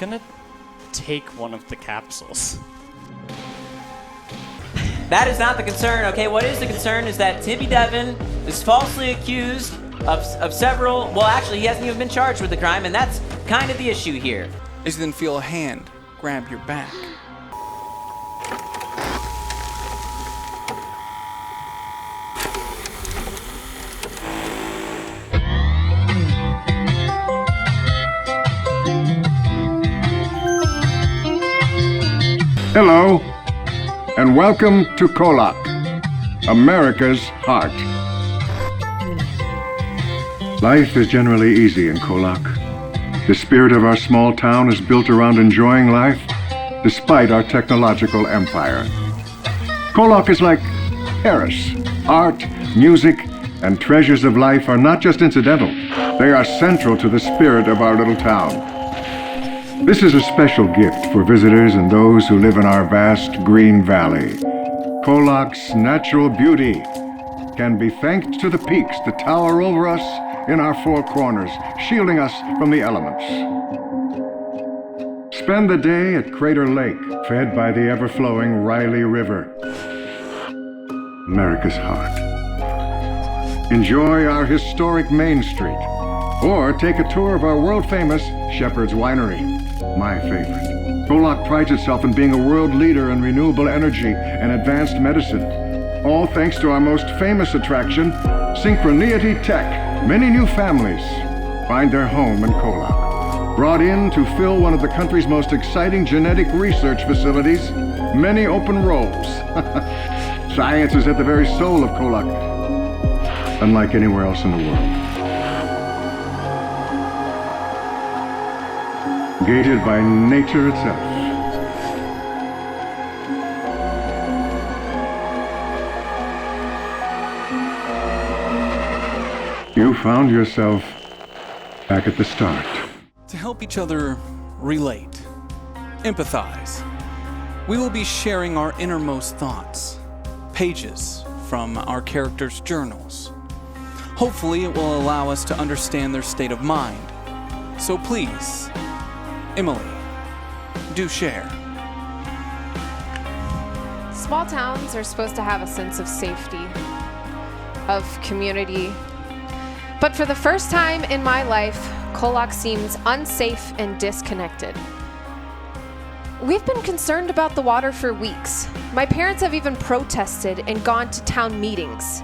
gonna take one of the capsules. That is not the concern, okay? What is the concern is that Tibby Devon is falsely accused of several... Well, actually, he hasn't even been charged with the crime, and that's kind of the issue here. As you then feel a hand grab your back. Hello, and welcome to KOllOK, America's heart. Life is generally easy in KOllOK. The spirit of our small town is built around enjoying life, despite our technological empire. KOllOK is like Paris. Art, music, and treasures of life are not just incidental. They are central to the spirit of our little town. This is a special gift for visitors and those who live in our vast green valley. KOllOK's natural beauty can be thanked to the peaks that tower over us in our four corners, shielding us from the elements. Spend the day at Crater Lake, fed by the ever-flowing Riley River. America's heart. Enjoy our historic Main Street, or take a tour of our world-famous Shepherd's Winery. My favorite. KOllOK prides itself in being a world leader in renewable energy and advanced medicine. All thanks to our most famous attraction, Synchroneity Tech. Many new families find their home in KOllOK. Brought in to fill one of the country's most exciting genetic research facilities, many open roles. Science is at the very soul of KOllOK, unlike anywhere else in the world. Gated by nature itself. You found yourself back at the start. To help each other relate, empathize, we will be sharing our innermost thoughts, pages from our characters' journals. Hopefully it will allow us to understand their state of mind. So please, Emily, do share. Small towns are supposed to have a sense of safety, of community. But for the first time in my life, KOllOK seems unsafe and disconnected. We've been concerned about the water for weeks. My parents have even protested and gone to town meetings.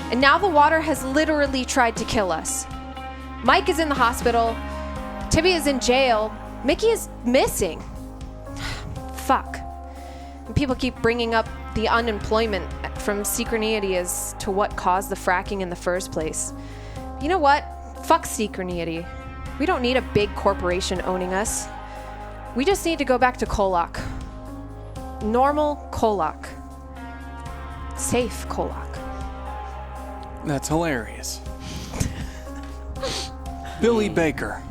And now the water has literally tried to kill us. Mike is in the hospital. Tibby is in jail. Mickey is missing. Fuck. And people keep bringing up the unemployment from Synchroneity as to what caused the fracking in the first place. You know what? Fuck Synchroneity. We don't need a big corporation owning us. We just need to go back to KOllOK. Normal KOllOK. Safe KOllOK. That's hilarious. Billy Baker.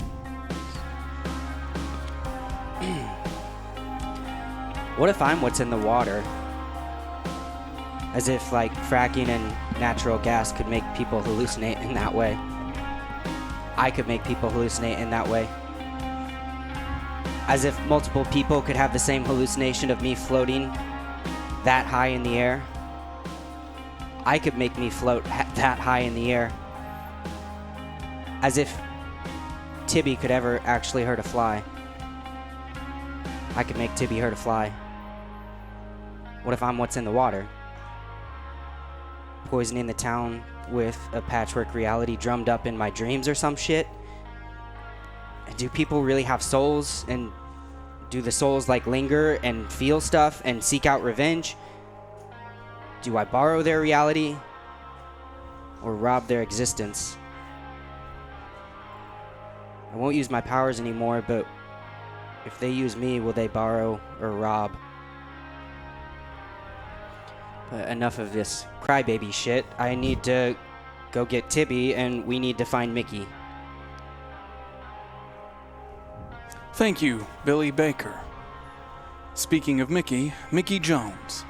What if I'm what's in the water? As if, like, fracking and natural gas could make people hallucinate in that way. I could make people hallucinate in that way. As if multiple people could have the same hallucination of me floating that high in the air. I could make me float that high in the air. As if Tibby could ever actually hurt a fly. I could make Tibby hurt a fly. What if I'm what's in the water? Poisoning the town with a patchwork reality drummed up in my dreams or some shit? Do people really have souls? And do the souls like linger and feel stuff and seek out revenge? Do I borrow their reality or rob their existence? I won't use my powers anymore, but if they use me, will they borrow or rob? But enough of this crybaby shit. I need to go get Tibby, and we need to find Mickey. Thank you, Billy Baker. Speaking of Mickey, Mickey Jones.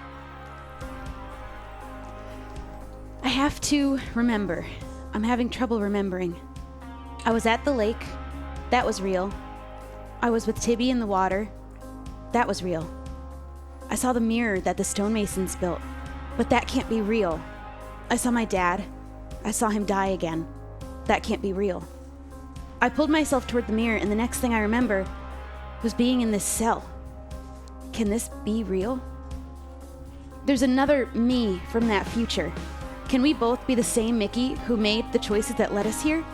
I have to remember. I'm having trouble remembering. I was at the lake. That was real. I was with Tibby in the water. That was real. I saw the mirror that the stonemasons built, but that can't be real. I saw my dad. I saw him die again. That can't be real. I pulled myself toward the mirror, and the next thing I remember was being in this cell. Can this be real? There's another me from that future. Can we both be the same Mickey who made the choices that led us here?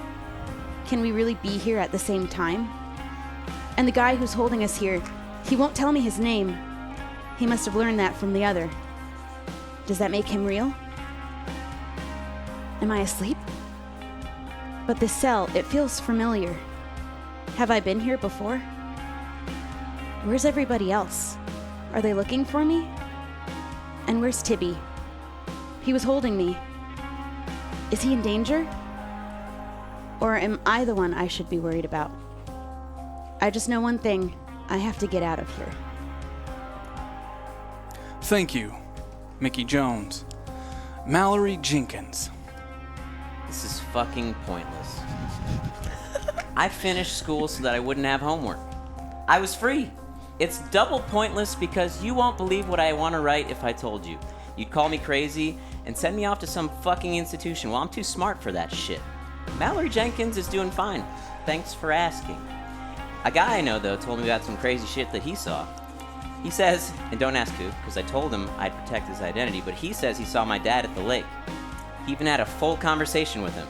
Can we really be here at the same time? And the guy who's holding us here, he won't tell me his name. He must have learned that from the other. Does that make him real? Am I asleep? But this cell, it feels familiar. Have I been here before? Where's everybody else? Are they looking for me? And where's Tibby? He was holding me. Is he in danger? Or am I the one I should be worried about? I just know one thing. I have to get out of here. Thank you, Mickey Jones. Mallory Jenkins. This is fucking pointless. I finished school so that I wouldn't have homework. I was free. It's double pointless because you won't believe what I want to write if I told you. You'd call me crazy and send me off to some fucking institution. Well, I'm too smart for that shit. Mallory Jenkins is doing fine. Thanks for asking. A guy I know, though, told me about some crazy shit that he saw. He says, and don't ask who, because I told him I'd protect his identity, but he says he saw my dad at the lake. He even had a full conversation with him.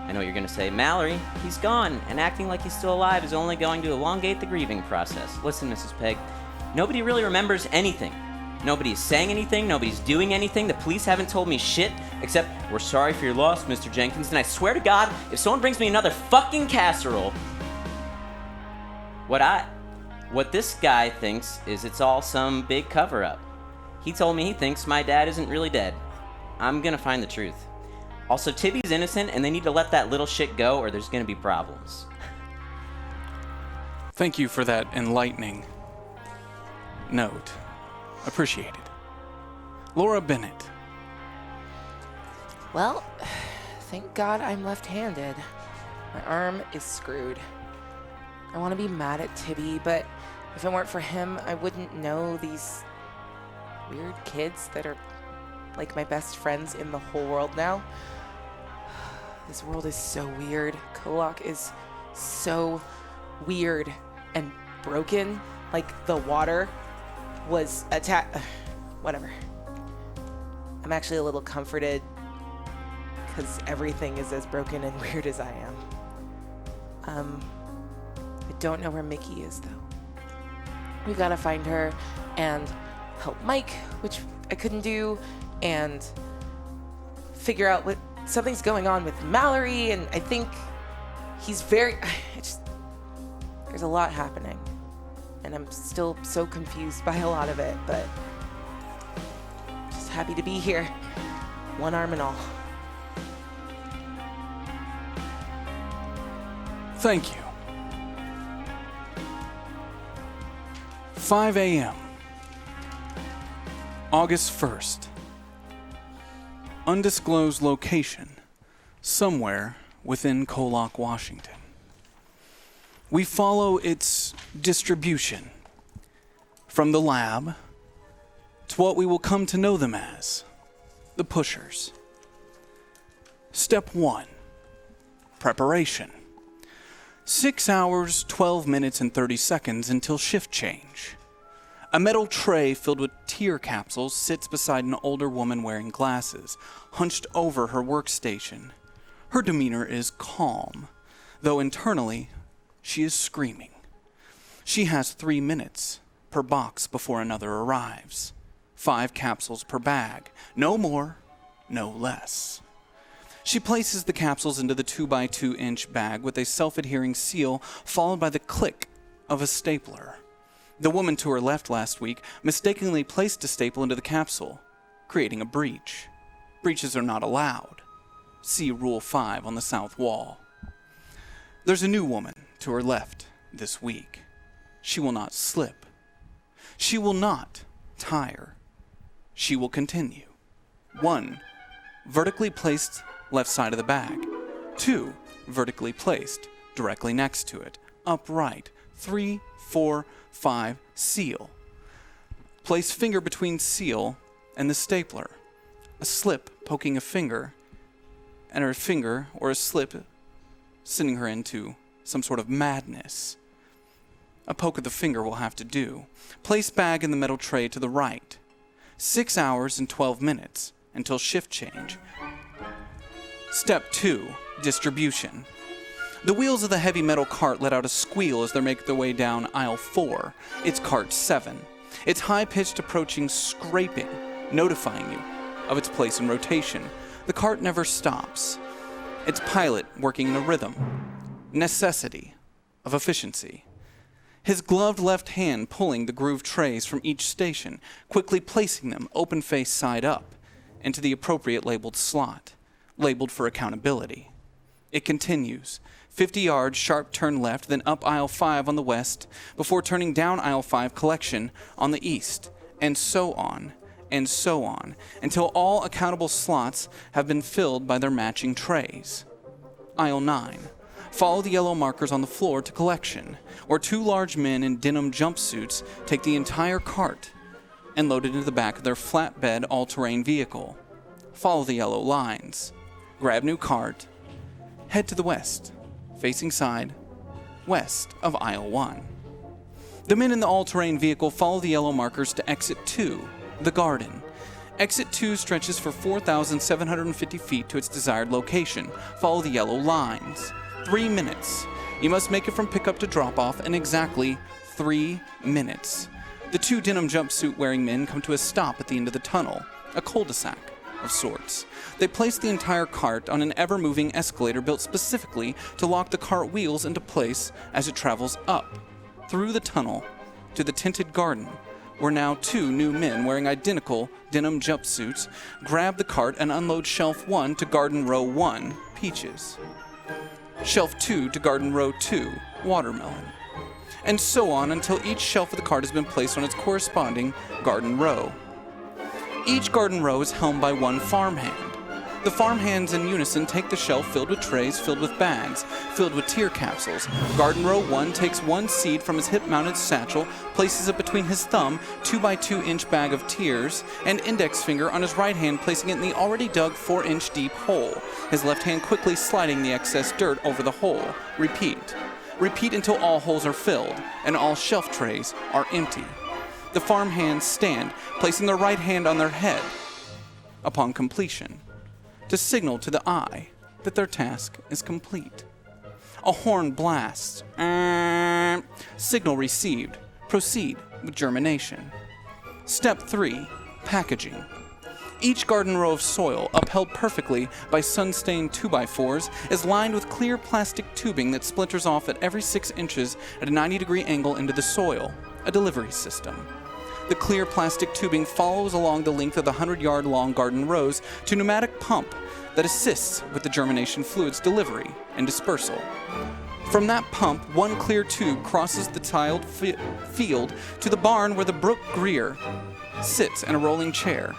I know you're gonna say, Mallory, he's gone, and acting like he's still alive is only going to elongate the grieving process. Listen, Mrs. Peg, nobody really remembers anything. Nobody's saying anything, nobody's doing anything, the police haven't told me shit, except, we're sorry for your loss, Mr. Jenkins, and I swear to God, if someone brings me another fucking casserole, what this guy thinks is it's all some big cover-up. He told me he thinks my dad isn't really dead. I'm gonna find the truth. Also, Tibby's innocent, and they need to let that little shit go, or there's gonna be problems. Thank you for that enlightening note. Appreciated. Laura Bennett. Well, thank God I'm left-handed. My arm is screwed. I want to be mad at Tibby, but if it weren't for him, I wouldn't know these weird kids that are like my best friends in the whole world now. This world is so weird. KOllOK is so weird and broken. Like the water was attacked. Whatever. I'm actually a little comforted because everything is as broken and weird as I am. I don't know where Mickey is though. We gotta find her and help Mike, which I couldn't do, and figure out what something's going on with Mallory, and I think he's there's a lot happening, and I'm still so confused by a lot of it, but just happy to be here, one arm and all. Thank you. 5 a.m. August 1st. Undisclosed location, somewhere within KOllOK, Washington. We follow its distribution from the lab to what we will come to know them as, the pushers. Step 1, preparation. 6 hours, 12 minutes, and 30 seconds until shift change. A metal tray filled with tear capsules sits beside an older woman wearing glasses, hunched over her workstation. Her demeanor is calm, though internally, she is screaming. She has 3 minutes per box before another arrives. 5 capsules per bag. No more, no less. She places the capsules into the 2x2-inch bag with a self-adhering seal, followed by the click of a stapler. The woman to her left last week mistakenly placed a staple into the capsule, creating a breach. Breaches are not allowed. See Rule 5 on the south wall. There's a new woman to her left this week. She will not slip. She will not tire. She will continue. 1, vertically placed left side of the bag. 2, vertically placed directly next to it, upright. 3, 4, 5, seal. Place finger between seal and the stapler. A slip poking a finger, and her finger or a slip sending her into some sort of madness. A poke of the finger will have to do. Place bag in the metal tray to the right. 6 hours and 12 minutes until shift change. Step 2, distribution. The wheels of the heavy metal cart let out a squeal as they make their way down aisle 4. It's cart 7. Its high-pitched approaching scraping, notifying you of its place in rotation. The cart never stops. Its pilot working in a rhythm. Necessity of efficiency. His gloved left hand pulling the grooved trays from each station, quickly placing them open-face side up into the appropriate labeled slot, labeled for accountability. It continues. 50 yards, sharp turn left, then up aisle 5 on the west, before turning down aisle 5 collection on the east, and so on, until all accountable slots have been filled by their matching trays. Aisle 9. Follow the yellow markers on the floor to collection, where 2 large men in denim jumpsuits take the entire cart and load it into the back of their flatbed all-terrain vehicle. Follow the yellow lines. Grab new cart. Head to the west, facing side, west of aisle 1. The men in the all-terrain vehicle follow the yellow markers to exit 2, the garden. Exit 2 stretches for 4,750 feet to its desired location. Follow the yellow lines. 3 minutes. You must make it from pickup to drop-off in exactly 3 minutes. The 2 denim jumpsuit-wearing men come to a stop at the end of the tunnel, a cul-de-sac of sorts. They place the entire cart on an ever-moving escalator built specifically to lock the cart wheels into place as it travels up, through the tunnel, to the tinted garden, where now 2 new men wearing identical denim jumpsuits grab the cart and unload shelf 1 to garden row 1, peaches. Shelf 2 to garden row 2, watermelon. And so on until each shelf of the cart has been placed on its corresponding garden row. Each garden row is helmed by 1 farmhand. The farmhands in unison take the shelf filled with trays, filled with bags, filled with tear capsules. Garden row 1 takes 1 seed from his hip-mounted satchel, places it between his thumb, 2x2-inch bag of tears, and index finger on his right hand, placing it in the already dug 4-inch deep hole, his left hand quickly sliding the excess dirt over the hole. Repeat. Repeat until all holes are filled, and all shelf trays are empty. The farmhands stand, placing their right hand on their head upon completion, to signal to the eye that their task is complete. A horn blasts. Signal received. Proceed with germination. Step 3, packaging. Each garden row of soil, upheld perfectly by sun-stained 2x4s, is lined with clear plastic tubing that splinters off at every 6 inches at a 90-degree angle into the soil, a delivery system. The clear plastic tubing follows along the length of the 100-yard-long garden rows to a pneumatic pump that assists with the germination fluid's delivery and dispersal. From that pump, 1 clear tube crosses the tiled field to the barn where the Brook Greer sits in a rolling chair,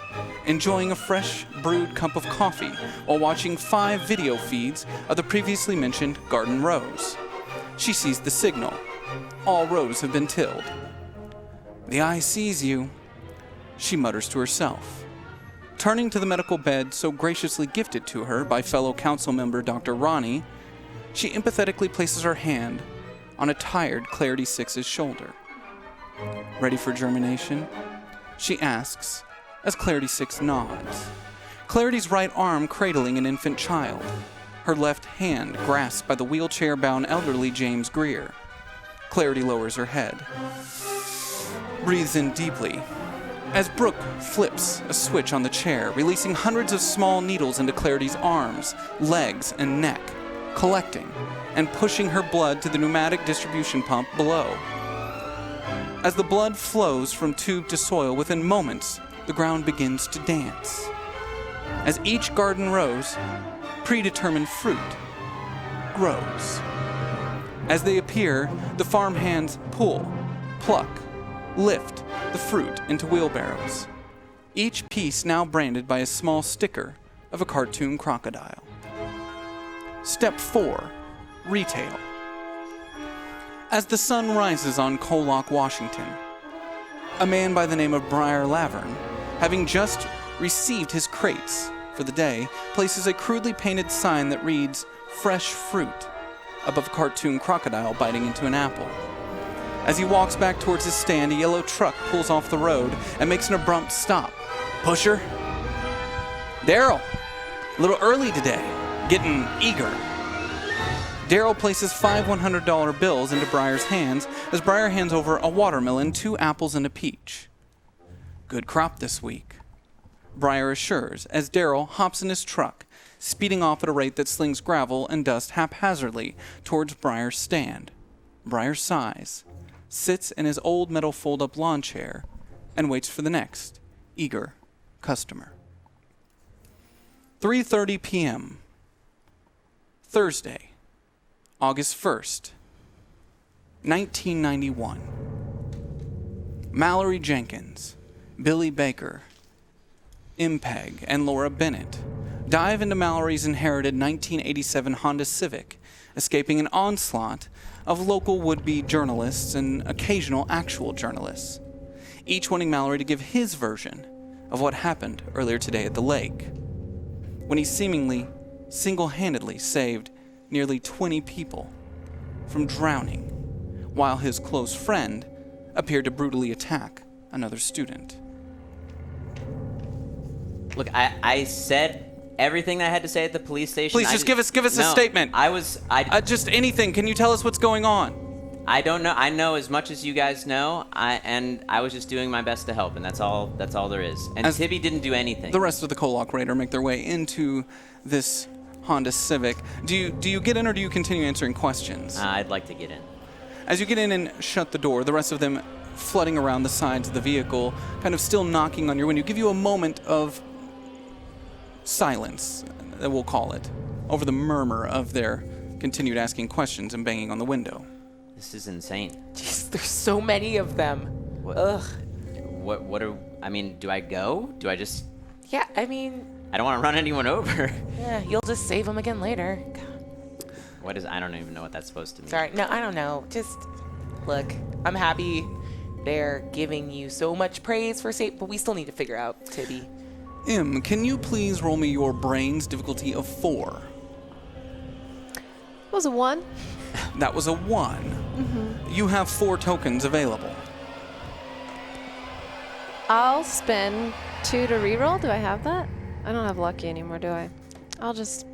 enjoying a fresh brewed cup of coffee while watching 5 video feeds of the previously mentioned garden rows. She sees the signal. All rows have been tilled. "The eye sees you," she mutters to herself. Turning to the medical bed so graciously gifted to her by fellow council member Dr. Ronnie, she empathetically places her hand on a tired Clarity 6's shoulder. "Ready for germination?" she asks as Clarity 6 nods. Clarity's right arm cradling an infant child, her left hand grasped by the wheelchair-bound elderly James Greer. Clarity lowers her head, breathes in deeply, as Brooke flips a switch on the chair, releasing hundreds of small needles into Clarity's arms, legs, and neck, collecting and pushing her blood to the pneumatic distribution pump below. As the blood flows from tube to soil, within moments, the ground begins to dance. As each garden row's predetermined fruit grows. As they appear, the farmhands pull, pluck, lift the fruit into wheelbarrows, each piece now branded by a small sticker of a cartoon crocodile. Step 4, retail. As the sun rises on KOllOK, Washington, a man by the name of Briar Laverne, having just received his crates for the day, places a crudely painted sign that reads, "Fresh Fruit," above a cartoon crocodile biting into an apple. As he walks back towards his stand, a yellow truck pulls off the road and makes an abrupt stop. "Pusher?" "Daryl, a little early today. Getting eager." Daryl places 5 $100 bills into Briar's hands as Briar hands over a watermelon, 2 apples, and a peach. "Good crop this week," Briar assures as Daryl hops in his truck, speeding off at a rate that slings gravel and dust haphazardly towards Briar's stand. Briar sighs, sits in his old metal fold-up lawn chair, and waits for the next eager customer. 3:30 p.m. Thursday, August 1st, 1991. Mallory Jenkins, Billy Baker, Impeg, and Laura Bennett dive into Mallory's inherited 1987 Honda Civic, escaping an onslaught of local would-be journalists and occasional actual journalists, each wanting Mallory to give his version of what happened earlier today at the lake, when he seemingly single-handedly saved nearly 20 people from drowning, while his close friend appeared to brutally attack another student. Look, I said everything that I had to say at the police station. Please, just give us a statement. Just anything. Can you tell us what's going on? I don't know. I know as much as you guys know, and I was just doing my best to help, and that's all there is. And As Tibby didn't do anything. The rest of the KOllOK Raider make their way into this Honda Civic. Do you get in, or do you continue answering questions? I'd like to get in. As you get in and shut the door, the rest of them flooding around the sides of the vehicle, kind of still knocking on your window, give you a moment of silence, we'll call it, over the murmur of their continued asking questions and banging on the window. This is insane. Jeez, there's so many of them. What? Ugh. I mean, do I go? Do I just... Yeah, I mean... I don't want to run anyone over. Yeah, you'll just save them again later. God. I don't even know what that's supposed to mean. Sorry, no, I don't know. Just, look, I'm happy they're giving you so much praise for safe, but we still need to figure out Tibby. Im, can you please roll me your brains difficulty of 4? It was a 1. That was a 1. Mm-hmm. You have 4 tokens available. I'll spend 2 to reroll. Do I have that? I don't have lucky anymore, do I? I'll just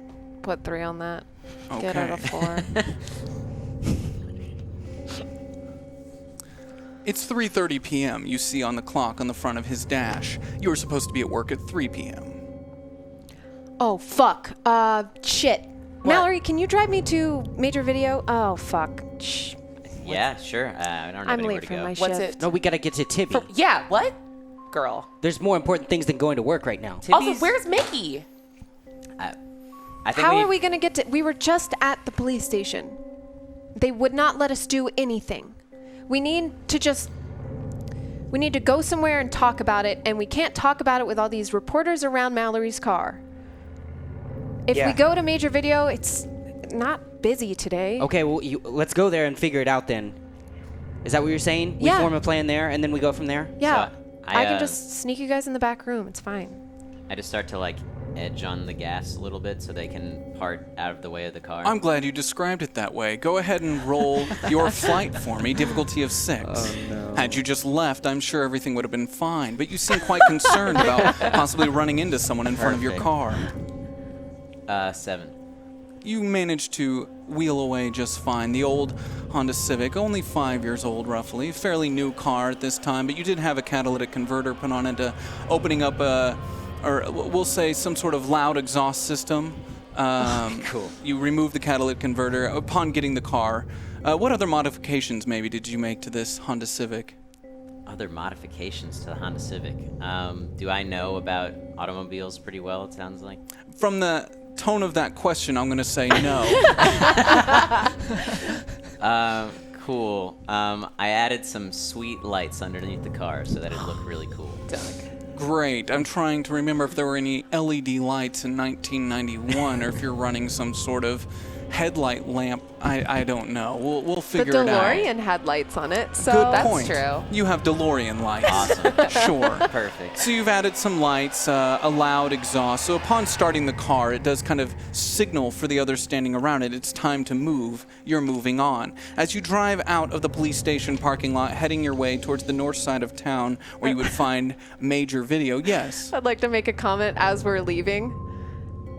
put 3 on that. Okay. Get out of 4. It's 3:30 p.m. you see on the clock on the front of his dash. You were supposed to be at work at 3 p.m. Oh, fuck. Shit. What? Mallory, can you drive me to Major Video? Oh, fuck. Shh. Yeah, sure. I don't have I'm anywhere late to for go. my What's shift. it? No, we gotta get to Tibby. Yeah, what? Girl. There's more important things than going to work right now. Also, where's Mickey? I think How are we going to get to... We were just at the police station. They would not let us do anything. We need to go somewhere and talk about it, and we can't talk about it with all these reporters around Mallory's car. If we go to Major Video, it's not busy today. Okay, well, let's go there and figure it out then. Is that what you're saying? We Yeah. form a plan there, and then we go from there? Yeah. So, I can just sneak you guys in the back room. It's fine. I just start to edge on the gas a little bit so they can part out of the way of the car. I'm glad you described it that way. Go ahead and roll your flight for me, difficulty of 6. Oh, no. Had you just left, I'm sure everything would have been fine, but you seem quite concerned about possibly running into someone in front of your car. 7. You managed to wheel away just fine. The old Honda Civic, only 5 years old roughly, fairly new car at this time, but you did have a catalytic converter put on it, opening up or we'll say some sort of loud exhaust system. Cool. You removed the catalytic converter upon getting the car. What other modifications maybe did you make to this Honda Civic? Other modifications to the Honda Civic. Do I know about automobiles pretty well, it sounds like? From the tone of that question, I'm going to say no. Cool. I added some sweet lights underneath the car so that it'd look really cool. Great. I'm trying to remember if there were any LED lights in 1991 or if you're running some sort of headlight lamp. I don't know. We'll The figure it out. DeLorean had lights on it, so Good that's point. true. You have DeLorean lights. Awesome. Sure. Perfect. So you've added some lights, a loud exhaust. So upon starting the car, it does kind of signal for the others standing around it. It's time to move. You're moving on. As you drive out of the police station parking lot, heading your way towards the north side of town, where you would find Major Video. Yes. I'd like to make a comment as we're leaving.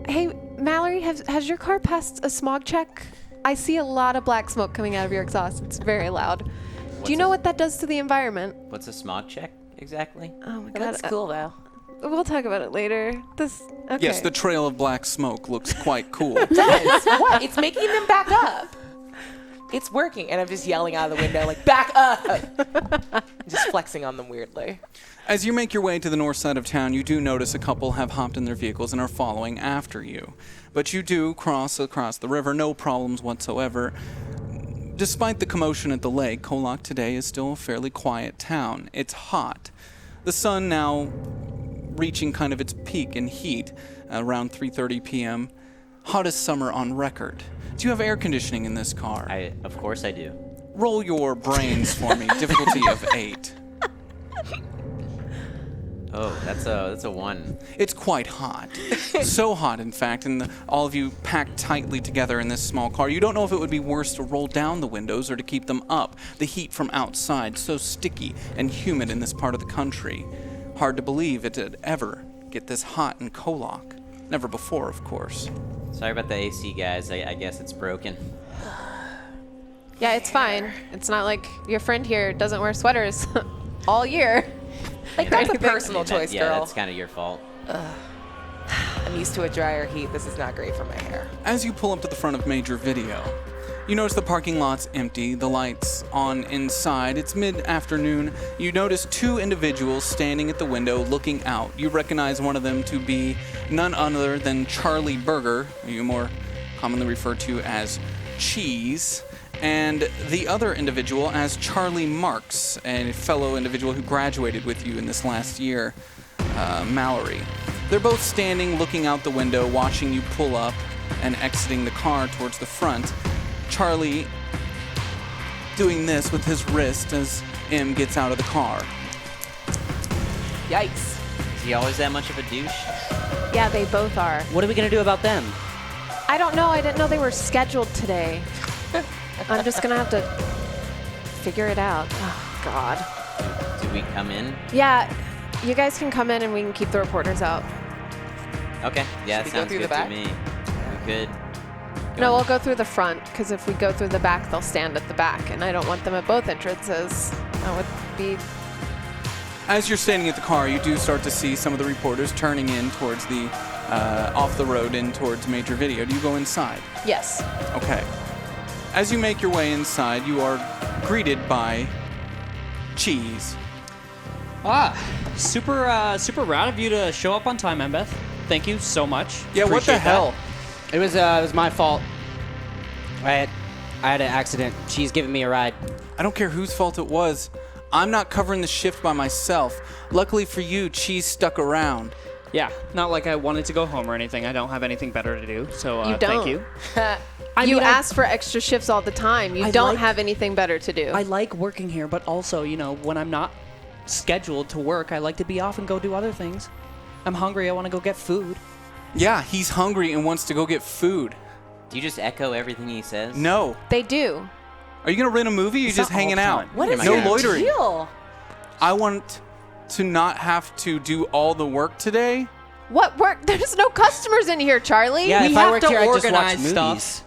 Hey, Mallory, has your car passed a smog check? I see a lot of black smoke coming out of your exhaust. It's very loud. Do you know what that does to the environment? What's a smog check exactly? Oh my It god. looks cool though. We'll talk about it later. Okay. Yes, the trail of black smoke looks quite cool. Does what? It's making them back up. It's working, and I'm just yelling out of the window like, "Back up!" Just flexing on them weirdly. As you make your way to the north side of town, you do notice a couple have hopped in their vehicles and are following after you. But you do cross across the river, no problems whatsoever. Despite the commotion at the lake, KOllOK today is still a fairly quiet town. It's hot. The sun now reaching kind of its peak in heat around 3:30 p.m. Hottest summer on record. Do you have air conditioning in this car? Of course I do. Roll your brains for me. Difficulty of 8. Oh, that's a 1. It's quite hot. So hot, in fact, and all of you packed tightly together in this small car. You don't know if it would be worse to roll down the windows or to keep them up. The heat from outside, so sticky and humid in this part of the country. Hard to believe it would ever get this hot in KOllOK. Never before, of course. Sorry about the AC, guys. I guess it's broken. Yeah, it's fine. It's not like your friend here doesn't wear sweaters all year. Like, that's a personal choice, Yeah, girl. that's kind of your fault. I'm used to a drier heat. This is not great for my hair. As you pull up to the front of Major Video, you notice the parking lot's empty, the lights on inside. It's mid-afternoon. You notice 2 individuals standing at the window looking out. You recognize one of them to be none other than Charlie Burger, who you more commonly refer to as Cheese, and the other individual as Charlie Marks, a fellow individual who graduated with you in this last year, Mallory. They're both standing, looking out the window, watching you pull up and exiting the car towards the front. Charlie doing this with his wrist as M gets out of the car. Yikes. Is he always that much of a douche? Yeah, they both are. What are we gonna do about them? I don't know. I didn't know they were scheduled today. I'm just gonna have to figure it out. Oh, God. Do we come in? Yeah, you guys can come in and we can keep the reporters out. Okay. Yeah, Should that we go sounds through the good to back? me. We could. No, we'll go through the front, because if we go through the back, they'll stand at the back, and I don't want them at both entrances. That would be... As you're standing at the car, you do start to see some of the reporters turning in towards the, off the road in towards Major Video. Do you go inside? Yes. Okay. As you make your way inside, you are greeted by Cheese. Super rad of you to show up on time, Embeth. Thank you so much. Yeah, what the Appreciate hell? It was my fault. I had an accident. She's giving me a ride. I don't care whose fault it was. I'm not covering the shift by myself. Luckily for you, Cheese stuck around. Yeah, not like I wanted to go home or anything. I don't have anything better to do, so You thank don't. you. You ask for extra shifts all the time. You I don't like- have anything better to do. I like working here, but also, when I'm not scheduled to work, I like to be off and go do other things. I'm hungry. I want to go get food. Yeah, he's hungry and wants to go get food. Do you just echo everything he says? No. They do. Are you going to rent a movie or you It's just not all hanging the out? time. What is No your loitering. deal? I want to not have to do all the work today. What work? There's no customers in here, Charlie. Yeah, We if I have worked to here, I'd just watch organize movies. stuff.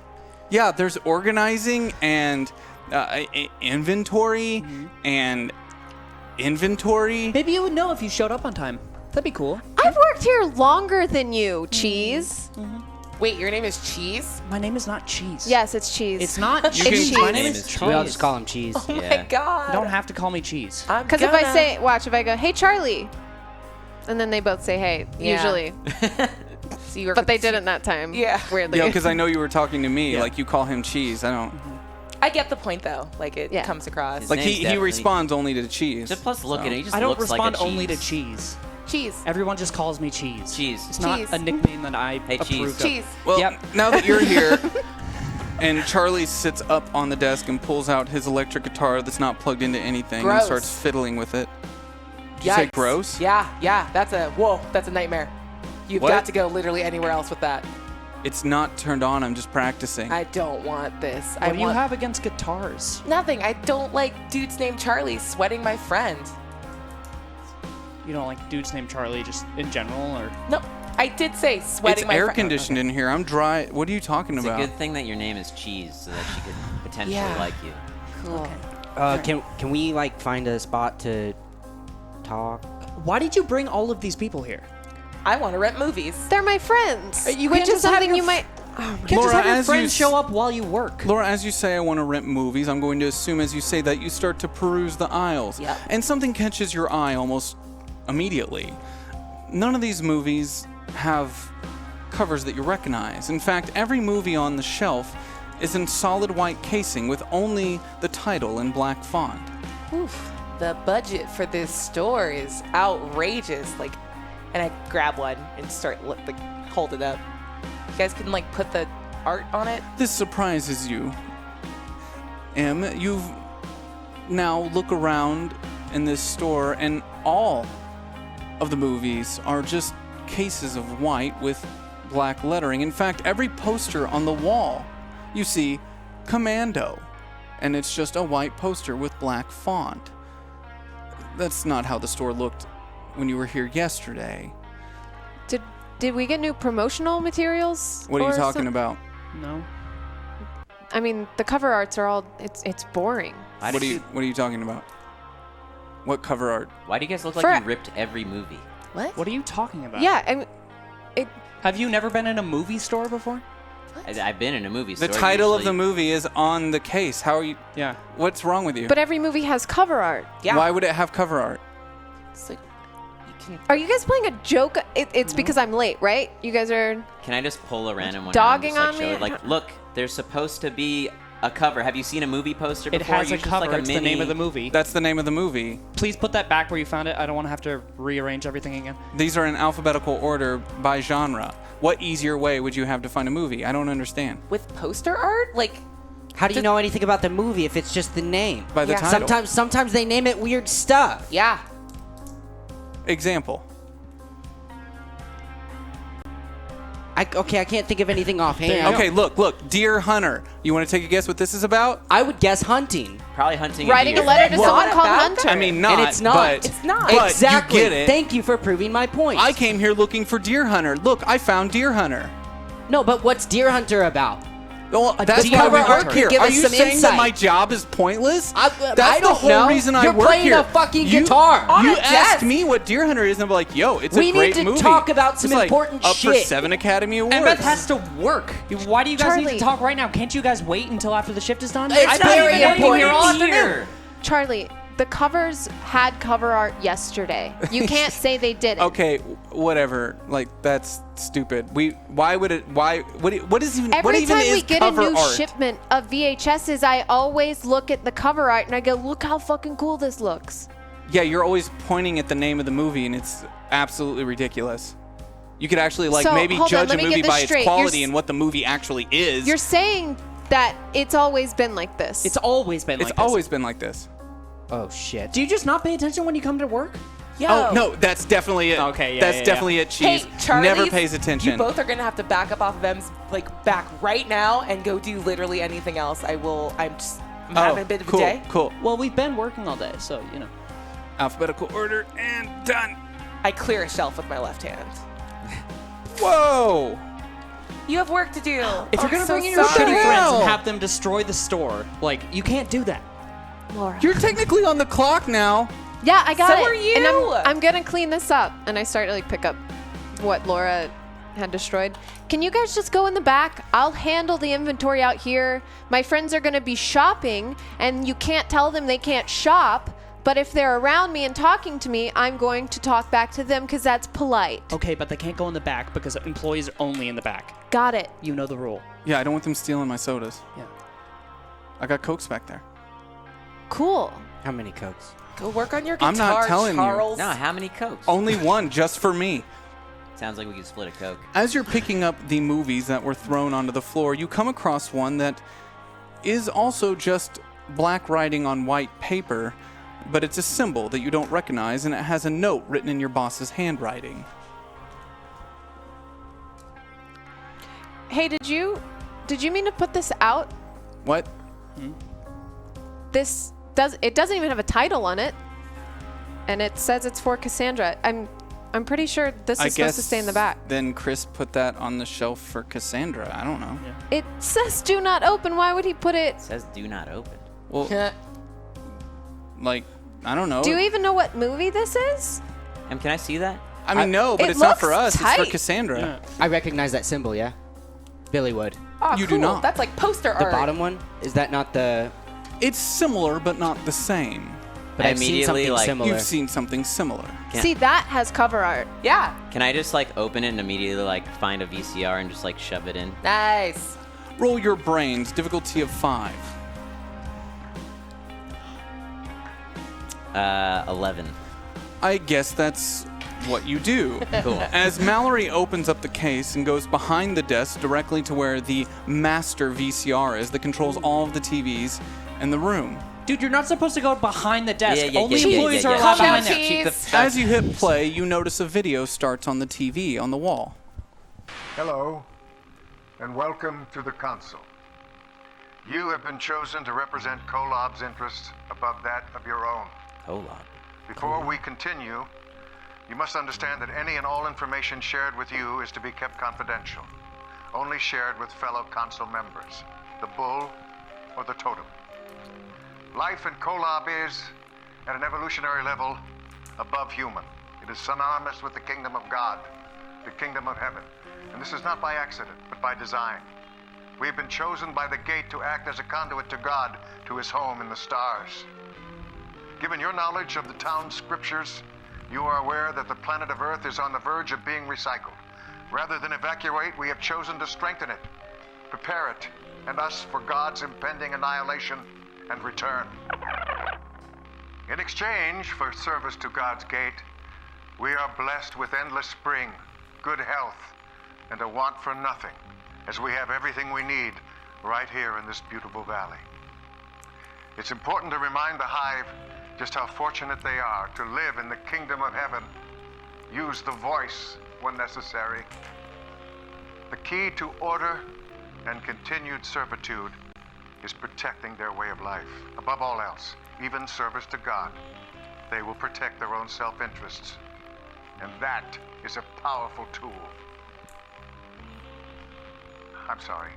Yeah, there's organizing and inventory and inventory. Maybe you would know if you showed up on time. That'd be cool. I've worked here longer than you, Cheese. Wait, your name is Cheese? My name is not Cheese. Yes, it's Cheese. It's not It's Cheese. Cheese. My My name name is is Cheese. We all just call him Cheese. Oh Yeah. my god. You don't have to call me Cheese. I'm Because if I gonna. say, watch, if I go, hey, Charlie, and then they both say, hey, Yeah. usually. So you work But with they Che- didn't that time. Yeah. Weirdly. Yeah, because I know you were talking to me. Yeah. Like you call him Cheese. I don't. I get the point though. Like it Yeah. comes across. Like name's he definitely- responds only to Cheese. Just plus look So. at it. He just I don't looks respond like a only to cheese. cheese. Cheese. Everyone just calls me Cheese. Cheese. It's not Cheese. a nickname that I Hey, Cheese. approved of. Cheese. Well, Yep. now that you're here, And Charlie sits up on the desk and pulls out his electric guitar that's not plugged into anything Gross. and starts fiddling with it. Did you say Yikes. gross? Yeah, that's a nightmare. You've What? got to go literally anywhere else with that. It's not turned on. I'm just practicing. I don't want this. What do you have against guitars? Nothing. I don't like dudes named Charlie sweating my friend. You don't like dudes named Charlie just in general, or? No, I did say sweating It's my air friend. conditioned in here. I'm dry. What are you talking It's a about? good thing that your name is Cheese, so that she could potentially Yeah. like you. Cool. Can we like find a spot to talk? Why did you bring all of these people here? I want to rent movies. They're my friends. You which can't is just have something your you f- might. You can't just Laura, have your as you friends s- show up while you work. Laura, as you say I want to rent movies, I'm going to assume as you say that you start to peruse the aisles. Yep. And something catches your eye almost immediately. None of these movies have covers that you recognize. In fact, every movie on the shelf is in solid white casing with only the title in black font. Oof. The budget for this store is outrageous. Like, and I grab one and start hold it up. You guys can put the art on it. This surprises you. You've now look around in this store and all of the movies are just cases of white with black lettering. In fact, every poster on the wall, you see Commando, and it's just a white poster with black font. That's not how the store looked when you were here yesterday. Did we get new promotional materials? What are you or talking some- about? No. I mean, the cover arts are all. It's boring. Why What did are you talking about? What cover art? Why do you guys look like For- you ripped every movie? What? What are you talking about? Yeah, I mean, Have you never been in a movie store before? I've been in a movie The store. title of the usually- movie is on the case. How are you? Yeah. What's wrong with you? but every movie has cover art. Yeah. Why would it have cover art? It's like, you can. Are you guys playing a joke? It's because I'm late, right? You guys are. Can I just pull a random one? Dogging out and on just, me? show it? Like, look, there's supposed to be a cover. Have you seen a movie poster It before? has a Usually cover. Like a It's mini... the name of the movie. That's the name of the movie. Please put that back where you found it. I don't want to have to rearrange everything again. These are in alphabetical order by genre. What easier way would you have to find a movie? I don't understand. With poster art? Like, How do you know anything about the movie if it's just the name? By the Yeah. title. Sometimes they name it weird stuff. yeah. Example. I can't think of anything offhand. Okay, look. Deer Hunter. You want to take a guess what this is about? I would guess hunting. Probably hunting. Writing a deer. letter to Well, someone not called about Hunter. I mean, not. And it's not. But, It's not. But Exactly. you get it. Thank you for proving my point. I came here looking for Deer Hunter. Look, I found Deer Hunter. No, but what's Deer Hunter about? Well, that's deer why we hunter. work here. Give Are us you some saying insight. that my job is pointless? I That's don't the whole know. reason I You're work playing here. a fucking guitar. On You a asked desk. me what Deer Hunter is, and I'm like, yo, it's We a great need to movie. talk about some It's like important up for shit. 7 Academy Awards. And Beth has to work. Why do you guys need Charlie. to talk right now? Can't you guys wait until after the shift is done? It's I've very been working here all important. afternoon. Charlie, the covers had cover art yesterday. You can't say they didn't. Okay, whatever. Like that's stupid. What is even Every what even time is we get a cover new art? shipment of VHSs, I always look at the cover art and I go, look how fucking cool this looks. Yeah, you're always pointing at the name of the movie, and it's absolutely ridiculous. You could actually So, maybe hold on, judge let a me get movie this by straight. its You're quality s- and what the movie actually is. You're saying that it's always been like this. It's always been like It's this. always been like this. Oh shit. Do you just not pay attention when you come to work? Yo. Oh no, that's definitely it. Okay, yeah, that's yeah, definitely it. Hey, Cheese Charlie. never pays attention. You both are gonna have to back up off of M's back right now and go do literally anything else. I'm having a bit of cool, a day. Cool. Well, we've been working all day, so you know. Alphabetical order and done. I clear a shelf with my left hand. Whoa. You have work to do. If you're I'm gonna so bring in your sorry. shitty friends hell? and have them destroy the store, like you can't do that. Laura. You're technically on the clock now. Yeah, I got So it. are you. And I'm gonna clean this up. And I start to pick up what Laura had destroyed. Can you guys just go in the back? I'll handle the inventory out here. My friends are gonna be shopping, and you can't tell them they can't shop. But if they're around me and talking to me, I'm going to talk back to them because that's polite. Okay, but they can't go in the back because employees are only in the back. Got it. You know the rule. Yeah, I don't want them stealing my sodas. Yeah. I got Cokes back there. Cool. How many cokes? Go work on your guitar, I'm not telling you. Charles. No, how many Cokes? Only one, just for me. Sounds like we could split a Coke. As you're picking up the movies that were thrown onto the floor, you come across one that is also just black writing on white paper, but it's a symbol that you don't recognize, and it has a note written in your boss's handwriting. Hey, did you mean to put this out? What? It doesn't even have a title on it, and it says it's for Cassandra. I'm pretty sure this is supposed to stay in the back. Then Chris put that on the shelf for Cassandra. I don't know. Yeah. It says do not open. Why would he put it? It says do not open. Well, like, I don't know. Do you even know what movie this is? Can I see that? I mean, no, but It it's not for looks us. It's tight. for Cassandra. Yeah. I recognize that symbol, yeah? Billy would. Oh, You cool. do not. That's like poster The art. bottom one? Is that not the... It's similar, but not the same. But I've seen immediately, something like, similar. You've seen something similar. Yeah. See, that has cover art. Yeah. Can I just like open it and immediately like find a VCR and just like shove it in? Nice. Roll your brains, difficulty of 5. 11. I guess that's what you do. Cool. As Mallory opens up the case and goes behind the desk directly to where the master VCR is that controls all of the TVs in the room. Dude, you're not supposed to go behind the desk. Yeah, Only yeah, employees yeah, are yeah. allowed Calm down, behind there. cheese. As you hit play, you notice a video starts on the TV on the wall. Hello, and welcome to the council. You have been chosen to represent KOllOK's interests above that of your own. KOllOK. Before we continue, you must understand that any and all information shared with you is to be kept confidential. Only shared with fellow council members, the bull or the totem. Life in KOllOK is, at an evolutionary level, above human. It is synonymous with the kingdom of God, the kingdom of heaven. And this is not by accident, but by design. We have been chosen by the gate to act as a conduit to God, to his home in the stars. Given your knowledge of the town's scriptures, you are aware that the planet of Earth is on the verge of being recycled. Rather than evacuate, we have chosen to strengthen it, prepare it, and us for God's impending annihilation and return. In exchange for service to God's gate, we are blessed with endless spring, good health, and a want for nothing, as we have everything we need right here in this beautiful valley. It's important to remind the Hive just how fortunate they are to live in the kingdom of heaven. Use the voice when necessary. The key to order and continued servitude is protecting their way of life. Above all else, even service to God, they will protect their own self-interests. And that is a powerful tool. I'm sorry.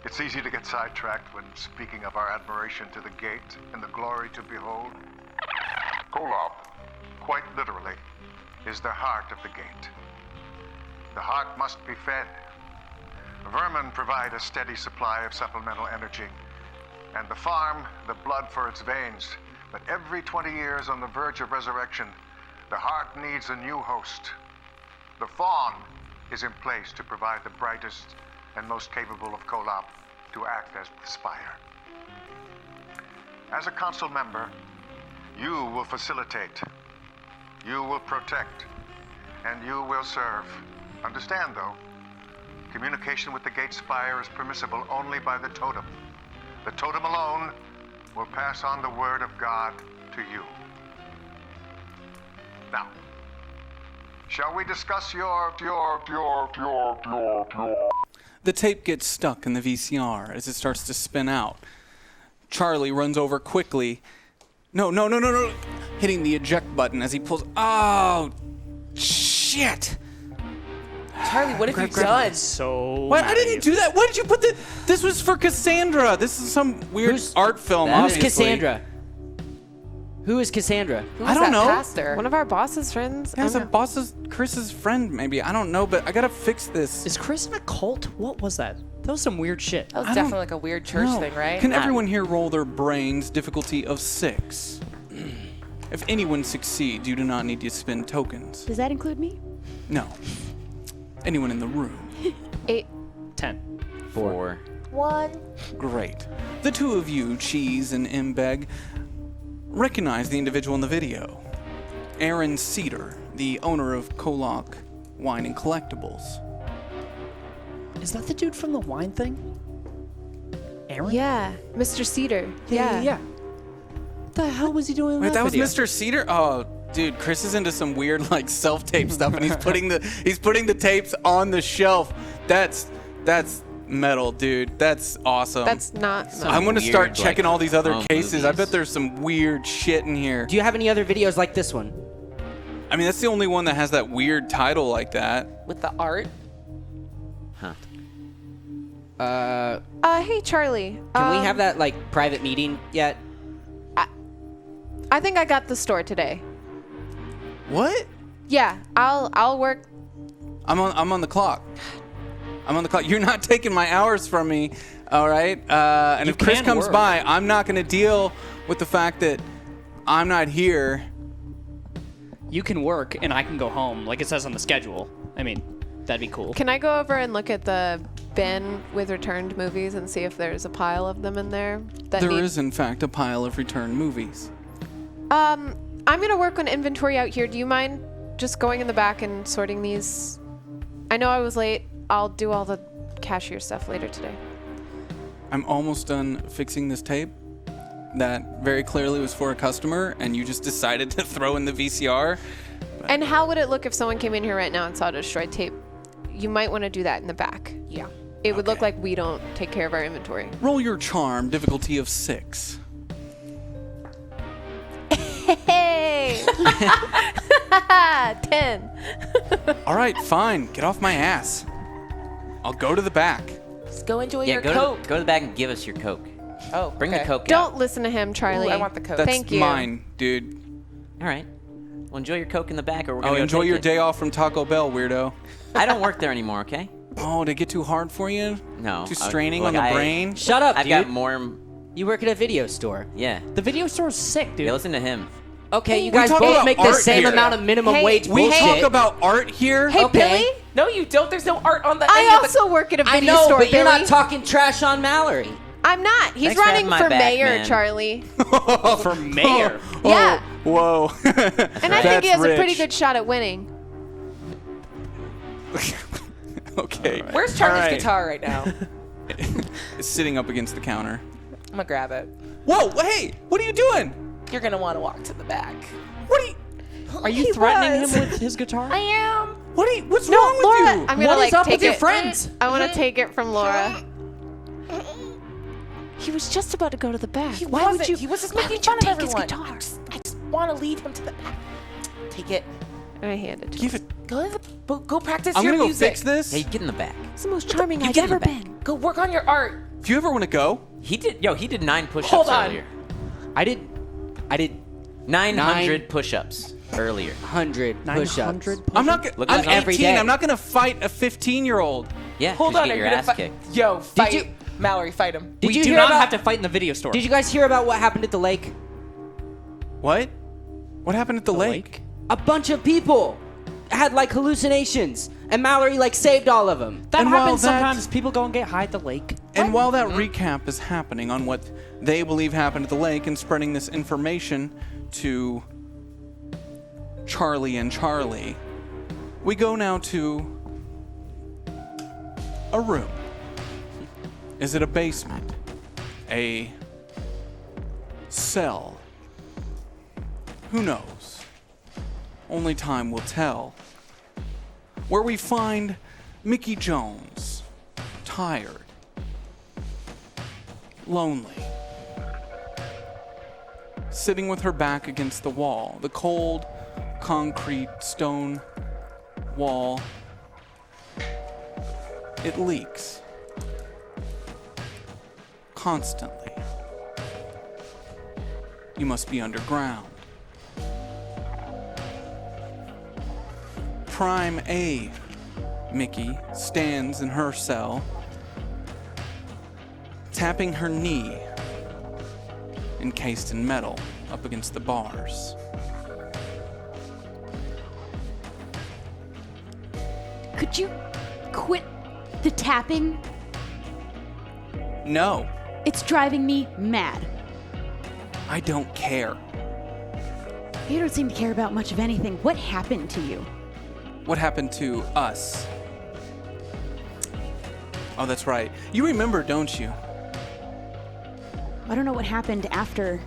It's easy to get sidetracked when speaking of our admiration to the gate and the glory to behold. KOllOK, quite literally, is the heart of the gate. The heart must be fed. Vermin provide a steady supply of supplemental energy, and the farm, the blood for its veins. But every 20 years on the verge of resurrection, the heart needs a new host. The fawn is in place to provide the brightest and most capable of KOllOK to act as the spire. As a council member, you will facilitate, you will protect, and you will serve. Understand, though, communication with the gate spire is permissible only by the totem. The totem alone will pass on the word of God to you. Now, shall we discuss your... The tape gets stuck in the VCR as it starts to spin out. Charlie runs over quickly. No. Hitting the eject button as he pulls. Oh, shit. Charlie, what have you Grab done? So. What? I didn't do that. Why did you put that? This was for Cassandra. This is some weird art film. Who's Obviously. Cassandra? Who is Cassandra? Who I was don't that know. pastor? One of our boss's friends. Yeah, it's I a don't know. boss's, Chris's friend, maybe. I don't know, but I gotta fix this. Is Chris in a cult? What was that? That was some weird shit. That was I don't definitely like a weird church No. thing, right? Can everyone here roll their brains, difficulty of 6? If anyone succeeds, you do not need to spend tokens. Does that include me? No. Anyone in the room. 8. 10. 4. Great. The two of you, Cheese and Mbeg, recognize the individual in the video. Aaron Cedar, the owner of KOllOK wine and collectibles. Is that the dude from the wine thing? Aaron? Yeah, Mr. Cedar. Yeah. What the hell was he doing in Wait, that was video? Mr. Cedar? Oh, dude, Chris is into some weird like self-tape stuff, and he's putting the tapes on the shelf. That's metal, dude. That's awesome. That's not. I'm gonna weird, start checking like, all these other home cases. I movies. bet there's some weird shit in here. Do you have any other videos like this one? I mean, that's the only one that has that weird title like that. With the art. Huh. Hey, Charlie. Can we have that like private meeting yet? I think I got the store today. What? Yeah, I'll work. I'm on the clock. I'm on the clock. You're not taking my hours from me, all right? And You if Chris can comes work. by, I'm not going to deal with the fact that I'm not here. You can work and I can go home, like it says on the schedule. I mean, that'd be cool. Can I go over and look at the bin with returned movies and see if there's a pile of them in there? There is, in fact, a pile of returned movies. I'm gonna work on inventory out here. Do you mind just going in the back and sorting these? I know I was late. I'll do all the cashier stuff later today. I'm almost done fixing this tape that very clearly was for a customer, and you just decided to throw in the VCR. And how would it look if someone came in here right now and saw destroyed tape? You might want to do that in the back. Yeah. It would look Okay. like we don't take care of our inventory. Roll your charm, difficulty of 6. Hey! 10. All right, fine. Get off my ass. I'll go to the back. Just go enjoy Yeah, your go Coke. to the back and give us your Coke. Oh, Bring okay. the Coke Don't out. listen to him, Charlie. Ooh, I want the Coke. That's Thank you. mine, dude. All right. Well, enjoy your Coke in the back, or we're Oh, gonna go enjoy take your it. day off from Taco Bell, weirdo. I don't work there anymore. Okay. Oh, did it get too hard for you? No. Too straining on look, the brain? Shut up, I've dude. got more. You work at a video store. Yeah. The video store's sick, dude. Yeah. Listen to him. Okay, you We guys talk both about make the art same here. amount of minimum Hey, wage We bullshit. talk about art here? Hey, Okay. Billy? No, you don't. There's no art on the. I any of the- also work at a I video know, store, but you're Billy. not talking trash on Mallory. I'm not. He's Thanks for running having my for back, mayor, man. Charlie. For mayor. Yeah. Whoa. And I think That's he has a pretty rich. good shot at winning. Okay. Where's Charlie's All right. guitar right now? It's sitting up against the counter. I'm gonna grab it. Whoa, hey, what are you doing? You're gonna want to walk to the back. What are you... Are you threatening him with his guitar? I am. What's No, wrong with Laura. you? I'm gonna What like is up take with your it. friends? I want to take it from Laura. He was just about to go to the back. He Why wasn't. would you? He was just why making would you fun of take his everyone. guitar? I just want to lead him to the back. Take it. I hand it to Give him. it... Go to the. Go practice I'm your gonna go music. fix this. Hey, get in the back. It's the most charming I've get in the ever back. been. Go work on your art. If you ever want to go, He did. Yo, he did 9 push-ups Hold on. earlier. I did 900 push-ups earlier. 100 push-ups. 900 I'm not gonna... Look I'm at 18. every day. I'm not gonna fight a 15-year-old. Yeah. Hold just on. Get Are you your gonna ass fight? kicked. Yo, fight. you- Mallory, fight him. Did We you do hear not about, have to fight in the video store. Did you guys hear about what happened at the lake? What? What happened at the lake? A bunch of people had like hallucinations, and Mallory like saved all of them. That And while happens that- sometimes. People go and get high at the lake. And while that recap is happening on what they believe happened at the lake and spreading this information to Charlie and Charlie, we go now to a room. Is it a basement? A cell? Who knows? Only time will tell. Where we find Mickey Jones, tired, lonely, sitting with her back against the wall, the cold, concrete stone wall. It leaks constantly. You must be underground. Prime A Mickey stands in her cell, tapping her knee, encased in metal, up against the bars. Could you quit the tapping? No, It's driving me mad. I don't care. You don't seem to care about much of anything. What happened to you? what happened to us. Oh, that's right. You remember, don't you? I don't know what happened after.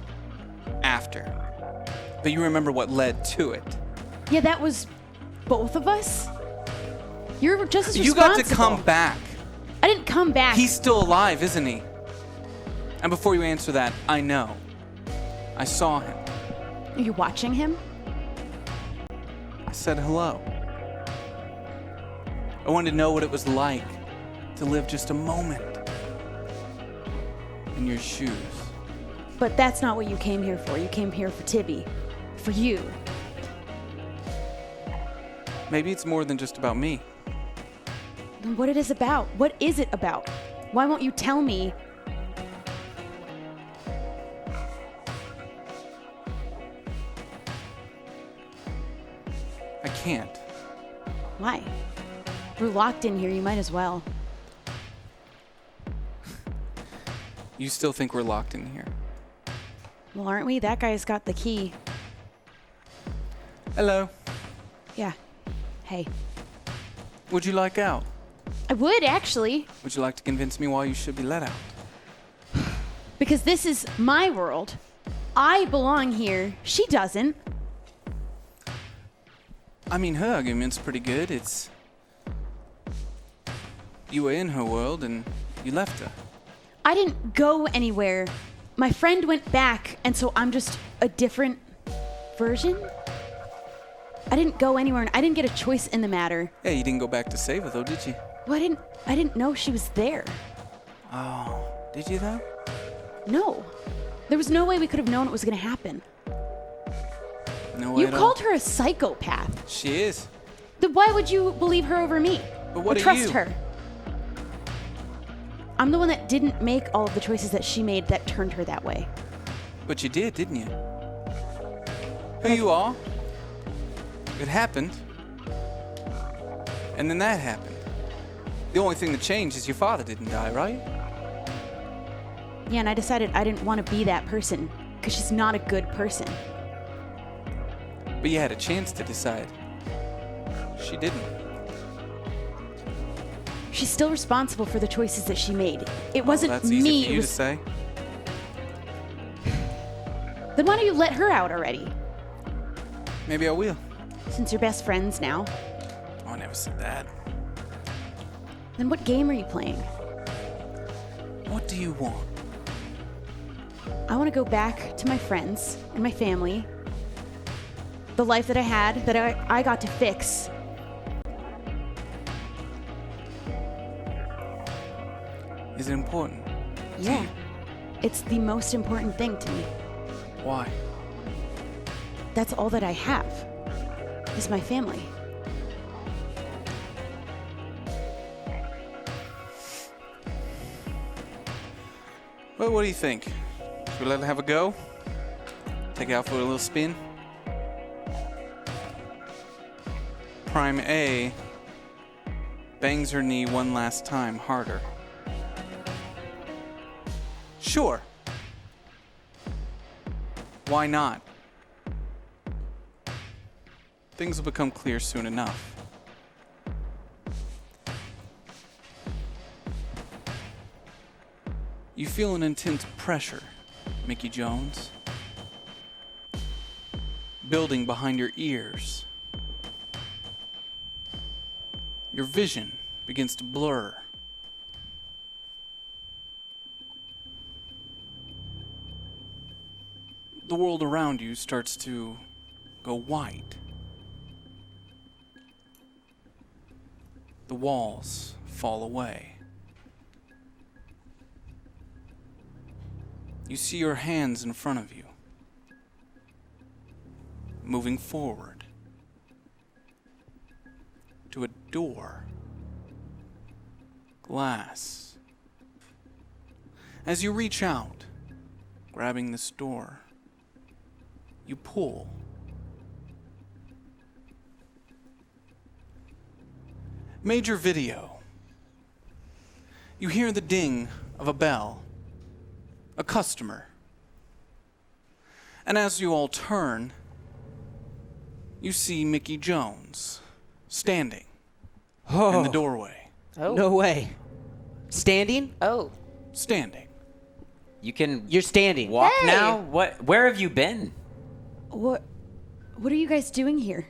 After. But you remember what led to it. Yeah, that was both of us. You're just as You responsible. got to come back. I didn't come back. He's still alive, isn't he? And before you answer that, I know. I saw him. Are you watching him? I said hello. I wanted to know what it was like to live just a moment in your shoes. But that's not what you came here for. You came here for Tibby. For you. Maybe it's more than just about me. Then what it is about? What is it about? Why won't you tell me? I can't. Why? We're locked in here. You might as well. You still think we're locked in here? Well, aren't we? That guy's got the key. Hello. Yeah. Hey. Would you like out? I would, actually. Would you like to convince me why you should be let out? Because this is my world. I belong here. She doesn't. I mean, her argument's pretty good. It's... You were in her world and you left her. I didn't go anywhere. My friend went back, and so I'm just a different version? I didn't go anywhere, and I didn't get a choice in the matter. Hey, you didn't go back to save her, though, did you? Well, I didn't know she was there. Oh, did you, though? No. There was no way we could have known it was going to happen. No way You at all. called her a psychopath. She is. Then why would you believe her over me? But what or are trust you? her? I'm the one that didn't make all of the choices that she made that turned her that way. But you did, didn't you? Who you are. It happened. And then that happened. The only thing that changed is your father didn't die, right? Yeah, and I decided I didn't want to be that person because she's not a good person. But you had a chance to decide. She didn't. She's still responsible for the choices that she made. It wasn't That's me. easy for it you was... to say. Then why don't you let her out already? Maybe I will. Since you're best friends now. Oh, I never said that. Then what game are you playing? What do you want? I want to go back to my friends and my family. The life that I had, that I got to fix. Is it important? Yeah. It's the most important thing to me. Why? That's all that I have, is my family. Well, what do you think? Should we let it have a go? Take it out for a little spin? Prime A bangs her knee one last time harder. Sure. Why not? Things will become clear soon enough. You feel an intense pressure, Mickey Jones. Building behind your ears. Your vision begins to blur. The world around you starts to go white. The walls fall away. You see your hands in front of you, moving forward to a door. Glass. As you reach out, grabbing this door, you pull. Major video. You hear the ding of a bell. A customer. And as you all turn, you see Mickey Jones standing Oh, in the doorway. Oh. no way. Standing? Oh. Standing. You can You're standing. walk Hey! now? Where have you been? What are you guys doing here?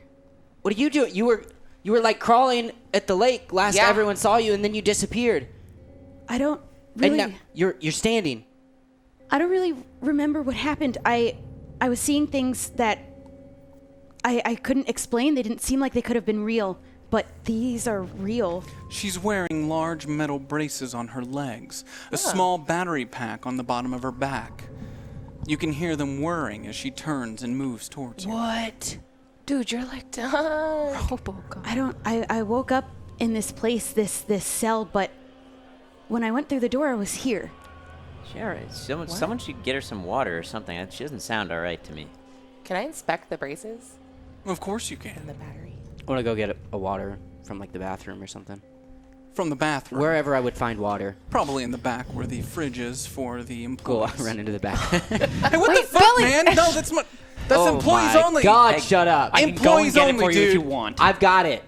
What are you doing? You were like crawling at the lake last Yeah. everyone saw you, and then you disappeared. I don't really And now you're standing. I don't really remember what happened. I was seeing things that I couldn't explain. They didn't seem like they could have been real, but these are real. She's wearing large metal braces on her legs, a small battery pack on the bottom of her back. You can hear them whirring as she turns and moves towards you. What? Dude, you're like done. Robocop. I woke up in this place, this cell, but when I went through the door, I was here. Sure, someone should get her some water or something. She doesn't sound all right to me. Can I inspect the braces Of course you and can. the battery? I want to go get a water from like the bathroom or something. From the bathroom. Wherever I would find water. Probably in the back where the fridge is for the Cool. employees. I run into the back. Hey, what Wait, the fuck, Billy! man? No, that's Oh employees my only. God, shut up. I can go and Employees get it only, for you if you dude. want. I've got it.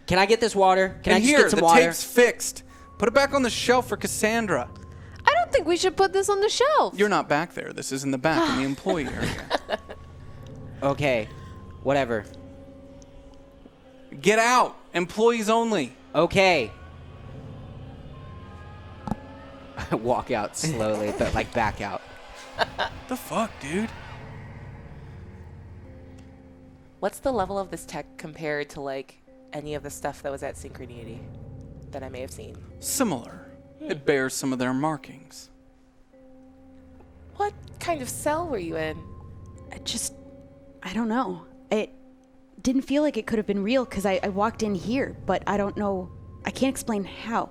Can I get this water? Can I And just here, get some the water? tape's fixed. Put it back on the shelf for Cassandra. I don't think we should put this on the shelf. You're not back there. This is in the back in the employee area. Okay, whatever. Get out. Employees only. Okay. I walk out slowly, but like back out. The fuck, dude? What's the level of this tech compared to like any of the stuff that was at Synchronity that I may have seen? Similar. It bears some of their markings. What kind of cell were you in? I don't know. It didn't feel like it could have been real because I walked in here, but I don't know. I can't explain how.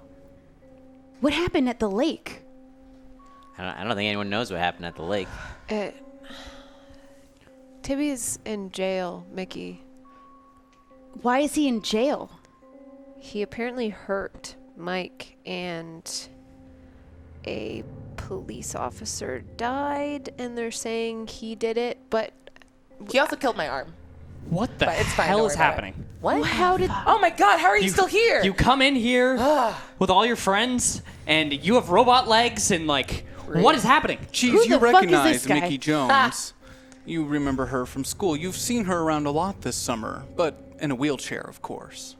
What happened at the lake? I don't think anyone knows what happened at the lake. Tibby's in jail, Mickey. Why is he in jail? He apparently hurt Mike, and a police officer died, and they're saying he did it, but He also killed my arm. What the But it's fine, hell don't is worry about happening? What? How did... Oh my God! How are you still here? You come in here with all your friends, and you have robot legs, and like, what is happening? Cheese, Who you the fuck is recognize this guy? Mickey Jones. You remember her from school. You've seen her around a lot this summer, but in a wheelchair, of course.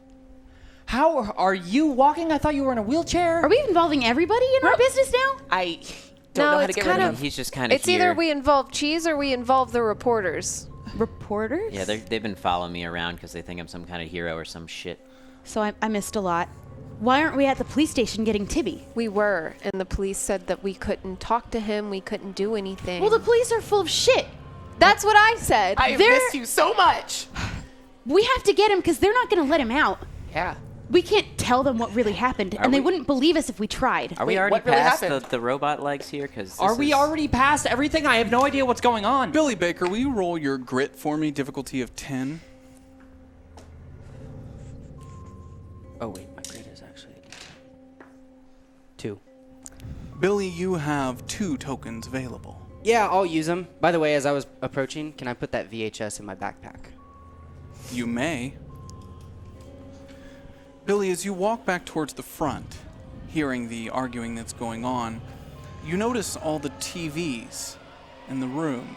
How are you walking? I thought you were in a wheelchair. Are we involving everybody in our business now? I don't No, know how to it's get rid kind of of- him. He's just kind of it's either we involve Cheese or we involve the reporters. Reporters? Yeah, they've been following me around because they think I'm some kind of hero or some shit. So I missed a lot. Why aren't we at the police station getting Tibby? We were, and the police said that we couldn't talk to him, we couldn't do anything. Well, the police are full of shit. That's what I said. I They're- missed you so much. We have to get him because they're not going to let him out. Yeah. We can't tell them what really happened, and they wouldn't believe us if we tried. Are we Wait, already what really past happened? the robot legs here? Are we already past everything? I have no idea what's going on. Billy Baker, will you roll your grit for me? Difficulty of 10. Oh wait, my grade is actually 2. Billy, you have 2 tokens available. Yeah, I'll use them. By the way, as I was approaching, can I put that VHS in my backpack? You may. Billy, as you walk back towards the front, hearing the arguing that's going on, you notice all the TVs in the room.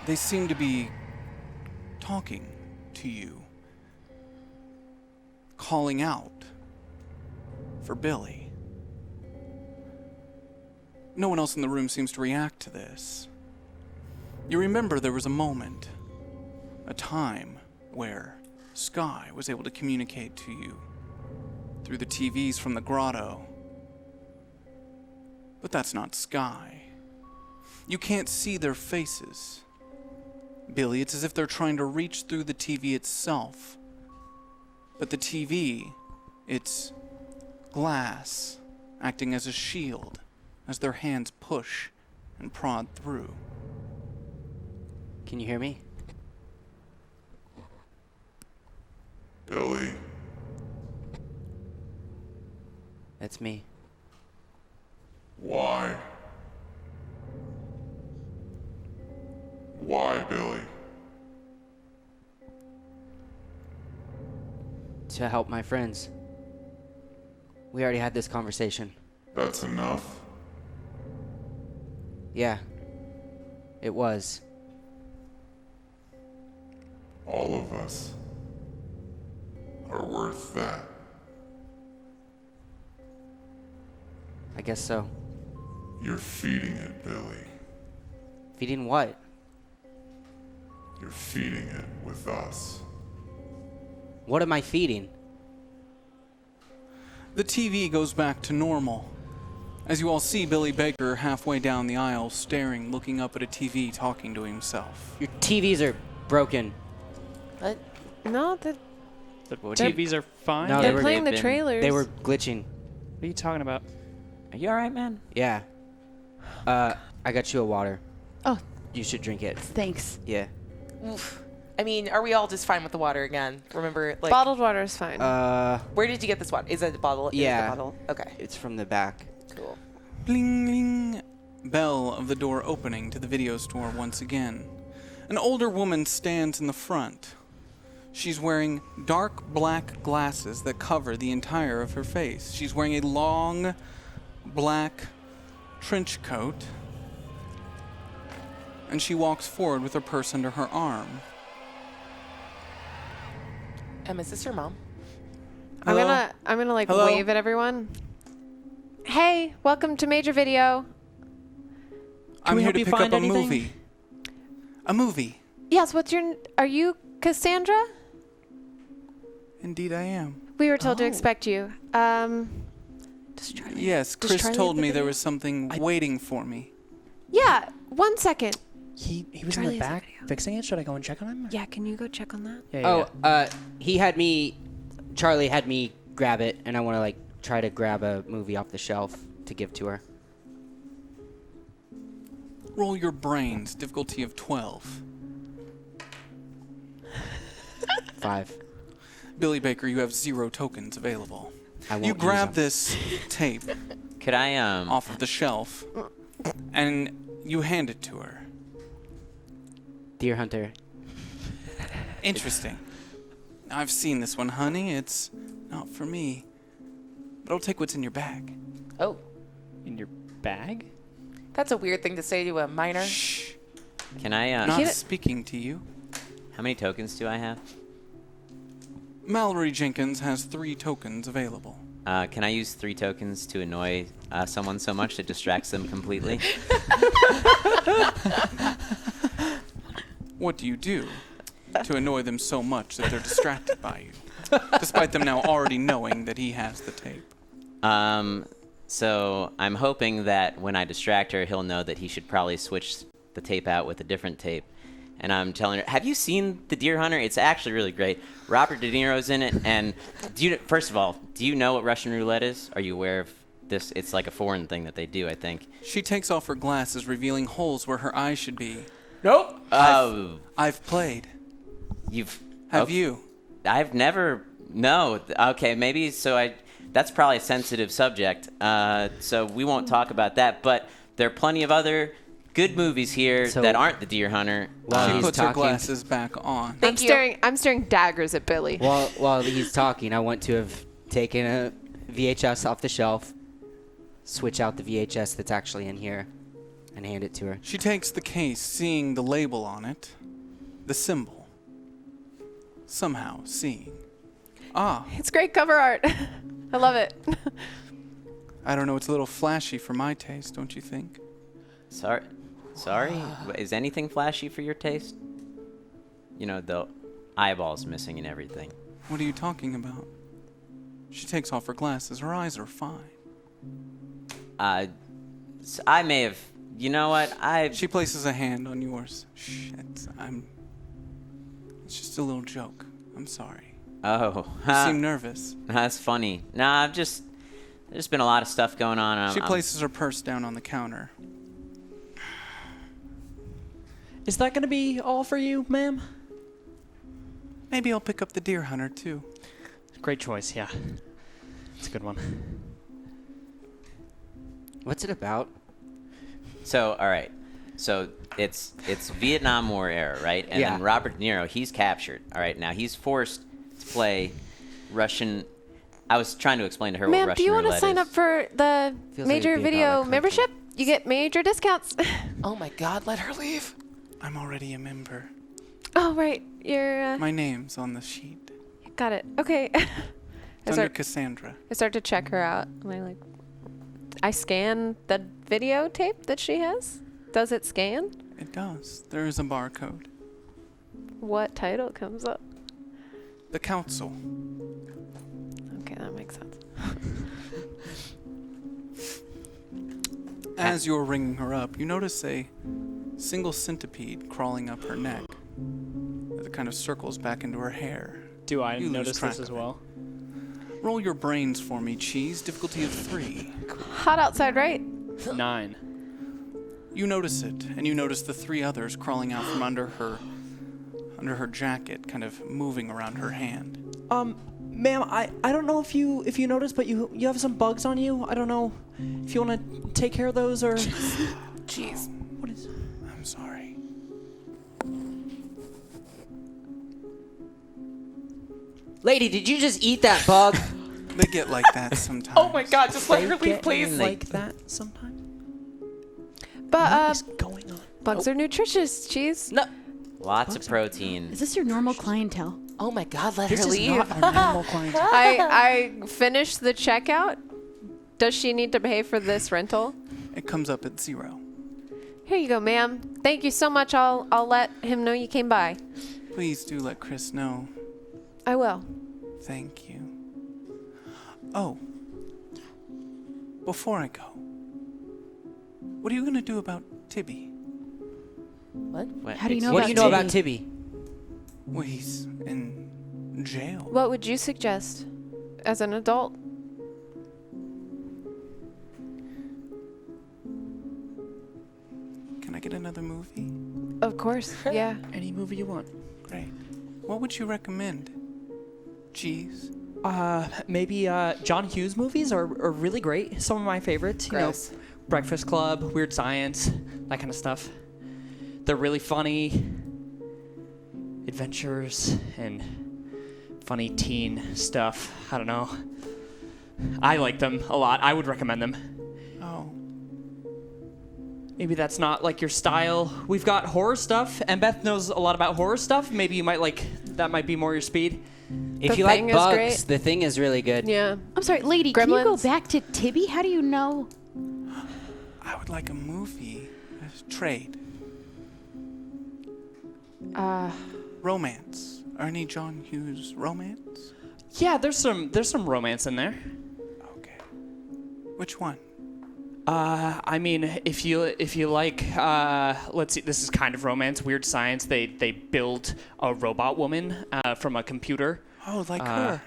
They seem to be talking to you, calling out for Billy. No one else in the room seems to react to this. You remember there was a moment, a time where Sky was able to communicate to you through the TVs from the grotto. But that's not Sky. You can't see their faces. Billy, it's as if they're trying to reach through the TV itself. But the TV, it's glass, acting as a shield as their hands push and prod through. Can you hear me? Billy, That's me. why? Why, Billy? To help my friends. We already had this conversation. That's enough. Yeah. It was. All of us are worth that. I guess so. You're feeding it, Billy. Feeding what? You're feeding it with us. What am I feeding? The TV goes back to normal. As you all see Billy Baker halfway down the aisle, staring, looking up at a TV, talking to himself. Your TVs are broken. What? No, The TVs are fine. No, they're they were- playing the they've been- trailers. They were glitching. What are you talking about? Are you all right, man? Yeah. I got you a water. Oh, You should drink it. thanks. Yeah. Oof. I mean, are we all just fine with the water again? Remember, like, Bottled water is fine. where did you get this water? Is it a bottle? Is it Yeah. a bottle? Okay, It's from the back. cool. Bling, bling. Bell of the door opening to the video store once again. An older woman stands in the front. She's wearing dark black glasses that cover the entire of her face. She's wearing a long black trench coat. And she walks forward with her purse under her arm. Is this your mom? I'm Hello? gonna like Hello? wave at everyone. Hey, welcome to Major Video. I'm we here help to you pick find up a anything? movie. A movie. Yes, are you Cassandra? Indeed I am. We were told to Oh. expect you. Does Charlie? Yes, Does Chris Charlie told have the me there video? was something waiting for me. Yeah, 1 second. He was Charlie in the has a back video. fixing it. Should I go and check on him? Yeah, can you go check on that? Yeah. He had me, Charlie had me grab it, and I want to like try to grab a movie off the shelf to give to her. Roll your brains, difficulty of 12. 5. Billy Baker, you have 0 tokens available. I won't You use grab them. this tape Could I off of the shelf and you hand it to her. Deer Hunter. Interesting. I've seen this one, honey. It's not for me. But I'll take what's in your bag. Oh, In your bag? that's a weird thing to say to a minor. Shh. Can I Not Get it- speaking to you. how many tokens do I have? Mallory Jenkins has 3 tokens available. Can I use 3 tokens to annoy someone so much it distracts them completely? What do you do to annoy them so much that they're distracted by you, despite them now already knowing that he has the tape? So I'm hoping that when I distract her, he'll know that he should probably switch the tape out with a different tape. And I'm telling her, have you seen The Deer Hunter? It's actually really great. Robert De Niro's in it. And first of all, do you know what Russian roulette is? Are you aware of this? It's like a foreign thing that they do, I think. She takes off her glasses, revealing holes where her eyes should be. Nope. Oh, I've played. you've. Have okay. you? I've never. No. Okay, maybe. So that's probably a sensitive subject. So we won't talk about that. But there are plenty of other good movies here So- that aren't The Deer Hunter. While She he's puts her talking, glasses back on. Thank you. I'm staring daggers at Billy. while he's talking, I want to have taken a VHS off the shelf, switch out the VHS that's actually in here, and hand it to her. She takes the case, seeing the label on it, the symbol. Somehow seeing. Ah, It's great cover art. I love it. I don't know, it's a little flashy for my taste, don't you think? Sorry. Is anything flashy for your taste? You know, the eyeballs missing and everything. What are you talking about? She takes off her glasses, her eyes are fine. I may have. You know what? She places a hand on yours. Shh, it's just a little joke. I'm sorry. Oh. You seem nervous. That's funny. Nah, there's been a lot of stuff going on. She places her purse down on the counter. Is that gonna be all for you, ma'am? Maybe I'll pick up the Deer Hunter too. Great choice, yeah. It's a good one. What's it about? So, all right. So it's Vietnam War era, right? And Yeah. then Robert De Niro, he's captured. All right. Now he's forced to play Russian. I was trying to explain to her Ma'am, what do Russian you want to roulette sign is. up for the Feels like major it'd be about video like membership? You get major discounts. Oh my God, let her leave. I'm already a member. Oh, right. You're, My name's on the sheet. got it. Okay. It's under Cassandra. I start to check her out. I scan the videotape that she has. Does it scan? It does. There is a barcode. What title comes up? The Council. Okay, that makes sense. As you're ringing her up, you notice a single centipede crawling up her neck. It kind of circles back into her hair. Do I You lose notice track this as of it. well? Roll your brains for me, Cheese. Difficulty of 3. Hot outside, right? 9. You notice it, and you notice the 3 others crawling out from under her jacket, kind of moving around her hand. Ma'am, I don't know if you noticed, but you have some bugs on you. I don't know if you want to take care of those or. Jeez. What is? I'm sorry. Lady, did you just eat that bug? They get like that sometimes. Oh my God, just let her They leave, get please. like that sometimes. But What is going on? bugs are nutritious, Cheese. No. Lots of protein. Is this your normal clientele? Oh my God, let This her is leave. not our normal client. I finished the checkout. Does she need to pay for this rental? It comes up at 0. Here you go, ma'am. Thank you so much. I'll let him know you came by. Please do let Chris know. I will. Thank you. Oh. Before I go, what are you going to do about Tibby? What? How do you know What do you know about Tibby? Well, he's in jail. What would you suggest as an adult? Can I get another movie? Of course. Yeah. Any movie you want. Great. What would you recommend? Cheese? Maybe John Hughes movies are really great. Some of my favorites. You know, Gross. Breakfast Club, Weird Science, that kind of stuff. They're really funny. Adventures and funny teen stuff. I don't know. I like them a lot. I would recommend them. Oh. Maybe that's not like your style. We've got horror stuff, and Beth knows a lot about horror stuff. Maybe you might like that. Might be more your speed. If The you like Thing is bugs, great. The Thing is really good. Yeah. I'm sorry, lady, can you go Gremlins. back to Tibby? How do you know? I would like a movie. A trade. Romance. Any John Hughes romance? Yeah, there's some romance in there. Okay. Which one? I mean, if you like, let's see, this is kind of romance. Weird Science. They build a robot woman from a computer. Oh, like her.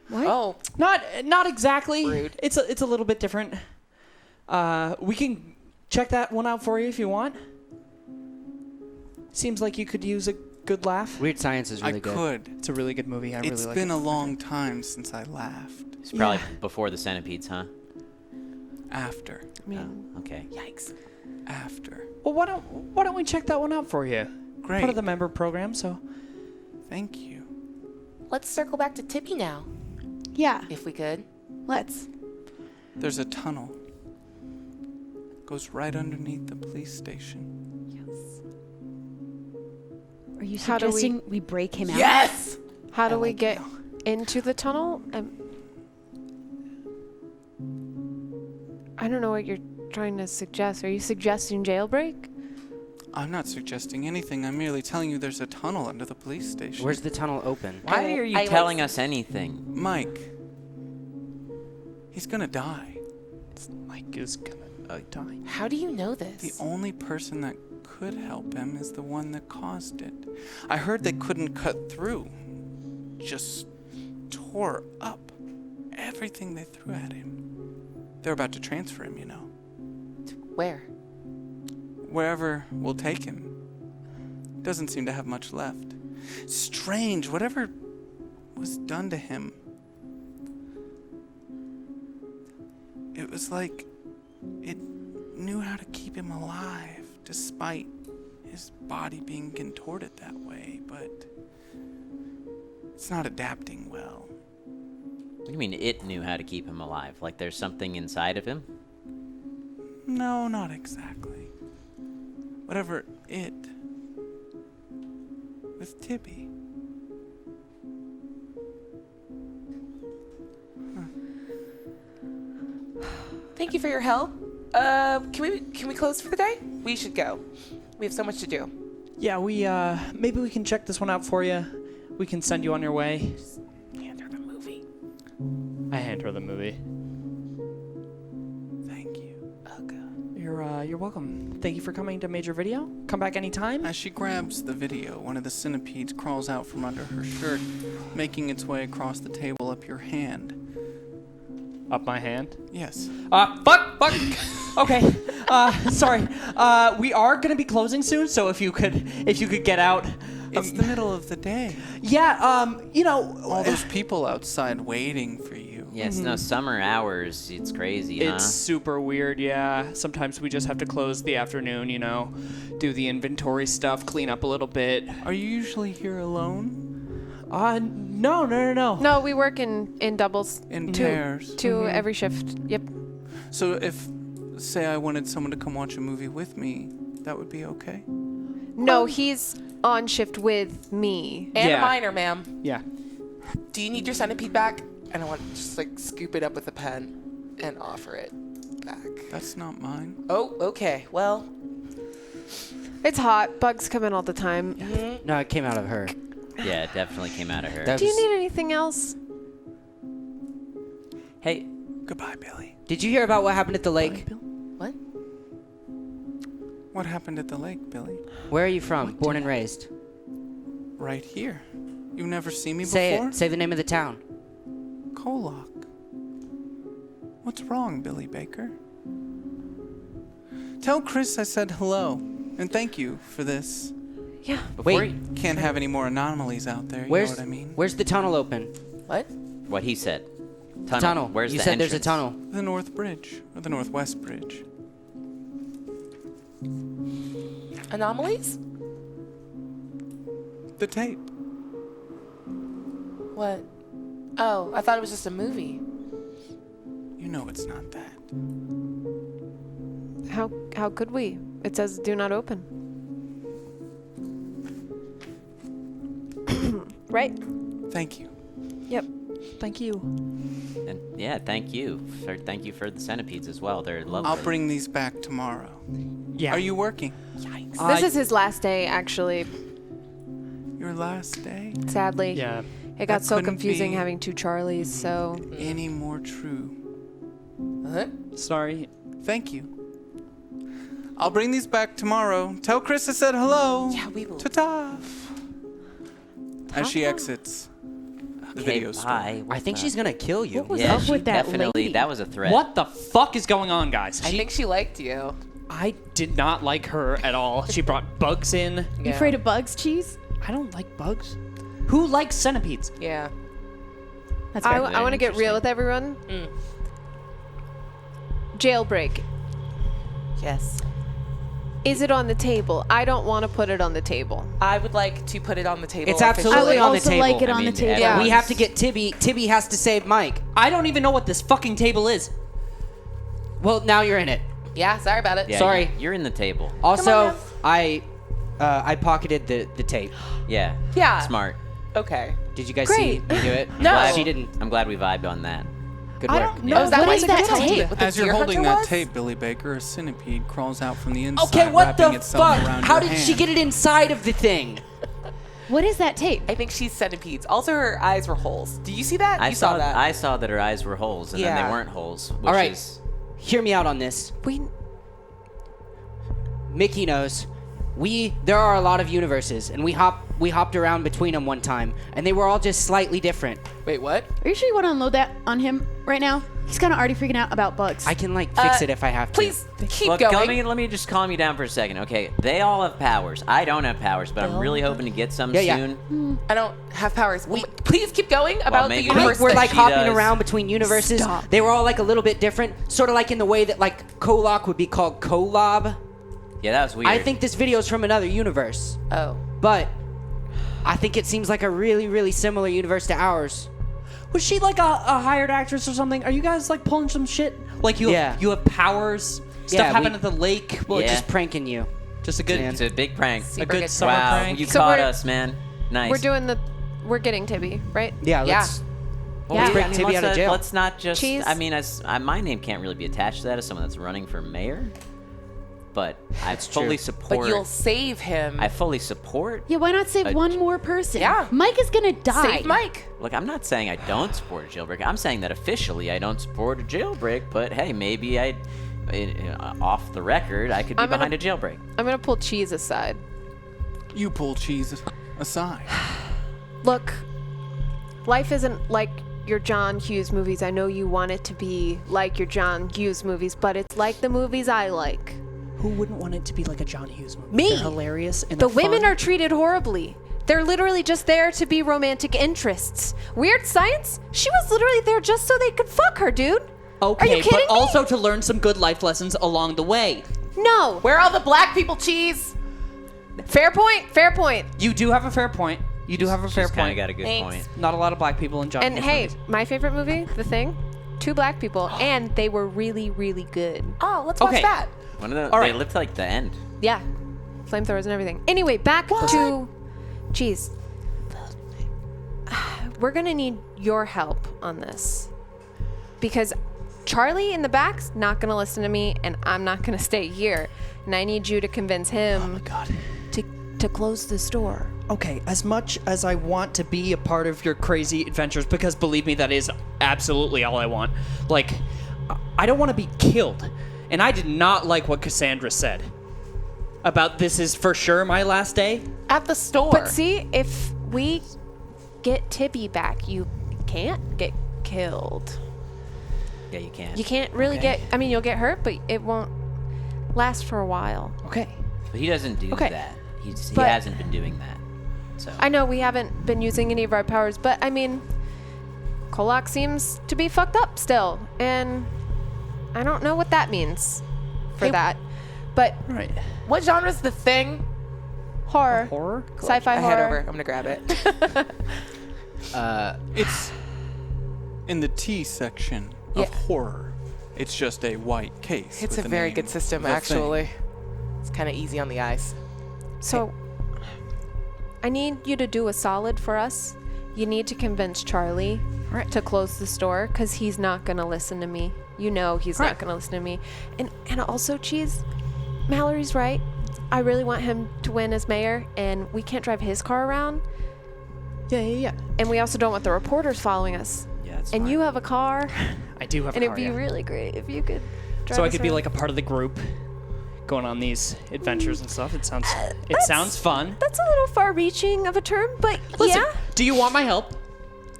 What? Oh, Not exactly. Rude. It's a little bit different. We can check that one out for you if you want. Seems like you could use a good laugh. Weird Science is really I good. could. It's a really good movie. I really It's like been it. a long time since I laughed. It's probably before the centipedes, huh? After. I mean, Okay. yikes. After. Well, why don't we check that one out for you? Great. Part of the member program, so. Thank you. Let's circle back to Tibby now, Yeah, if we could. let's. There's a tunnel. Goes right underneath the police station. Are you How do we- suggesting we break him out? Yes! how do we like get into the tunnel? I don't know what you're trying to suggest. Are you suggesting jailbreak? I'm not suggesting anything. I'm merely telling you there's a tunnel under the police station. Where's the tunnel open? Why are you I telling like- us anything? Mike? He's gonna die. Mike is gonna die. How do you know The this? only person that could help him is the one that caused it. I heard they couldn't cut through. Just tore up everything they threw at him. They're about to transfer him, you know. Where? Wherever will take him. Doesn't seem to have much left. Strange, whatever was done to him. It was like it knew how to keep him alive, despite his body being contorted that way, but it's not adapting well. What do you mean it knew how to keep him alive? Like there's something inside of him? No, not exactly. Whatever it with Tibby. Thank you for your help. Can we close for the day? We should go. We have so much to do. Yeah, we maybe we can check this one out for you. We can send you on your way. Hand her the movie. I hand her the movie. Thank you. You're welcome. Thank you for coming to Major Video. Come back anytime. As she grabs the video, one of the centipedes crawls out from under her shirt, making its way across the table up your hand. Up my hand. Yes. Fuck. Okay. Sorry. We are gonna be closing soon, so if you could get out. It's the middle of the day. Yeah. You know. All those people outside waiting for you. Yes, no, summer hours. It's crazy, huh? It's super weird, yeah. Sometimes we just have to close the afternoon, you know, do the inventory stuff, clean up a little bit. Are you usually here alone? No. No, we work in doubles. In pairs? Two every shift. Yep. So if, say, I wanted someone to come watch a movie with me, that would be okay? No, he's on shift with me. And Yeah. a minor, ma'am. Yeah. Do you need your centipede back? And I want to just like scoop it up with a pen and offer it back. That's not mine. Oh, okay. Well, It's hot. Bugs come in all the time. No, it came out of her. Yeah, it definitely came out of her. That Do you was- need anything else? Hey, Goodbye, Billy. Did you hear about what happened at the lake? what? What happened at the lake, Billy? Where are you from? Born and raised. Right here. You've never seen me Say before? it. Say the name of the town. KOllOK. What's wrong, Billy Baker? Tell Chris I said hello, and thank you for this. Yeah. Wait. Can't have any more anomalies out there, you Where's know what I mean? Where's the tunnel open? What? what he said. Tunnel. Where's you the said there's a entrance? tunnel. The North Bridge, or the Northwest Bridge. Anomalies? The tape. What? Oh, I thought it was just a movie. You know it's not that. How could we? It says do not open. Right? Thank you. Yep. Thank you. And yeah, thank you for the centipedes as well. They're lovely. I'll bring these back tomorrow. Yeah. Are you working? This is his last day, actually. Your last day? Sadly. Yeah. It got That so couldn't confusing be- having two Charlies, so. Any more true? Huh? Sorry. Thank you. I'll bring these back tomorrow. Tell Chris I said hello. Yeah, we will. Ta-ta. As she exits the Okay, video store. bye. I think she's gonna kill you. What was Yeah, up she with that definitely. lady? That was a threat. What the fuck is going on, guys? I think she liked you. I did not like her at all. She brought bugs in. You afraid of bugs, Cheese? I don't like bugs. Who likes centipedes? Yeah. That's I fair. want to get real with everyone. Jailbreak. Yes. Is it on the table? I don't want to put it on the table. I would like to put it on the table. It's absolutely I would on the also table. like it I on the mean, table. Yeah. We have to get Tibby. Tibby has to save Mike. I don't even know what this fucking table is. Well, now you're in it. Yeah, sorry about it. Yeah, Sorry. You're in the table. Also, man. I pocketed the tape. Yeah. Yeah. Smart. Okay. Did you guys Great. see me do it? No. She didn't. I'm glad we vibed on that. Good I work. don't know. Yeah. Is that What why is you that told me tape? what the As you're deer holding hunter that was? tape, Billy Baker, a centipede crawls out from the inside, Okay, what wrapping the itself fuck? around How your did she hand. get it inside of the thing? What is that tape? I think she's centipedes. Also, her eyes were holes. Do you see that? I you saw that. I saw that her eyes were holes, and then Yeah. they weren't holes. Which All right. is Hear me out on this. Mickey knows. There are a lot of universes, and we hopped around between them one time, and they were all just slightly different. Wait, what? Are you sure you want to unload that on him right now? He's kind of already freaking out about bugs. I can fix it if I have to. Please keep Look, going. let me just calm you down for a second. Okay, they all have powers. I don't have powers, but I'm really hoping to get some Yeah. soon. I don't have powers. Please keep going about the maybe- universe. We're like She hopping does. around between universes. Stop. They were all like a little bit different, sort of like in the way that like KOllOK would be called KOllOK. Yeah, that was weird. I think this video is from another universe, Oh. but I think it seems like a really, really similar universe to ours. Was she like a hired actress or something? Are you guys like pulling some shit? Like you have powers? Stuff happened at the lake? Well, just pranking you. Just a good... It's a big prank. A good summer wow, prank. You So caught we're- us, man. Nice. We're getting Tibby, right? Yeah, let's Well, bring Tibby out of jail. Let's not just... Cheese? I mean, my name can't really be attached to that as someone that's running for mayor. But I fully support... But you'll save him. I fully support... Yeah, why not save one more person? Yeah. Mike is gonna die. Save Mike. Look, I'm not saying I don't support a jailbreak. I'm saying that officially I don't support a jailbreak, but hey, maybe off the record, I could be behind a jailbreak. I'm gonna pull Cheese aside. You pull Cheese aside. Look, life isn't like your John Hughes movies. I know you want it to be like your John Hughes movies, but it's like the movies I like. Who wouldn't want it to be like a John Hughes movie? Me. They're hilarious and The they're women fun. are treated horribly. They're literally just there to be romantic interests. Weird Science? She was literally there just so they could fuck her, dude. Okay, Are you kidding but me? also to learn some good life lessons along the way. No. Where are all the black people, Cheese? Fair point. Fair point. You do have a fair point. You do have a fair She's kind of point. got a good Thanks. point. Not a lot of black people in John And Hughes hey, movies. my favorite movie, The Thing, 2 black people, and they were really, really good. Oh, let's watch Okay. that. One of the, All they right. lived to like the end. Yeah. Flamethrowers and everything. Anyway, back to... Jeez. We're gonna need your help on this. Because Charlie in the back's not gonna listen to me, and I'm not gonna stay here. And I need you to convince him Oh my god. to close the store. Okay, as much as I want to be a part of your crazy adventures, because believe me, that is absolutely all I want. Like, I don't want to be killed. And I did not like what Cassandra said about this is for sure my last day. At the store. But see, if we get Tibby back, you can't get killed. Yeah, you can. You can't really Okay. I mean, you'll get hurt, but it won't last for a while. Okay. But he doesn't do Okay. that. He But- hasn't been doing that. So I know we haven't been using any of our powers, but I mean, KOllOK seems to be fucked up still, and I don't know what that means for Hey, that. But Right. What genre's The Thing? horror, Horror? sci-fi I horror. head over. I'm gonna grab it. It's in the T section Yeah. of horror. It's just a white case. It's with a the very name good system, The Thing. actually. It's kind of easy on the eyes. So, I need you to do a solid for us. You need to convince Charlie to close the store because he's not gonna listen to me. You know he's not gonna listen to me. And also, Cheese, Mallory's right. I really want him to win as mayor, and we can't drive his car around. Yeah. And we also don't want the reporters following us. yeah, it's And fine. you have a car, I do have and a it'd car, be yeah. really great if you could drive So I us could be around. like a part of the group going on these adventures and stuff. It sounds That's- sounds fun. That's a little far-reaching of a term, but Listen, yeah. do you want my help?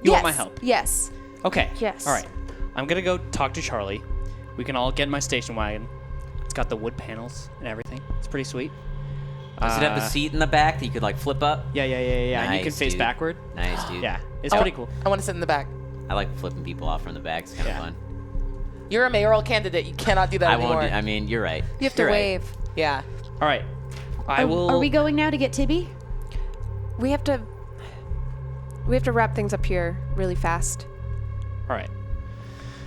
You want my help? Yes. Okay. Yes. All right. I'm gonna go talk to Charlie. We can all get in my station wagon. It's got the wood panels and everything. It's pretty sweet. Does it have the seat in the back that you could like flip up? Yeah. And you can Nice, face dude. backward. Nice, dude. Yeah, it's Oh, pretty cool. I want to sit in the back. I like flipping people off from the back. It's kind of Yeah. fun. You're a mayoral candidate. You cannot do that I anymore. won't. I mean, you're right. You have to You're right. wave. Yeah. All right. I will. Are we going now to get Tibby? We have to wrap things up here really fast. All right.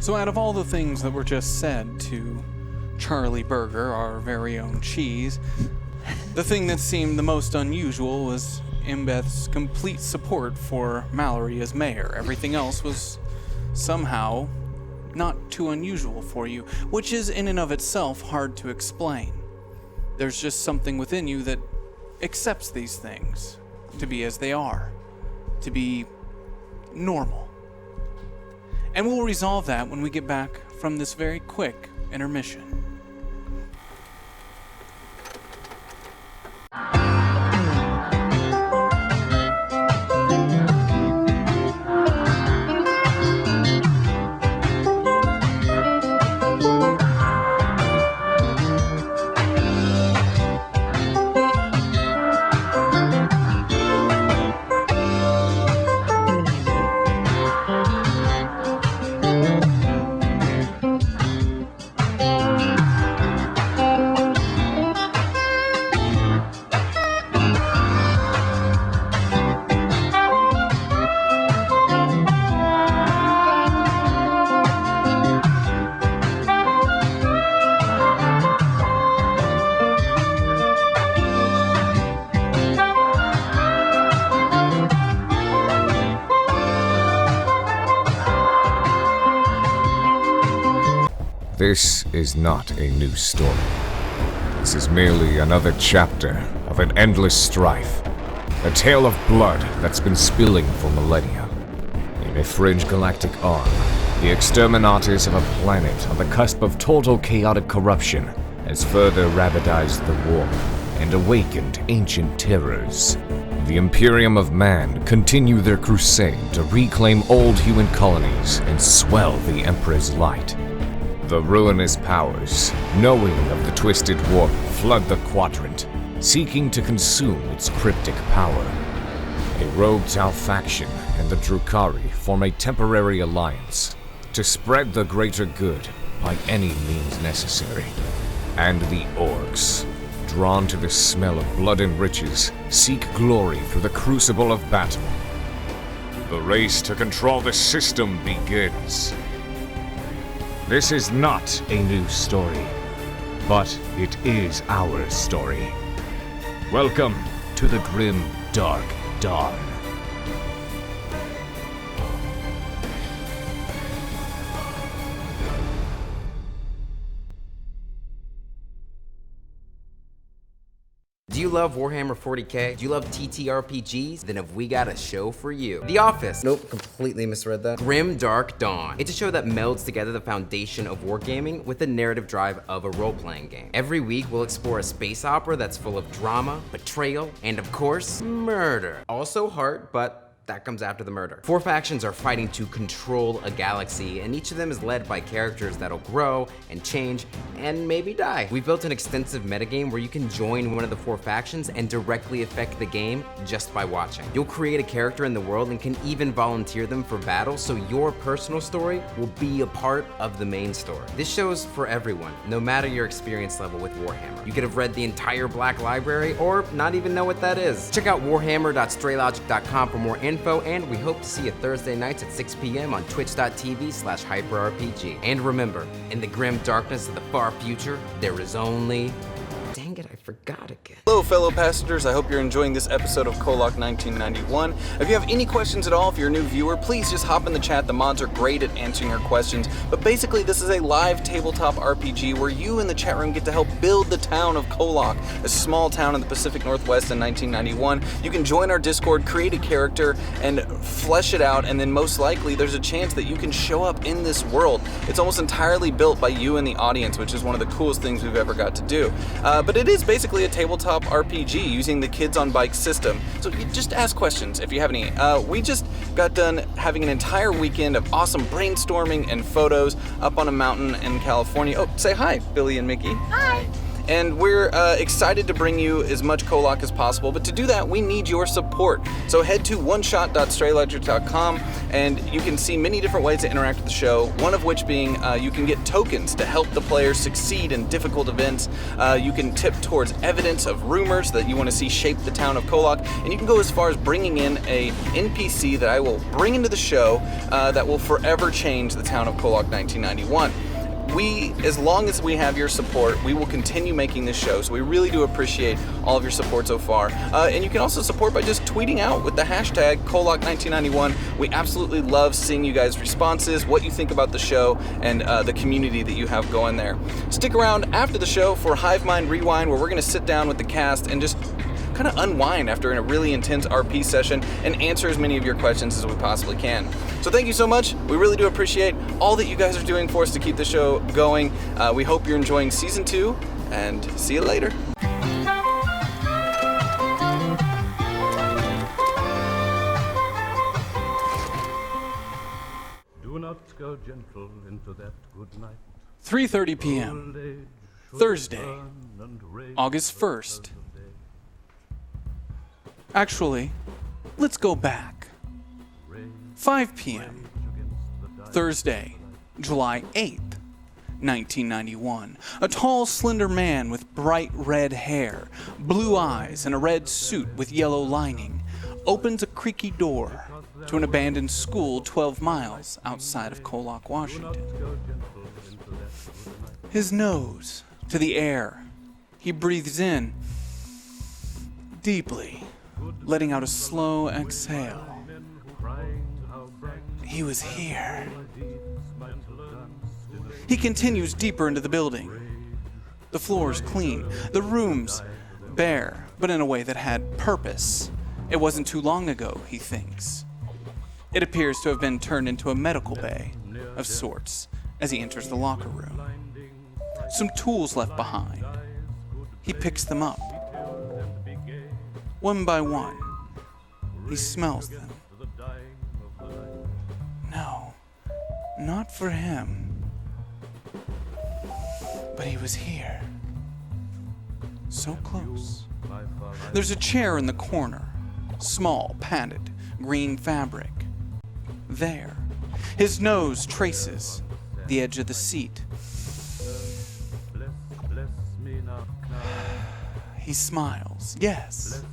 So out of all the things that were just said to Charlie Burger, our very own Cheese, the thing that seemed the most unusual was Imbeth's complete support for Mallory as mayor. Everything else was somehow not too unusual for you, which is in and of itself hard to explain. There's just something within you that accepts these things to be as they are, to be normal. And we'll resolve that when we get back from this very quick intermission. This is not a new story. This is merely another chapter of an endless strife. A tale of blood that's been spilling for millennia. In a fringe galactic arm, the exterminators of a planet on the cusp of total chaotic corruption has further rabidized the war and awakened ancient terrors. The Imperium of Man continue their crusade to reclaim old human colonies and swell the Emperor's light. The ruinous powers, knowing of the twisted warp, flood the quadrant, seeking to consume its cryptic power. A rogue Tau faction and the Drukhari form a temporary alliance to spread the greater good by any means necessary. And the orcs, drawn to the smell of blood and riches, seek glory through the crucible of battle. The race to control the system begins. This is not a new story, but it is our story. Welcome to the Grim Dark Dawn. Do you love Warhammer 40k? Do you love TTRPGs? Then have we got a show for you. The Office. Nope, completely misread that. Grim Dark Dawn. It's a show that melds together the foundation of wargaming with the narrative drive of a role-playing game. Every week, we'll explore a space opera that's full of drama, betrayal, and of course, murder. Also heart, but that comes after the murder. 4 factions are fighting to control a galaxy, and each of them is led by characters that'll grow and change and maybe die. We've built an extensive metagame where you can join one of the 4 factions and directly affect the game just by watching. You'll create a character in the world and can even volunteer them for battle, so your personal story will be a part of the main story. This show's for everyone, no matter your experience level with Warhammer. You could have read the entire Black Library or not even know what that is. Check out warhammer.straylogic.com for more info, and we hope to see you Thursday nights at 6 p.m. on twitch.tv/hyperrpg. And remember, in the grim darkness of the far future, there is only... Dang it, I forgot again. Hello, fellow passengers. I hope you're enjoying this episode of KOllOK 1991. If you have any questions at all, if you're a new viewer, please just hop in the chat. The mods are great at answering your questions. But basically, this is a live tabletop RPG where you in the chat room get to help build the town of KOllOK, a small town in the Pacific Northwest in 1991. You can join our Discord, create a character, and flesh it out, and then most likely there's a chance that you can show up in this world. It's almost entirely built by you and the audience, which is one of the coolest things we've ever got to do. But it is basically a tabletop RPG using the Kids on Bikes system. So you just ask questions if you have any. We just got done having an entire weekend of awesome brainstorming and photos up on a mountain in California. Oh, say hi, Billy and Mickey. Hi. And we're excited to bring you as much KOllOK as possible, but to do that, we need your support. So head to oneshot.straylogic.com, and you can see many different ways to interact with the show, one of which being you can get tokens to help the players succeed in difficult events. You can tip towards evidence of rumors that you want to see shape the town of KOllOK, and you can go as far as bringing in a NPC that I will bring into the show that will forever change the town of KOllOK 1991. As long as we have your support, we will continue making this show, so we really do appreciate all of your support so far. And you can also support by just tweeting out with the hashtag KOllOK1991. We absolutely love seeing you guys' responses, what you think about the show, and the community that you have going there. Stick around after the show for Hive Mind Rewind, where we're going to sit down with the cast and just kind of unwind after a really intense RP session and answer as many of your questions as we possibly can. So thank you so much. We really do appreciate all that you guys are doing for us to keep the show going. We hope you're enjoying Season 2, and see you later. Do not go gentle into that good night. 3:30 p.m. Thursday, August 1st. Actually, let's go back. 5 p.m. Thursday, July 8th, 1991. A tall, slender man with bright red hair, blue eyes, and a red suit with yellow lining opens a creaky door to an abandoned school 12 miles outside of KOllOK, Washington. His nose to the air. He breathes in deeply, letting out a slow exhale. He was here. He continues deeper into the building. The floor is clean, the rooms bare, but in a way that had purpose. It wasn't too long ago, he thinks. It appears to have been turned into a medical bay of sorts as he enters the locker room. Some tools left behind. He picks them up. One by one, he smells them. No, not for him. But he was here. So close. There's a chair in the corner. Small, padded, green fabric. There. His nose traces the edge of the seat. He smiles. Yes.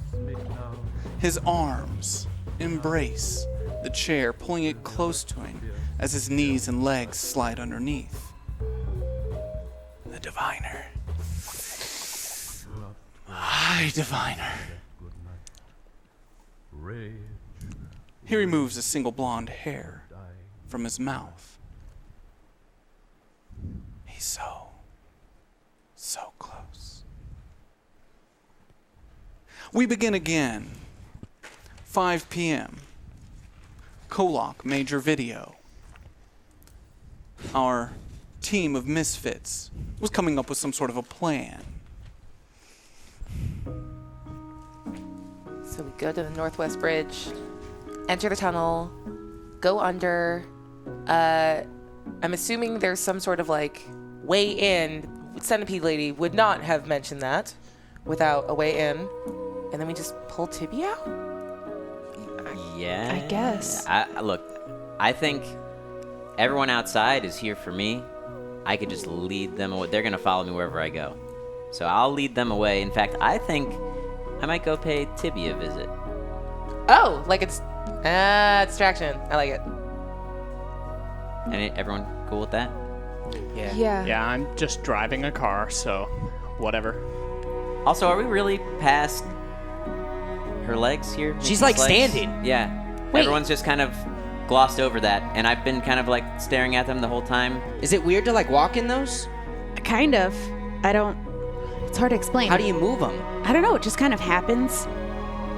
His arms embrace the chair, pulling it close to him as his knees and legs slide underneath. The diviner. Hi, diviner. He removes a single blonde hair from his mouth. He's so close. We begin again. 5 p.m. KOllOK Major Video. Our team of misfits was coming up with some sort of a plan. So we go to the Northwest Bridge, enter the tunnel, go under. I'm assuming there's some sort of like way in. Centipede Lady would not have mentioned that without a way in. And then we just pull Tibby out? Yeah. I guess. Look, I think everyone outside is here for me. I could just lead them away. They're going to follow me wherever I go. So I'll lead them away. In fact, I think I might go pay Tibby a visit. Oh, like it's distraction. I like it. And everyone cool with that? Yeah. Yeah, I'm just driving a car, so whatever. Also, are we really past her legs here? She's Mickey's like legs? standing. Yeah. Wait. Everyone's just kind of glossed over that, and I've been kind of like staring at them the whole time. Is it weird to like walk in those? Kind of. It's hard to explain. How do you move them? I don't know. It just kind of happens.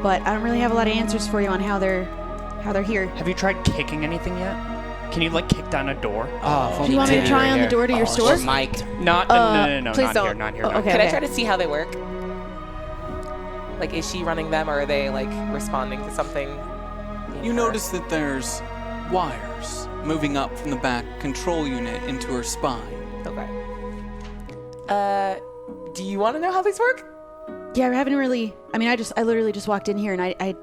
But I don't really have a lot of answers for you on how they're here. Have you tried kicking anything yet? Can you like kick down a door? Do you want me to try on the door to your store? Mike. Not no, please not don't. here, not here. Oh, not okay. here. Can I try to see how they work? Like, is she running them, or are they like responding to something? You notice that there's wires moving up from the back control unit into her spine. Okay. Do you want to know how these work? Yeah, I haven't really. I mean, I literally just walked in here and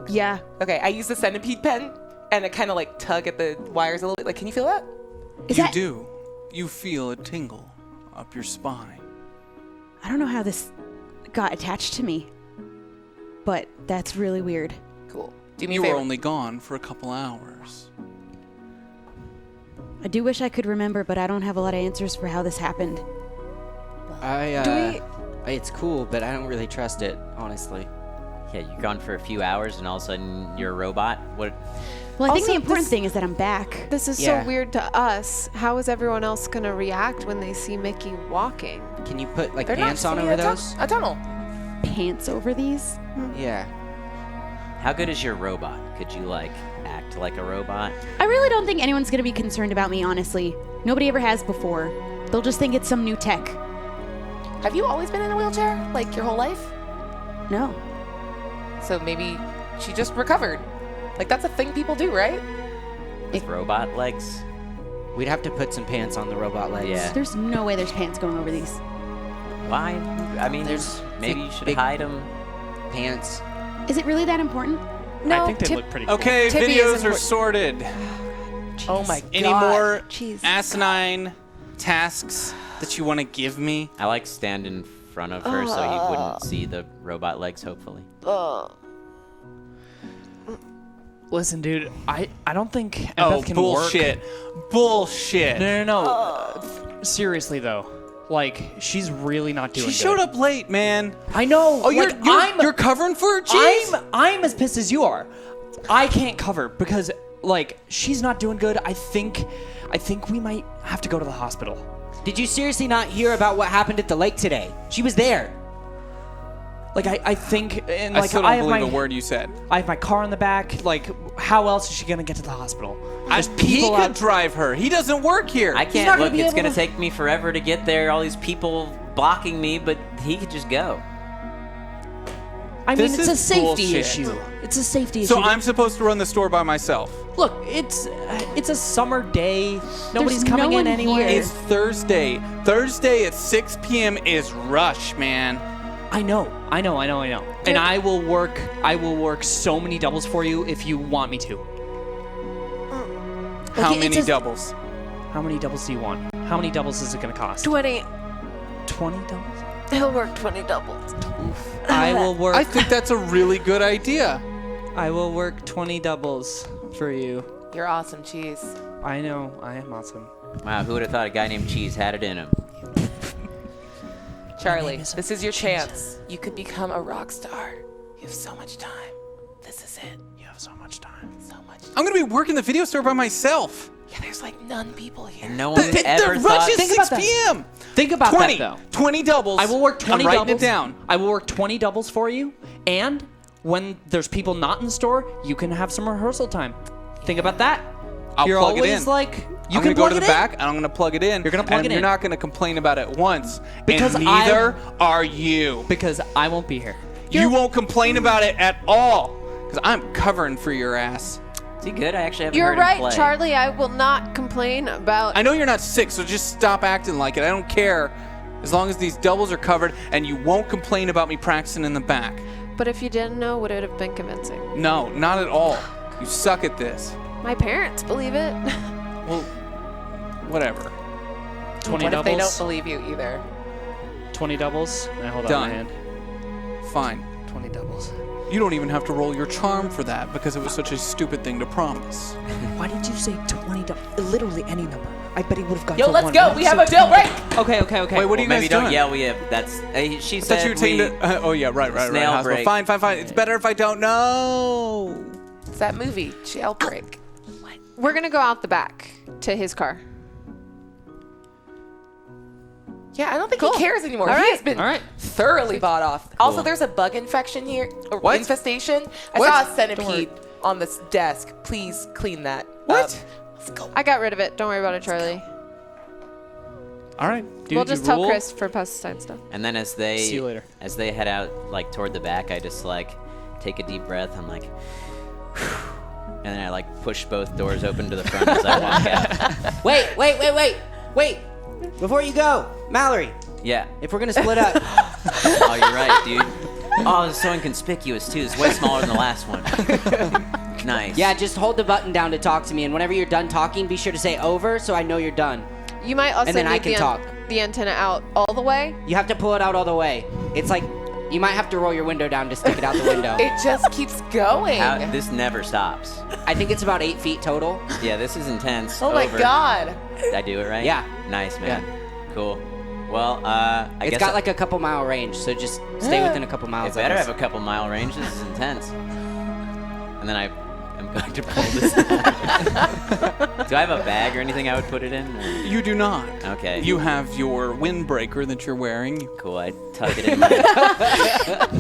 yeah. Okay, I use the centipede pen and I kind of like tug at the wires a little bit. Like, can you feel that? You do. You feel a tingle up your spine. I don't know how this got attached to me, but that's really weird. Cool. Do me a You were favor. only gone for a couple hours. I do wish I could remember, but I don't have a lot of answers for how this happened. It's cool, but I don't really trust it, honestly. Yeah, you're gone for a few hours, and all of a sudden you're a robot. What? Well, I think Also, the important this- thing is that I'm back. This is Yeah. so weird to us. How is everyone else going to react when they see Mickey walking? Can you put like They're pants not on seeing over those? a tunnel. Pants over these? Yeah. How good is your robot? Could you like act like a robot? I really don't think anyone's gonna be concerned about me, honestly. Nobody ever has before. They'll just think it's some new tech. Have you always been in a wheelchair, like your whole life? No. So maybe she just recovered. Like, that's a thing people do, right? With robot legs? We'd have to put some pants on the robot legs. Yeah. There's no way there's pants going over these. Why? I mean, There's maybe thick, you should big hide them. Pants. Is it really that important? No, I think they look pretty cool. Okay, Tibby is videos are important. sorted. Oh my god. Any more Jesus asinine tasks that you want to give me? I like stand in front of her so you wouldn't see the robot legs, hopefully. Listen, dude, I don't think empath can bullshit. work. Bullshit. No. Seriously though, like she's really not doing. She good. showed up late, man. I know. Oh, you're like, you're covering for her? Jeez. I'm as pissed as you are. I can't cover because like she's not doing good. I think I think we might have to go to the hospital. Did you seriously not hear about what happened at the lake today? She was there. Like, I think, and I like, still don't have believe my, a word you said. I have my car in the back. Like, how else is she gonna get to the hospital? There's He people could out. drive her. He doesn't work here. I not can't gonna look. be It's able gonna to- take me forever to get there. All these people blocking me, but he could just go. I mean, This it's a is safety bullshit. issue. It's a safety issue. So I'm supposed to run the store by myself. Look, it's a summer day. Nobody's There's coming no in one anyway. here. It's Thursday. Thursday at 6 p.m. is rush, man. I know. And I will work so many doubles for you if you want me to. How it's many a- doubles? How many doubles do you want? How many doubles is it gonna cost? 20. 20 doubles? He'll work 20 doubles. I will work. I think that's a really good idea. I will work 20 doubles for you. You're awesome, Cheese. I know. I am awesome. Wow, who would have thought a guy named Cheese had it in him? Charlie, this is your chance. You could become a rock star. You have so much time. This is it. You have so much time. So much time. I'm gonna be working the video store by myself. Yeah, there's like none people here. And no one The ever rush thought. is Think 6 about that. p.m. Think about 20. that, though. 20 doubles. I will work 20 I'm doubles. writing it down. I will work 20 doubles for you, and when there's people not in the store, you can have some rehearsal time. Think about that. I'll You're plug it always in. like, you I'm can gonna go plug to the it in. back and I'm gonna plug it in. You're gonna plug and it you're in. not gonna complain about it once. Because and neither are you. Because I won't be here. You won't complain about it at all. Because I'm covering for your ass. Is he good? I actually haven't You're heard right, him play. Charlie. I will not complain about. I know you're not sick, so just stop acting like it. I don't care. As long as these doubles are covered and you won't complain about me practicing in the back. But if you didn't know, would it have been convincing? No, not at all. You suck at this. My parents believe it. Well, whatever. 20 What doubles. if they don't believe you either? 20 doubles. I hold out Done. my hand. Fine. 20 doubles. You don't even have to roll your charm for that because it was such a stupid thing to promise. Why did you say 20 doubles? Literally any number. I bet he would have got Yo, to let's one. go. Why We did you have say a jailbreak. 20? Okay. Wait, what are Well, you maybe guys don't doing? yell. We have. That's. She I thought you were said taking we. the. Oh yeah, right. Snail Hospital. break. Fine. It's better if I don't know. It's that movie, Jailbreak. We're gonna go out the back to his car. Yeah, I don't think Cool. he cares anymore. All He right. has been All right. thoroughly bought off. Also, there's a bug infection here. Or What? infestation. I What? saw a centipede on this desk. Please clean that. What? Let's go. I got rid of it. Don't worry about it, Charlie. All right. Dude, We'll just you tell rule. Chris for pesticide stuff. And then as they See you later. as they head out like toward the back, I just like take a deep breath. I'm like, and then I like push both doors open to the front as I walk out. Wait. Before you go, Mallory, Yeah. if we're gonna split up, Oh, you're right, dude. Oh, it's so inconspicuous too. It's way smaller than the last one. Nice. yeah, just hold the button down to talk to me, and whenever you're done talking, be sure to say over so I know you're done. You might also And then I need can talk. the antenna out all the way. You have to pull it out all the way. It's like you might have to roll your window down to stick it out the window. It just keeps going. This never stops. I think it's about 8 feet total. Yeah, this is intense. Oh my Over. god. Did I do it right? Yeah. Nice, man. Cool. Well, I It's guess got like a couple mile range, so just stay within a couple it miles. better of have us. a couple mile range. This is intense. And then I'm going to pull this. Do I have a bag or anything I would put it in? Or- You do not. Okay. You have your windbreaker that you're wearing. Cool. I tuck it in my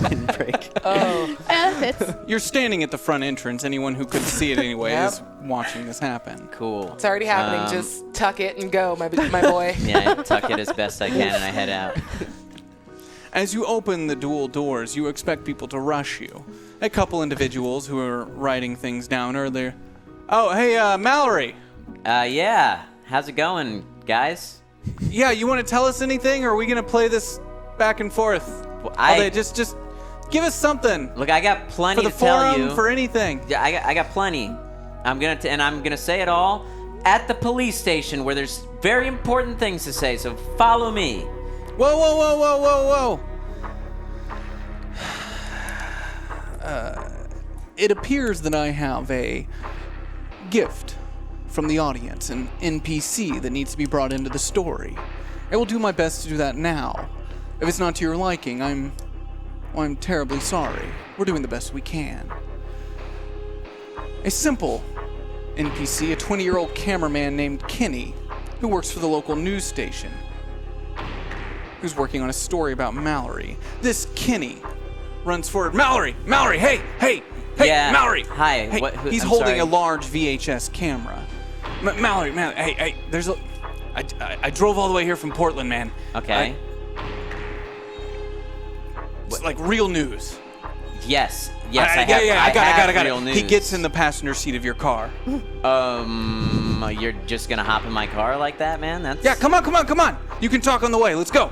windbreak. You're standing at the front entrance. Anyone who couldn't see it anyway Yep. is watching this happen. Cool. It's already happening. Just tuck it and go, my boy. Yeah, I tuck it as best I can and I head out. As you open the dual doors, you expect people to rush you. A couple individuals who are writing things down earlier. Oh, hey, Mallory. Yeah. How's it going, guys? Yeah, you want to tell us anything, or are we gonna play this back and forth? Well, All day? Just give us something Look, I got plenty for the to tell forum, you. for anything. Yeah, I got plenty. I'm gonna say it all at the police station where there's very important things to say. So follow me. Whoa. It appears that I have a gift from the audience, an NPC that needs to be brought into the story. I will do my best to do that now. If it's not to your liking, I'm terribly sorry. We're doing the best we can. A simple NPC, a 20-year-old cameraman named Kenny, who works for the local news station, who's working on a story about Mallory. This Kenny runs forward. Mallory, hey, Yeah. Mallory. Hi. Hey, he's I'm holding sorry. a large VHS camera. Mallory, hey, there's a. I drove all the way here from Portland, man. Okay. It's like real news. Yes, I got it. real news. He gets in the passenger seat of your car. You're just gonna hop in my car like that, man? That's Yeah, come on. You can talk on the way. Let's go.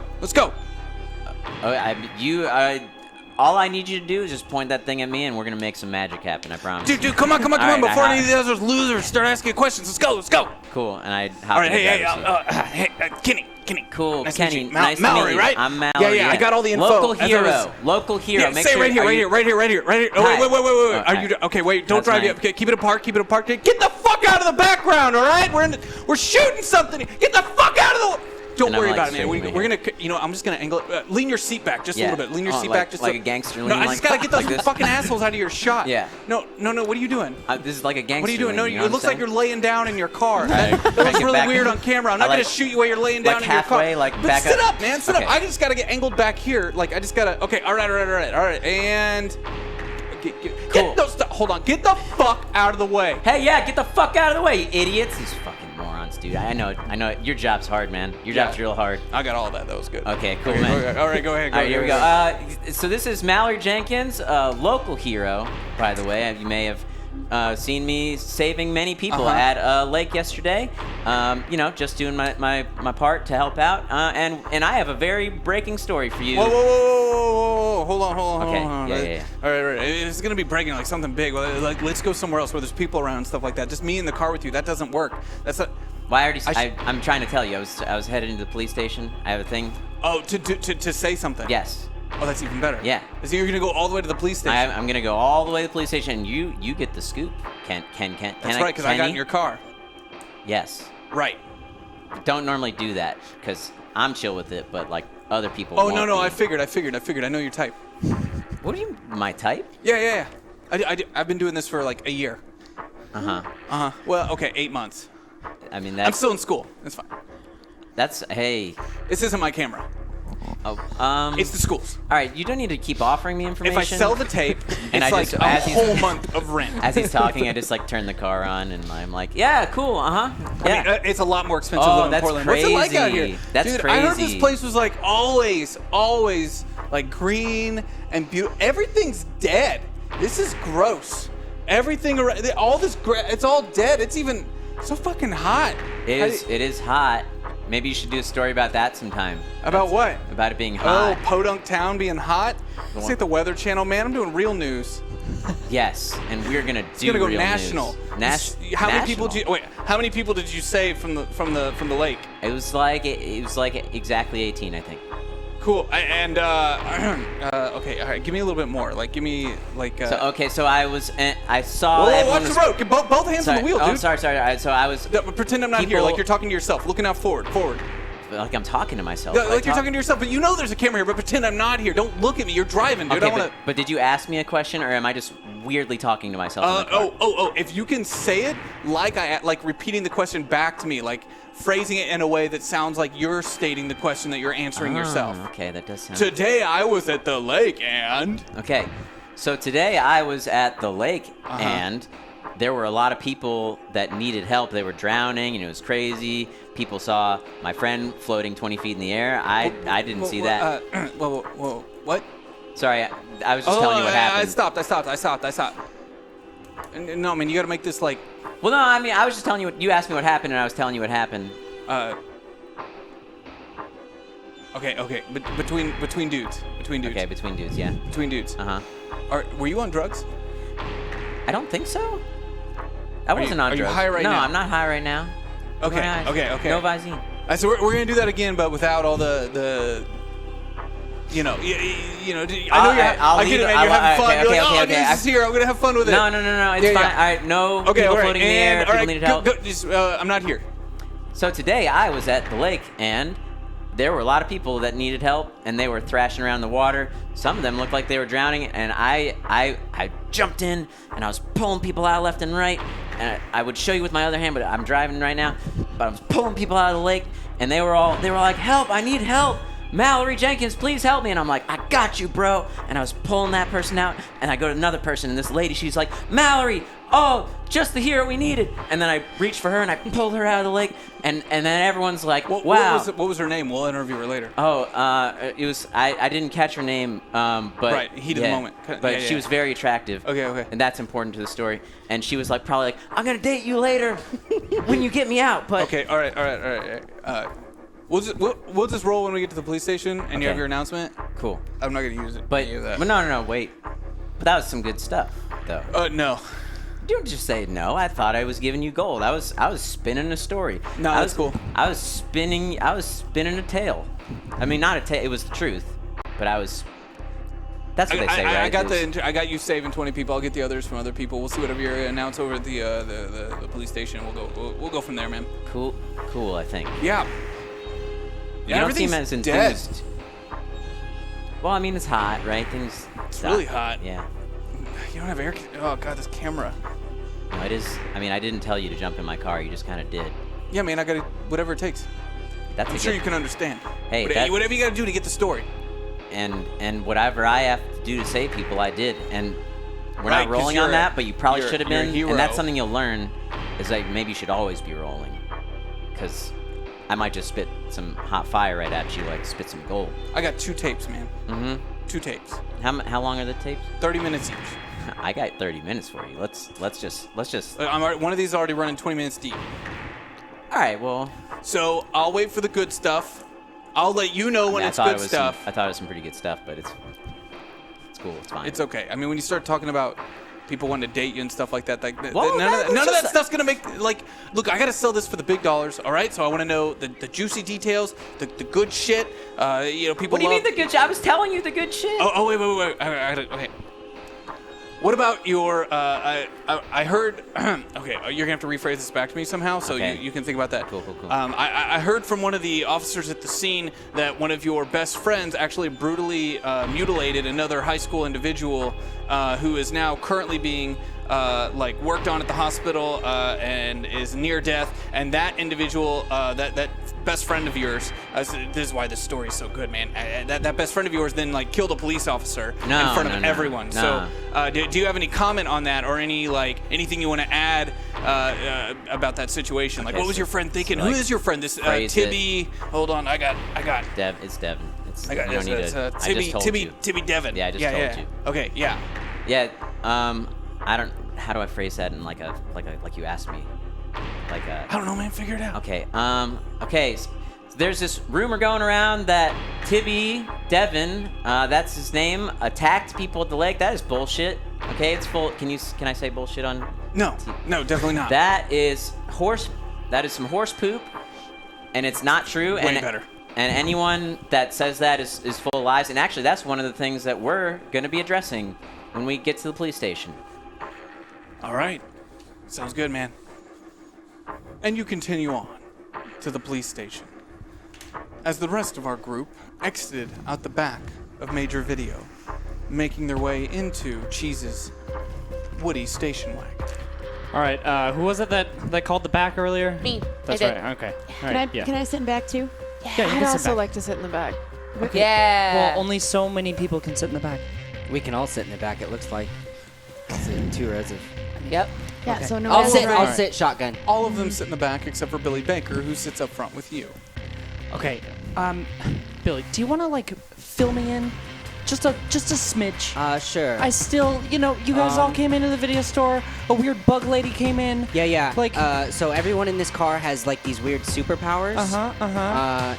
All I need you to do is just point that thing at me, and we're gonna make some magic happen. I promise. Dude, come on, right, before any of the other losers start asking questions. Let's go. Cool, and I hop. All right, in the driver's seat. Kenny. Cool, Nice to meet Kenny. you. Nice to Mallory, meet you. right? I'm Mallory. Yeah, I got all the info. Local As I hero. was- Local hero. Yeah, Make stay sure, right here. Oh, Hi. wait. Are Okay. you okay? Wait, don't That's drive fine. you up. Okay, keep it apart. Get the fuck out of the background, all right? We're shooting something. Get the fuck out of the. Don't And I'm, worry like, about it, man. shooting We're right gonna, I'm just gonna angle it. Lean your seat back just a little bit. Lean your seat like, back just like a gangster. No, I just gotta get those like this. fucking assholes out of your shot. Yeah. No. What are you doing? This is like a gangster. What are you doing? No, lean, you know it looks what like I'm you're laying down in your car. Hey, That can I looks get really back? weird on camera. I'm not I gonna like- shoot you while you're laying down like in your car. halfway, like but back sit up. up, man. Sit Okay. up. I just gotta get angled back here. Like I just gotta. Okay. All right. And. Cool. Hold on. Get the fuck out of the way. Hey, yeah, get the fuck out of the way, you idiots! These fucking morons, dude. I know. Your job's hard, man. Your job's real hard. I got all that. That was good. Okay, cool, Okay, man. all right, go ahead. All right, here we go. So this is Mallory Jenkins, a local hero, by the way. You may have seen me saving many people at a lake yesterday. Just doing my part to help out. And I have a very breaking story for you. Whoa. Hold on. Okay, Hold on. yeah. All right. It's gonna be breaking like something big. Like let's go somewhere else where there's people around and stuff like that. Just me in the car with you. That doesn't work. That's not. Well, I'm trying to tell you. I was headed into the police station. I have a thing. Oh, to say something. Yes. Oh, that's even better. Yeah. So you're gonna go all the way to the police station. I'm gonna go all the way to the police station, and you get the scoop. Can That's right, because I got in your car. Yes. Right. Don't normally do that, because I'm chill with it, but like other people. Oh won't no, be. I figured. I know your type. What do you? My type? Yeah. I've been doing this for like a year. Well, okay, 8 months. I mean, I'm still in school. That's fine. Hey. This isn't my camera. Oh, It's the school's. All right, you don't need to keep offering me information. If I sell the tape, And it's I like just- a as he's- whole month of rent. As he's talking, I just like turn the car on, and I'm like, yeah, cool, Yeah. I mean, it's a lot more expensive Oh, than in that's Portland. What's it like out crazy. here? That's Dude, I heard this crazy. place was like always like green and beautiful. Everything's dead. This is gross. Everything around, all this, it's all dead. It's even so fucking hot. It is hot. Maybe you should do a story about that sometime. About what? About it being hot. Oh, Podunk Town being hot? This ain't the Weather Channel, man. I'm doing real news. Yes, and we're gonna do It's gonna go real national. news. How many people did you save from the lake? It was like exactly 18, I think. Cool. Okay, all right. Give me a little bit more. Like, give me like. So I saw. Whoa, everyone watch was- the road. Get both hands on the wheel, dude. Oh, sorry. So I was. Pretend I'm not here. Like you're talking to yourself. Looking out forward. Like I'm talking to myself. Like you're talking to yourself, but you know there's a camera here. But pretend I'm not here. Don't look at me. You're driving, dude. Okay, I want to. but did you ask me a question, or am I just weirdly talking to myself? in the car? If you can say it like repeating the question back to me, like phrasing it in a way that sounds like you're stating the question that you're answering yourself. Okay, that does sound. Today I was at the lake and. Okay, so today I was at the lake and there were a lot of people that needed help. They were drowning and it was crazy. People saw my friend floating 20 feet in the air. I didn't see that. Whoa, what? Sorry, I was just telling you what happened. I stopped. No, man, you gotta make this like. Well, no, I mean, I was just telling you what you asked me what happened, and I was telling you what happened. Okay, but between dudes. Okay, between dudes, yeah. Between dudes. Were you on drugs? I don't think so. I wasn't on are you drugs. high right no, now? I'm not high right now. Okay. No Visine. So we're gonna do that again, but without all the. I know I get it, man. You're having fun. You're like, this is here. I'm gonna have fun with it. No, it's fine. All right, no people floating in the air. People needed help. I'm not here. So today I was at the lake, and there were a lot of people that needed help, and they were thrashing around the water. Some of them looked like they were drowning, and I jumped in, and I was pulling people out left and right, I would show you with my other hand, but I'm driving right now. But I was pulling people out of the lake, and they were like, help, I need help. Mallory Jenkins, please help me. And I'm like, I got you, bro. And I was pulling that person out, and I go to another person, and this lady, she's like, Mallory, oh, just the hero we needed. And then I reached for her, and I pulled her out of the lake, and then everyone's like, wow. What was her name? We'll interview her later. Oh, it was, I didn't catch her name, but... Right, heat of the moment. But she was very attractive. Okay. And that's important to the story. And she was like, probably like, I'm going to date you later when you get me out, but... Okay, all right. We'll just roll when we get to the police station, and you have your announcement. Cool. I'm not going to use it. But, any of that. but no, wait. But that was some good stuff, though. No. Don't just say no. I thought I was giving you gold. I was spinning a story. No, that's cool. I was spinning a tale. I mean, not a tale. It was the truth, but I was. That's what they say, right? I got you saving 20 people. I'll get the others from other people. We'll see whatever you announce over at the police station. We'll go from there, man. Cool. I think. Yeah. You don't seem as enthused. Well, I mean, it's hot, right? It's really hot. Yeah. You don't have air. Oh God, this camera. No, it is. I mean, I didn't tell you to jump in my car. You just kind of did. Yeah, man. I got to whatever it takes. I'm sure you can understand. Hey, whatever you got to do to get the story. And whatever I have to do to save people, I did. And we're not rolling on that, but you probably should have been. And that's something you'll learn. Is like maybe you should always be rolling, because I might just spit some hot fire right at you, like spit some gold. I got 2 tapes, man. Mm-hmm. 2 tapes. How long are the tapes? 30 minutes each. I got 30 minutes for you. Let's just. One of these is already running 20 minutes deep. All right. Well. So I'll wait for the good stuff. I'll let you know when it's good stuff. I thought it was some pretty good stuff, but it's cool. It's fine. It's okay. I mean, when you start talking about people wanting to date you and stuff like that, none of that stuff's gonna make look. I gotta sell this for the big dollars. All right. So I want to know the juicy details, the good shit. People. What do you mean the good shit? I was telling you the good shit. Oh wait. Okay. What about your? I heard. Okay, you're gonna have to rephrase this back to me somehow, so you can think about that. Cool. I heard from one of the officers at the scene that one of your best friends actually brutally mutilated another high school individual who is now currently being worked on at the hospital and is near death. And that individual, that best friend of yours, this is why this story is so good, man. That best friend of yours then killed a police officer in front of everyone. No. So do you have any comment on that, or anything you want to add about that situation? What was your friend thinking? Who is your friend? This Tibby. Hold on, I got. It's Devin. Tibby Devin. Yeah, I just told you. Okay, yeah. Yeah. I don't. How do I phrase that in like you asked me? I don't know, man. Figure it out. Okay. Okay. So there's this rumor going around that Tibby Devin, that's his name, attacked people at the lake. That is bullshit. Okay, it's full. Can I say bullshit on? No, definitely not. That is some horse poop, and it's not true. Way better. And anyone that says that is full of lies. And actually, that's one of the things that we're going to be addressing when we get to the police station. All right. Sounds good, man. And you continue on to the police station as the rest of our group exited out the back of Major Video, making their way into Cheese's Woody station wagon. All right, who was it that called the back earlier? Me. That's I did. right. Okay. All right, Can I sit in back too? Yeah, you I'd can sit also back. like to sit in the back. Yeah. Well, only so many people can sit in the back. We can all sit in the back, it looks like. So 2 rows of... Yep. Yeah, Okay. so no I'll one sit. will I'll ride. sit shotgun. All of them sit in the back except for Billy Baker, who sits up front with you. Okay. Billy, do you want to fill me in? Just a smidge. Sure. I still, you guys all came into the video store. A weird bug lady came in. Yeah. So everyone in this car has these weird superpowers.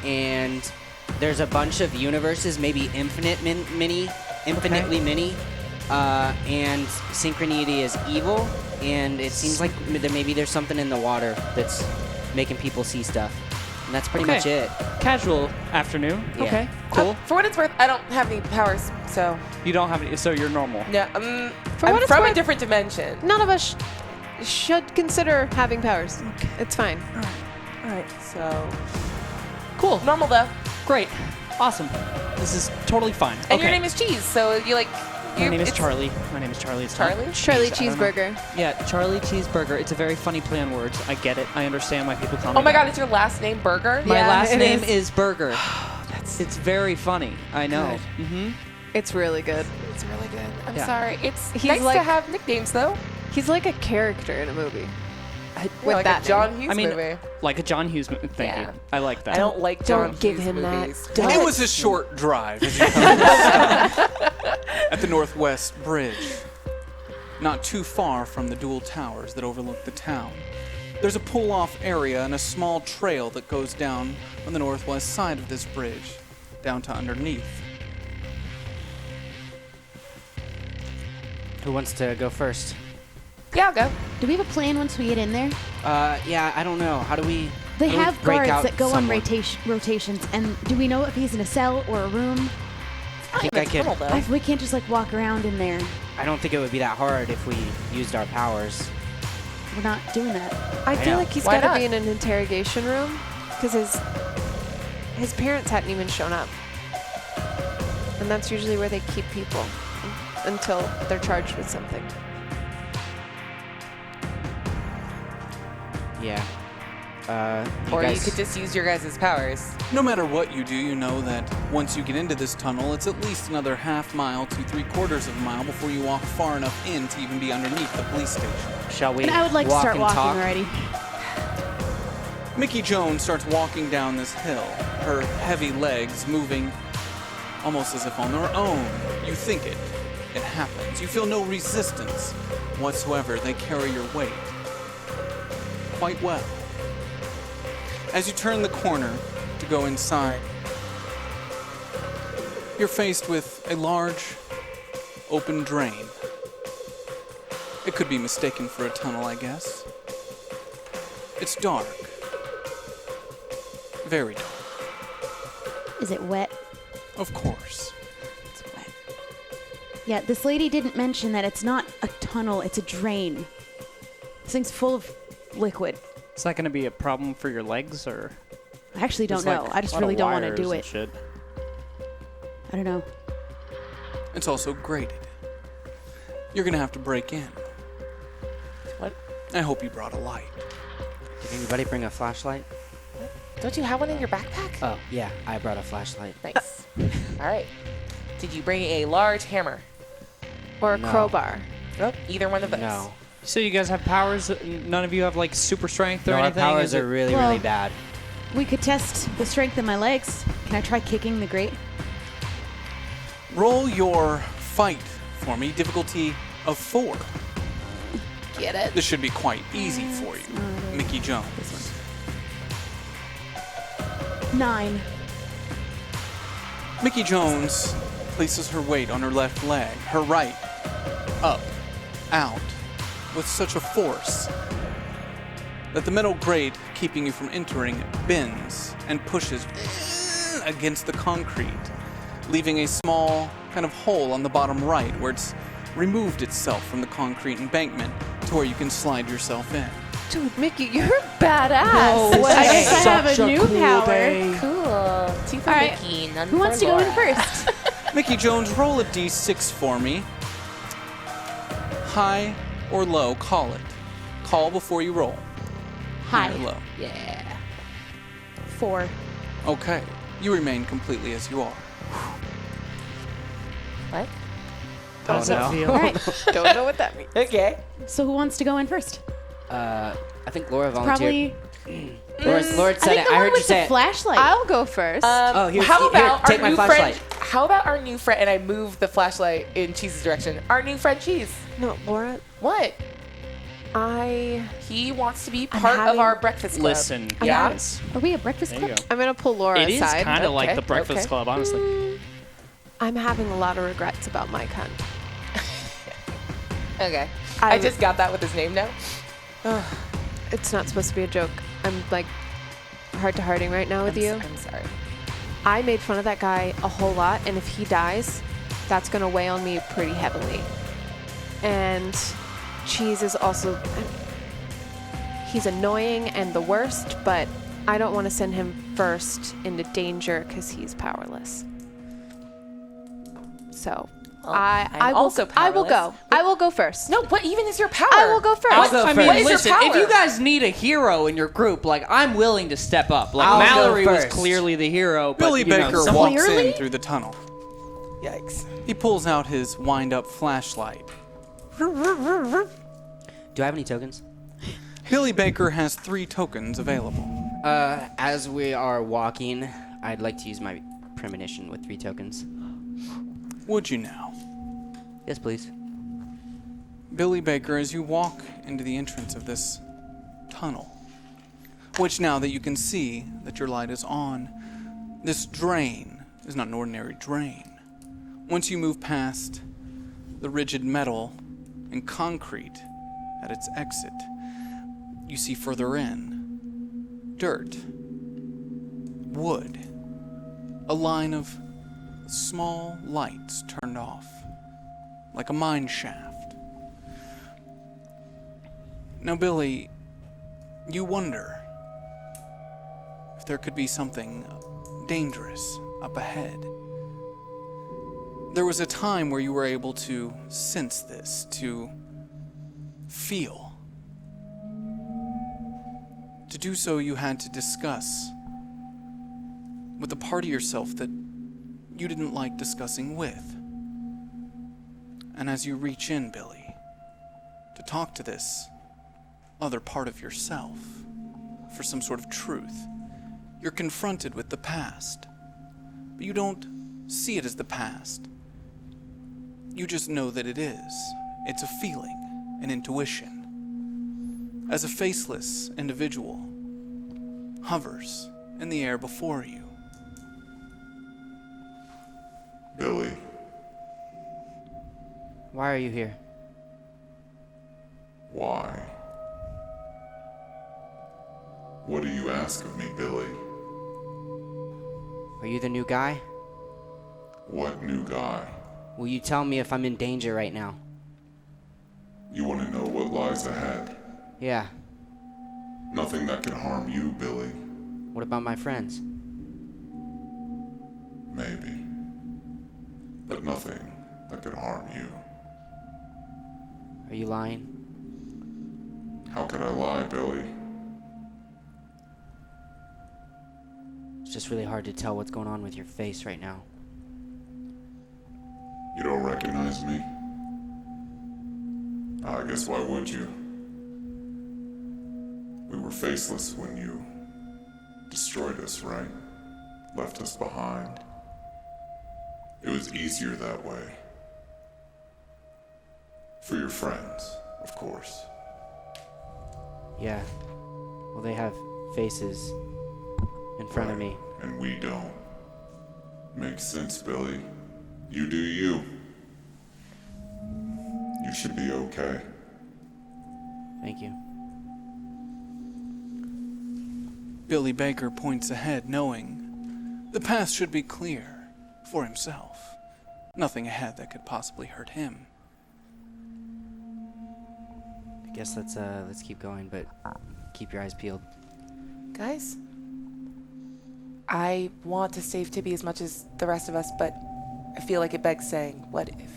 And there's a bunch of universes, maybe infinitely many. And synchronity is evil, and it seems like maybe there's something in the water that's making people see stuff. And that's pretty much it. Casual afternoon. Yeah. Okay, cool. For what it's worth, I don't have any powers, so. You don't have any, so you're normal. No, For I'm what it's from a worth- different dimension. None of us should consider having powers. Okay. It's fine. All right, so. Cool. Normal though. Great. Awesome. This is totally fine. And your name is Cheese, so you My name is Charlie. My name is Charlie. It's Charlie? not Charlie Cheese, I don't know. Cheeseburger. Yeah, Charlie Cheeseburger. It's a very funny play on words. I get it. I understand why people call me Oh my that. God, is your last name Burger? My Yeah, last it name is. is Burger. It's very funny. I know. Good. Mm-hmm. It's really good. It's really good. I'm Yeah. sorry. It's He's nice to like- have nicknames, though. He's like a character in a movie. Yeah, With like that a John name. Hughes I mean, movie. like a John Hughes movie. Thank Yeah. you. I like that. I don't like Don't John give Hughes him that. movies. Don't. It was a short drive as you come to the stop at the Northwest Bridge, not too far from the dual towers that overlook the town. There's a pull-off area and a small trail that goes down on the northwest side of this bridge, down to underneath. Who wants to go first? Yeah, I'll go. Do we have a plan once we get in there? Yeah, I don't know. How do we? They how do we have break guards out that go someone? on rotations, and do we know if he's in a cell or a room? I think I could. We can't just like walk around in there. I don't think it would be that hard if we used our powers. We're not doing that. I feel know. like he's Why got to not? be in an interrogation room because his parents hadn't even shown up, and that's usually where they keep people until they're charged with something. Yeah. Or you guys- could just use your guys' powers. No matter what you do, you know that once you get into this tunnel, it's at least another half mile to 3/4 of a mile before you walk far enough in to even be underneath the police station. Shall we? And I would like to walk start and walking talk? already. Mickey Jones starts walking down this hill, her heavy legs moving almost as if on their own. You think it. It happens. You feel no resistance whatsoever. They carry your weight quite well. As you turn the corner to go inside, you're faced with a large, open drain. It could be mistaken for a tunnel, I guess. It's dark. Very dark. Is it wet? Of course. It's wet. Yeah, this lady didn't mention that it's not a tunnel, it's a drain. This thing's full of liquid. Is that going to be a problem for your legs, or? I actually don't There's, know. like, I just a lot of really don't want to wires do and it. shit. I don't know. It's also grated. You're gonna have to break in. What? I hope you brought a light. Did anybody bring a flashlight? Don't you have one in your backpack? Oh, yeah, I brought a flashlight. Nice. All right. Did you bring a large hammer? Or a No. crowbar. Nope. Either one of those. No. So you guys have powers? None of you have like super strength or No, our anything? powers Is it- are really, Well- really bad. We could test the strength of my legs. Can I try kicking the grate? Roll your fight for me. Difficulty of 4. Get it? This should be quite easy for you, Mickey Jones. 9. Mickey Jones places her weight on her left leg, her right, up, out, with such a force that the metal grate keeping you from entering bends and pushes against the concrete, leaving a small kind of hole on the bottom right where it's removed itself from the concrete embankment to where you can slide yourself in. Dude, Mickey, you're badass. I guess I have a new power. Cool. Two for All right. Mickey, none Who for wants to go in Laura. first? Mickey Jones, roll a d6 for me. High or low, call it. Call before you roll. High or low. Yeah. 4. Okay. You remain completely as you are. What? How does that feel? All right. Don't know what that means. Okay. So who wants to go in first? I think Laura volunteered. Probably. Laura I said think it. the I one heard you with say the it. flashlight. I'll go first. Oh, here, how about take our my new flashlight. friend? How about our new friend? And I move the flashlight in Cheese's direction. Our new friend Cheese. no, Laura, What? He wants to be part of having- our breakfast club. Listen, Yeah? guys. Are we a breakfast There you club? go. I'm gonna pull Laura It is aside. kind of like Okay, the Breakfast okay. Club, honestly. I'm having a lot of regrets about my cunt. Okay. I I just got that with his name now. It's not supposed to be a joke. I'm like heart to hearting right now with you. I'm sorry. I made fun of that guy a whole lot, and if he dies, that's gonna weigh on me pretty heavily. And Cheese is also, he's annoying and the worst, but I don't want to send him first into danger because he's powerless. So I will also I will powerless. go. I will go first. No, what even is your power? I will go first. I'll go I first. mean, What is your listen, power? if you guys need a hero in your group, like, I'm willing to step up. Like, I'll go Mallory was first. clearly the hero, but, Billy you know, Baker someone- walks Clearly? in through the tunnel. Yikes. He pulls out his wind-up flashlight. Do I have any tokens? Billy Baker has 3 tokens available. As we are walking, I'd like to use my premonition with 3 tokens. Would you now? Yes, please. Billy Baker, as you walk into the entrance of this tunnel, which now that you can see that your light is on, this drain is not an ordinary drain. Once you move past the rigid metal and concrete at its exit, you see further in dirt, wood, a line of small lights turned off, like a mine shaft. Now, Billy, you wonder if there could be something dangerous up ahead. There was a time where you were able to sense this, to feel. To do so, you had to discuss with a part of yourself that you didn't like discussing with. And as you reach in, Billy, to talk to this other part of yourself for some sort of truth, you're confronted with the past. But you don't see it as the past. You just know that it is. It's a feeling, an intuition. As a faceless individual hovers in the air before you. Billy, Why are you here? why? What do you ask of me, Billy? Are you the new guy? What new guy? Will you tell me if I'm in danger right now? You want to know what lies ahead? Yeah. Nothing that can harm you, Billy. What about my friends? Maybe. But nothing that could harm you. Are you lying? How could I lie, Billy? It's just really hard to tell what's going on with your face right now. You don't recognize me? I guess why would you? We were faceless when you destroyed us, right? Left us behind. It was easier that way. For your friends, of course. Yeah. Well, they have faces in front of me. And we don't. Makes sense, Billy. You do you. You should be okay. Thank you. Billy Baker points ahead, knowing the path should be clear for himself. Nothing ahead that could possibly hurt him. I guess let's keep going, but keep your eyes peeled. Guys, I want to save Tibby as much as the rest of us, but I feel like it begs saying, what if?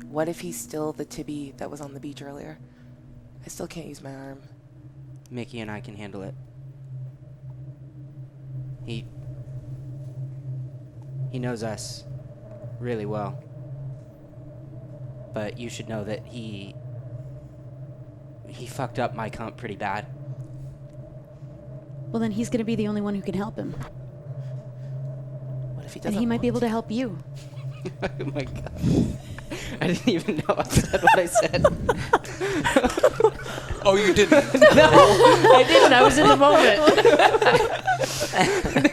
What if he's still the Tibby that was on the beach earlier? I still can't use my arm. Mickey and I can handle it. He knows us really well. But you should know that he fucked up my comp pretty bad. Well, then he's going to be the only one who can help him. What if he And doesn't? he might be able want to help you. Oh my god. I didn't even know I said what I said. Oh, you didn't? No, I didn't. I was in the moment.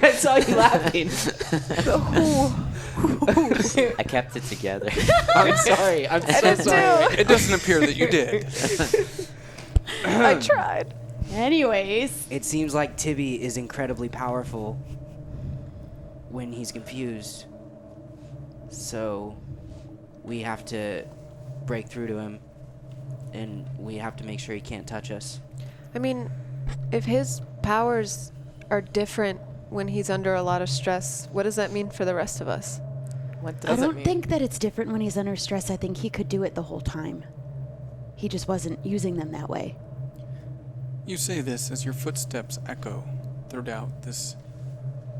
I saw you laughing. I kept it together. I'm sorry. I'm so sorry. It doesn't appear that you did. I tried. Anyways. It seems like Tibby is incredibly powerful when he's confused. So we have to break through to him, and we have to make sure he can't touch us. I mean, if his powers are different when he's under a lot of stress, what does that mean for the rest of us? What I does it don't mean? think that it's different when he's under stress. I think he could do it the whole time. He just wasn't using them that way. You say this as your footsteps echo throughout this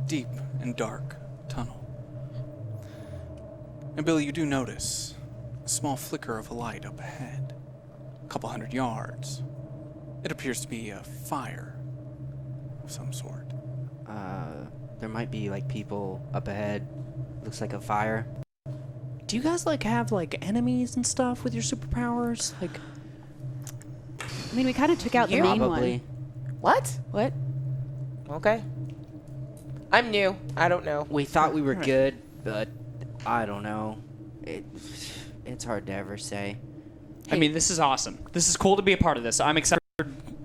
deep and dark tunnel. And Billy, you do notice a small flicker of a light up ahead, a couple 100 yards. It appears to be a fire of some sort. There might be like people up ahead. Looks like a fire. Do you guys like have like enemies and stuff with your superpowers? Like, I mean, we kind of took out the main Probably. one. What? What? Okay. I'm new. I don't know. We thought we were good, but I don't know. It's hard to ever say. I mean, this is awesome. This is cool to be a part of this. I'm excited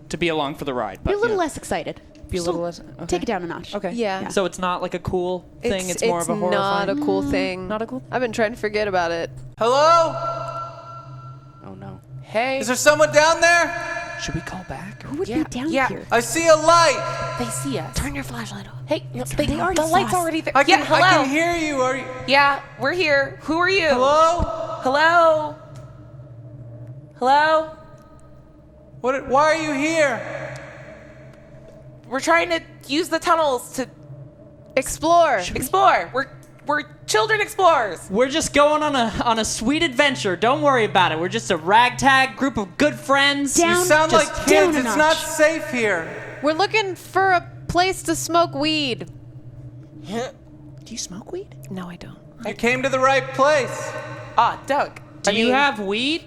to be along for the ride. Be a little less excited. Be a little less. Okay. Take it down a notch. Okay. Yeah. So it's not like a cool thing. It's more of a horror. not a cool thing. Not a cool. I've been trying to forget about it. Hello? Oh no. Hey. Is there someone down there? Should we call back? Who would be down here? I see a light. They see us. Turn your flashlight on. Hey, no, They already the saw light's us. already there. I can, yeah, hello. I can hear you. Are you? Yeah, we're here. Who are you? Hello? Hello? Hello? Why are you here? We're trying to use the tunnels to Explore. explore. We're children explorers. We're just going on a sweet adventure. Don't worry about it. We're just a ragtag group of good friends. Down. You sound Just like down kids. a It's notch. not safe here. We're looking for a place to smoke weed. Do you smoke weed? No, I don't. You came to the right place. Ah, Doug. Do you have weed?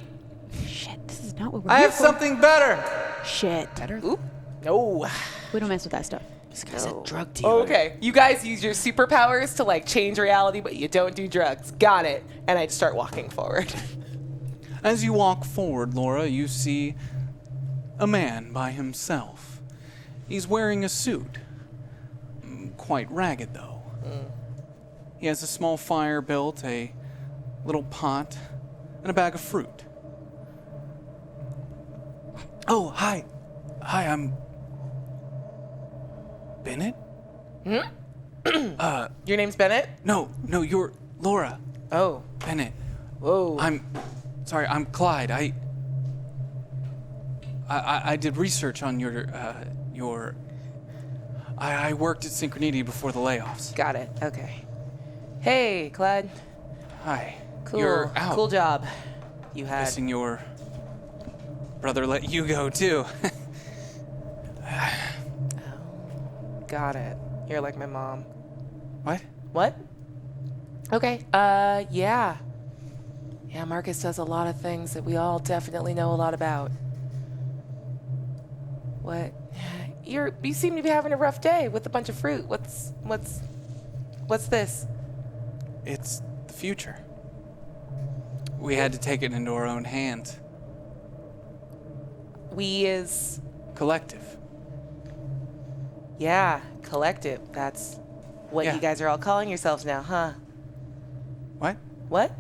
Shit, this is not what we're I here have for. something better. Shit. Oop. No. We don't mess with that stuff. This guy's a drug dealer. Okay. You guys use your superpowers to like change reality, but you don't do drugs. Got it. And I'd start walking forward. As you walk forward, Laura, you see a man by himself. He's wearing a suit. Quite ragged, though. He has a small fire built, a little pot, and a bag of fruit. Oh, hi. Hi, I'm Bennett? Your name's Bennett? No, you're Laura. Oh. Bennett. Whoa. I'm Clyde. I did research on your I worked at Synchronity before the layoffs. Got it. Okay. Hey, Clyde. Hi. Cool. You're out. Cool job. You had. Guessing your brother let you go too. Got it. You're like my mom. What? What? Okay. Yeah. Yeah, Marcus does a lot of things that we all definitely know a lot about. What? You seem to be having a rough day with a bunch of fruit. What's this? It's the future. We had to take it into our own hands. We is Collective. yeah, collective. That's what Yeah. you guys are all calling yourselves now, huh? What? What?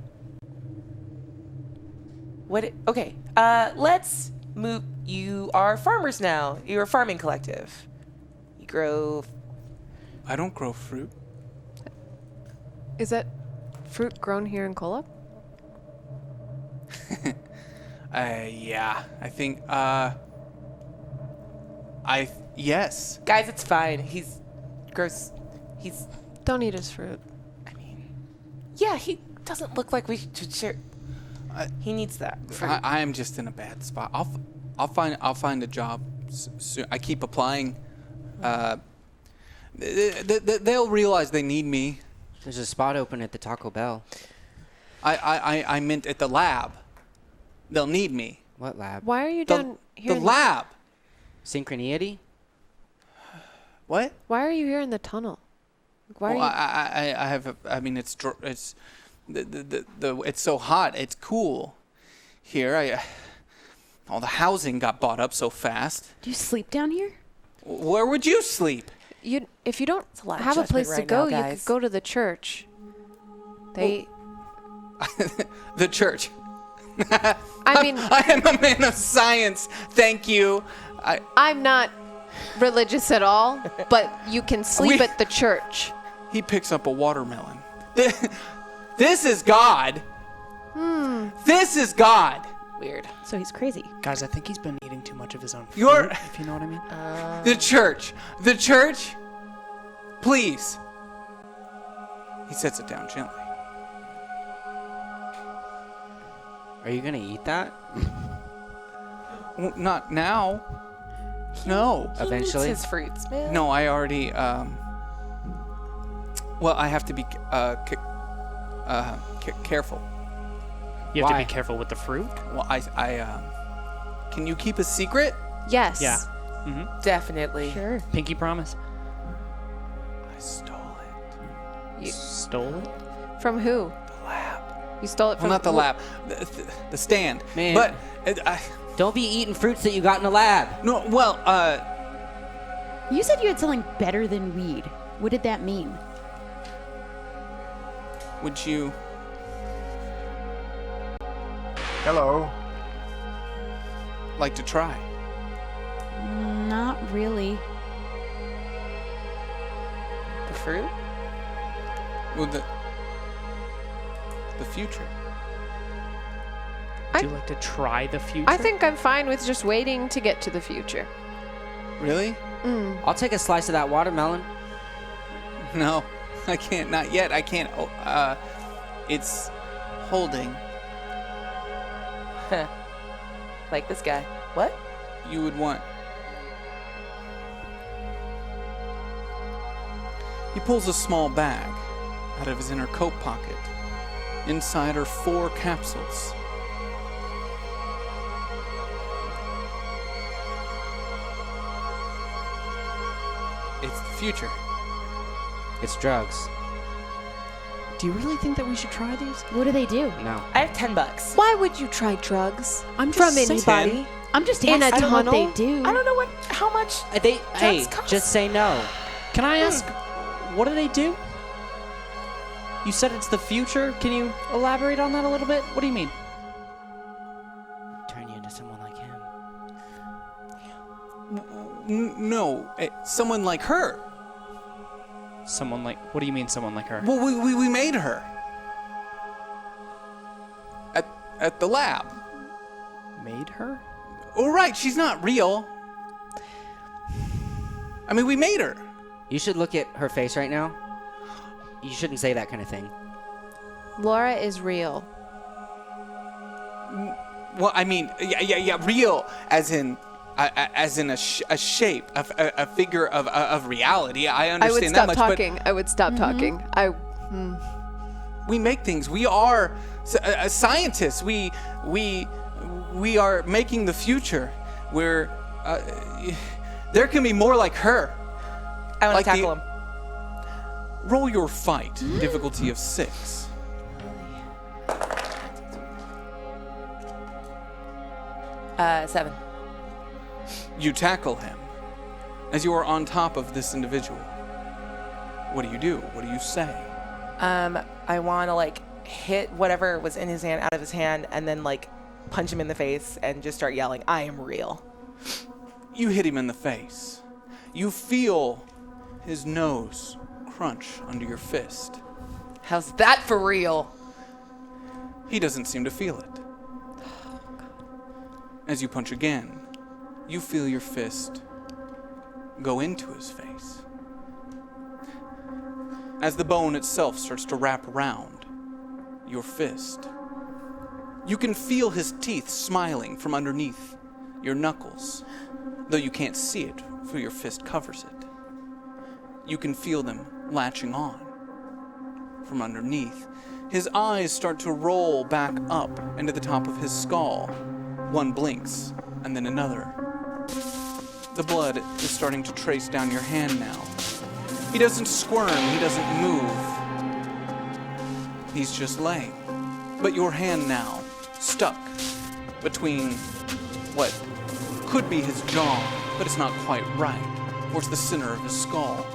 Okay. Let's move. You are farmers now. You're a farming collective. You grow. I don't grow fruit. Is that fruit grown here in KOllOK? Yeah. I think yes. Guys, it's fine. He's gross. He's. Don't eat his fruit. I mean, yeah. He doesn't look like we should share. He needs that. I am just in a bad spot. I'll find a job soon. I keep applying. They'll realize they need me. There's a spot open at the Taco Bell. I meant at the lab. They'll need me. What lab? Why are you down here? The lab. Synchronity? What? Why are you here in the tunnel? Why Well, are you? I have. I mean, it's it's so hot. It's cool here. All the housing got bought up so fast. Do you sleep down here? Where would you sleep? If you don't a lot of have a judgment place to right go, now, you guys. could go to the church. They. The church. I mean, I am a man of science. Thank you. I'm not religious at all, but you can sleep We- at the church. He picks up a watermelon. This is God. This is God. Weird. So he's crazy. Guys, I think he's been eating too much of his own food, You're- if you know what I mean. The church. The church. Please. He sets it down gently. Are you gonna eat that? Well, not now. No. He Eventually? needs his fruits, man. No, I already, well, I have to be, careful. You have Why? to be careful with the fruit. Well, can you keep a secret? Yes. Yeah. Definitely. Sure. Pinky promise. I stole it. You stole it? From who? The lab. You stole it from Well, not the lab. The stand. Man. But, Don't be eating fruits that you got in the lab. no, well, You said you had something better than weed. What did that mean? would you... Hello. like to try? Not really. The fruit? Well, the future. Do you like to try the future? I think I'm fine with just waiting to get to the future. Really? I'll take a slice of that watermelon. No, I can't. Not yet. I can't. It's holding. Like this guy. What? You would want. He pulls a small bag out of his inner coat pocket. Inside are 4 capsules. It's the future. It's drugs. Do you really think that we should try these? What do they do? No. I have $10. Why would you try drugs? I'm From just saying. anybody? I'm just In a asking what they tunnel? do. I don't know how much. Hey, cost? just say no. Can I ask, what do they do? You said it's the future. Can you elaborate on that a little bit? What do you mean? Turn you into someone like him. No, someone like her. Someone like... What do you mean someone like her? Well, we made her. At the lab. Made her? All right, she's not real. I mean, we made her. You should look at her face right now. You shouldn't say that kind of thing. Laura is real. Well, I mean, yeah, real, as in a shape, a figure of reality. I understand that much. I would stop talking. We make things. We are scientists. We are making the future. There can be more like her. I want Like to tackle him. Roll your fight. Difficulty of 6. Uh, 7. You tackle him. As you are on top of this individual, what do? What do you say? I want to like hit whatever was in his hand out of his hand, and then like punch him in the face and just start yelling, "I am real." You hit him in the face. You feel his nose crunch under your fist. How's that for real? He doesn't seem to feel it. As you punch again, you feel your fist go into his face. As the bone itself starts to wrap around your fist, you can feel his teeth smiling from underneath your knuckles, though you can't see it, for your fist covers it. You can feel them latching on from underneath. His eyes start to roll back up into the top of his skull. One blinks, and then another. The blood is starting to trace down your hand now. He doesn't squirm, he doesn't move. He's just laying. But your hand now, stuck between what could be his jaw, but it's not quite right, towards the center of his skull.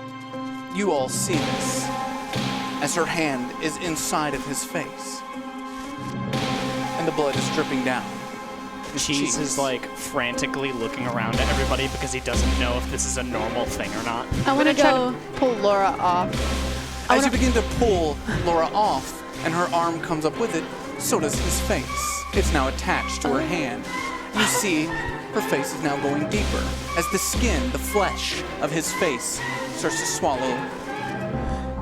You all see this, as her hand is inside of his face. And the blood is dripping down. Cheese is like frantically looking around at everybody because he doesn't know if this is a normal thing or not. I want to try go. to pull Laura off. As you begin to pull Laura off, and her arm comes up with it, so does his face. It's now attached to her hand. You see, her face is now going deeper as the skin, the flesh of his face starts to swallow.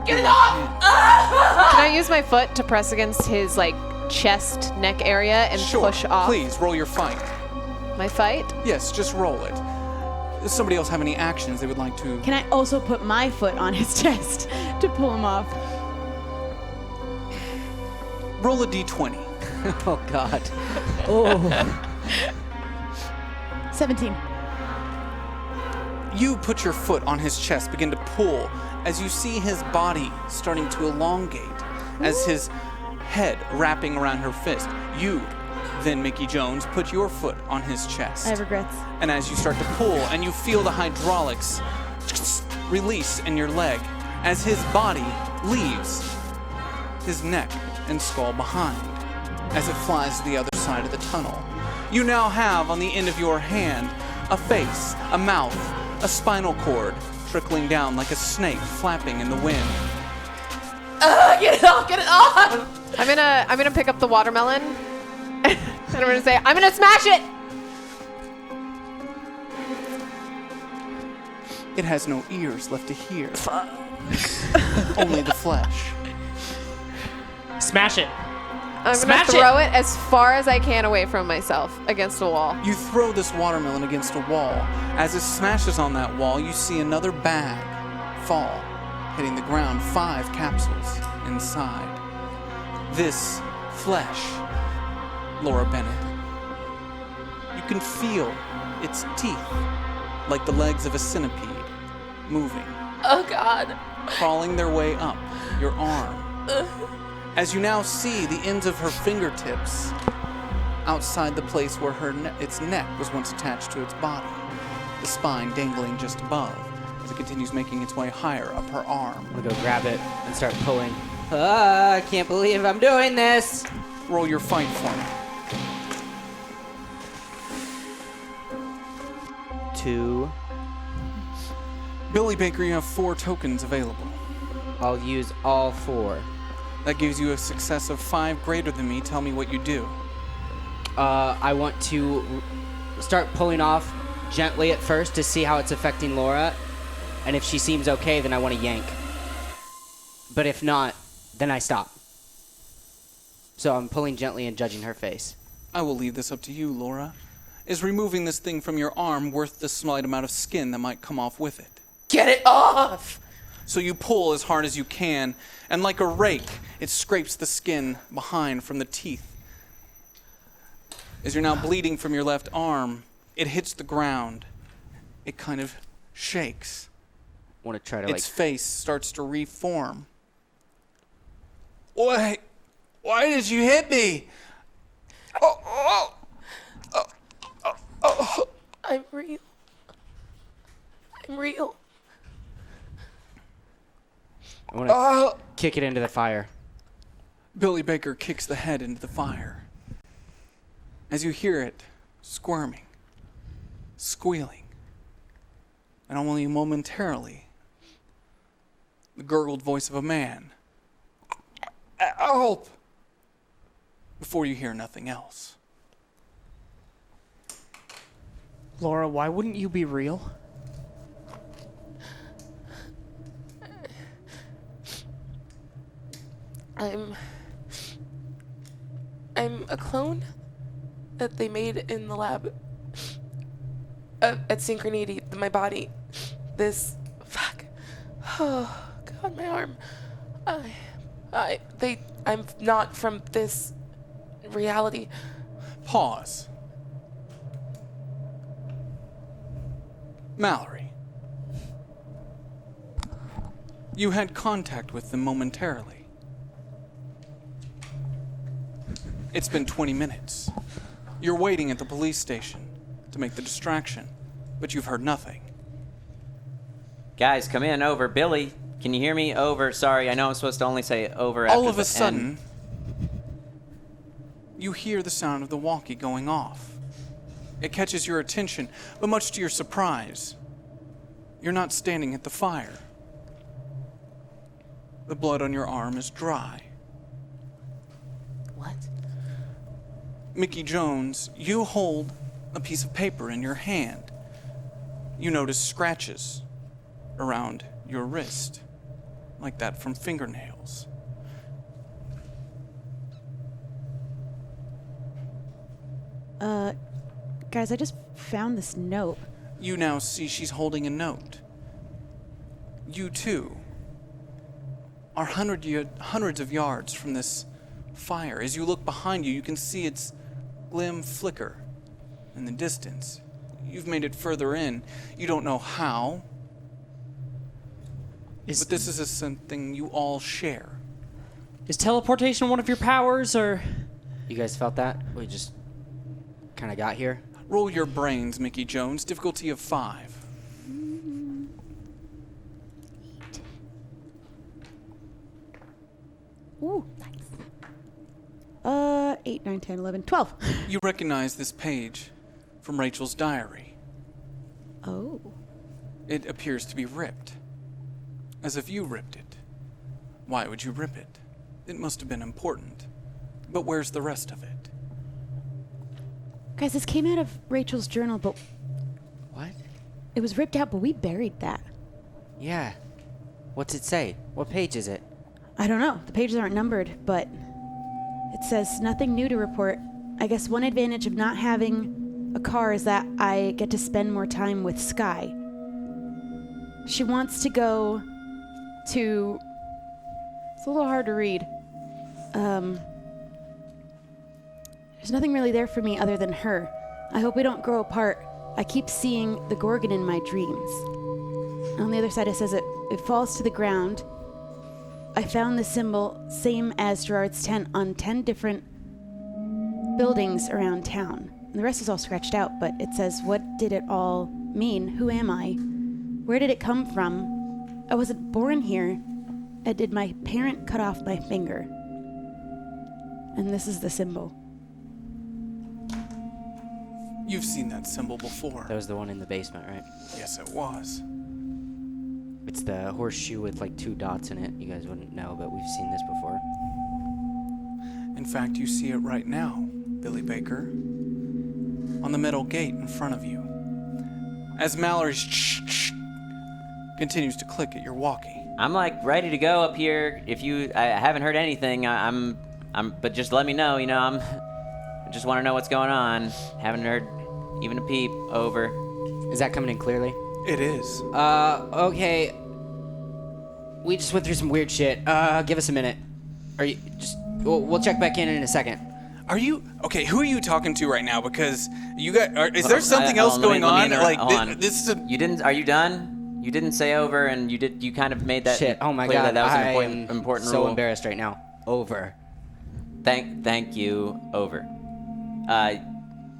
Get it off! Can I use my foot to press against his chest, neck area and push off? Please roll your fight. My fight? Yes, just roll it. Does somebody else have any actions they would like to? Can I also put my foot on his chest to pull him off? Roll a d20. Oh, God. Oh. 17. You put your foot on his chest, begin to pull as you see his body starting to elongate as his head wrapping around her fist. You, then Mickey Jones, put your foot on his chest. I have regrets. And as you start to pull and you feel the hydraulics release in your leg as his body leaves his neck and skull behind as it flies to the other side of the tunnel. You now have on the end of your hand a face, a mouth, a spinal cord trickling down like a snake flapping in the wind. Get it off! Get it off! I'm gonna pick up the watermelon and I'm gonna say, I'm gonna smash it! It has no ears left to hear. Only the flesh. Smash it. I'm gonna throw it as far as I can away from myself against a wall. You throw this watermelon against a wall. As it smashes on that wall, you see another bag fall, hitting the ground, 5 capsules inside. This flesh, Laura Bennett. You can feel its teeth, like the legs of a centipede, moving. Oh, God. Crawling their way up your arm. As you now see the ends of her fingertips outside the place where its neck was once attached to its body, the spine dangling just above as it continues making its way higher up her arm. I'm gonna go grab it and start pulling. I can't believe I'm doing this. Roll your fight for me. 2. Billy Baker, you have 4 tokens available. I'll use all 4. That gives you a success of 5 greater than me. Tell me what you do. I want to start pulling off gently at first to see how it's affecting Laura. And if she seems okay, then I want to yank. But if not, then I stop. So I'm pulling gently and judging her face. I will leave this up to you, Laura. Is removing this thing from your arm worth the slight amount of skin that might come off with it? Get it off! So you pull as hard as you can, and like a rake, it scrapes the skin behind from the teeth. As you're now bleeding from your left arm, it hits the ground. It kind of shakes. I want to try to its face starts to reform. Why did you hit me? I'm real. I'm real. I want to kick it into the fire. Billy Baker kicks the head into the fire. As you hear it squirming, squealing, and only momentarily, the gurgled voice of a man. Help! Before you hear nothing else. Laura, why wouldn't you be real? I'm a clone that they made in the lab at Synchronity. My body, this fuck. Oh God, my arm. I'm not from this reality. Pause. Mallory. You had contact with them momentarily. It's been 20 minutes. You're waiting at the police station to make the distraction, but you've heard nothing. Guys, come in, over. Billy, can you hear me? Over. Sorry, I know I'm supposed to only say over after All of the a sudden, end. you hear the sound of the walkie going off. It catches your attention, but much to your surprise, you're not standing at the fire. The blood on your arm is dry. Mickey Jones, you hold a piece of paper in your hand. You notice scratches around your wrist, like that from fingernails. Guys, I just found this note. You now see she's holding a note. You too are hundreds of yards from this fire. As you look behind you, you can see its glim flicker in the distance. You've made it further in. You don't know how, but this is something you all share. Is teleportation one of your powers, or? You guys felt that? We just kind of got here. Roll your brains, Mickey Jones. Difficulty of 5. Ooh, nice. 8, 9, 10, 11, 12. You recognize this page from Rachel's diary. Oh. It appears to be ripped, as if you ripped it. Why would you rip it? It must have been important. But where's the rest of it? Guys, this came out of Rachel's journal, but... What? It was ripped out, but we buried that. Yeah. What's it say? What page is it? I don't know. The pages aren't numbered, but it says nothing new to report. I guess one advantage of not having a car is that I get to spend more time with Sky. She wants to go to... It's a little hard to read. There's nothing really there for me other than her. I hope we don't grow apart. I keep seeing the Gorgon in my dreams. On the other side it says it falls to the ground. I found the symbol, same as Gerard's tent, on 10 different buildings around town. And the rest is all scratched out, but it says, what did it all mean? Who am I? Where did it come from? I wasn't born here. Did my parent cut off my finger? And this is the symbol. You've seen that symbol before. That was the one in the basement, right? Yes, it was. It's the horseshoe with like 2 dots in it. You guys wouldn't know, but we've seen this before. In fact, you see it right now, Billy Baker. On the metal gate in front of you. As Mallory's continues to click at your walkie. I'm like ready to go up here. If I haven't heard anything, but just let me know. You know, I just want to know what's going on. Haven't heard even a peep. Over. Is that coming in clearly? It is. Okay. We just went through some weird shit. Give us a minute. Are you just? We'll check back in a second. Are you okay? Who are you talking to right now? Because you got. Is there something else going on? This is a. You didn't. Are you done? You didn't say over, and you did. You kind of made that. Shit! Oh my clear god! That was an I important am rule. so embarrassed right now. Over. Thank you. Over.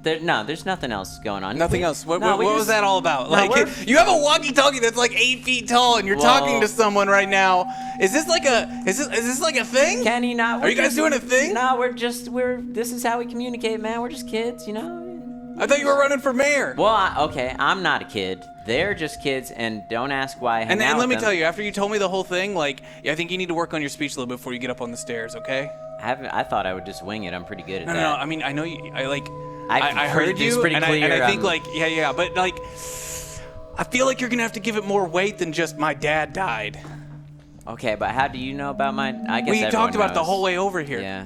There's nothing else going on. Nothing else. What was that all about? You have a walkie-talkie that's like 8 feet tall, and you're talking to someone right now. Is this like a thing? Kenny, Are you guys doing a thing? No, this is how we communicate, man. We're just kids, you know. I thought you were running for mayor. Well, I'm not a kid. They're just kids, and don't ask why I hang out And let me with tell you, after you told me the whole thing, I think you need to work on your speech a little bit before you get up on the stairs, okay? I thought I would just wing it. I'm pretty good at that. No. I mean, I know you. I heard you, and I think but I feel like you're gonna have to give it more weight than just my dad died. Okay, but how do you know about my? I guess we talked about it the knows. whole way over here. Yeah.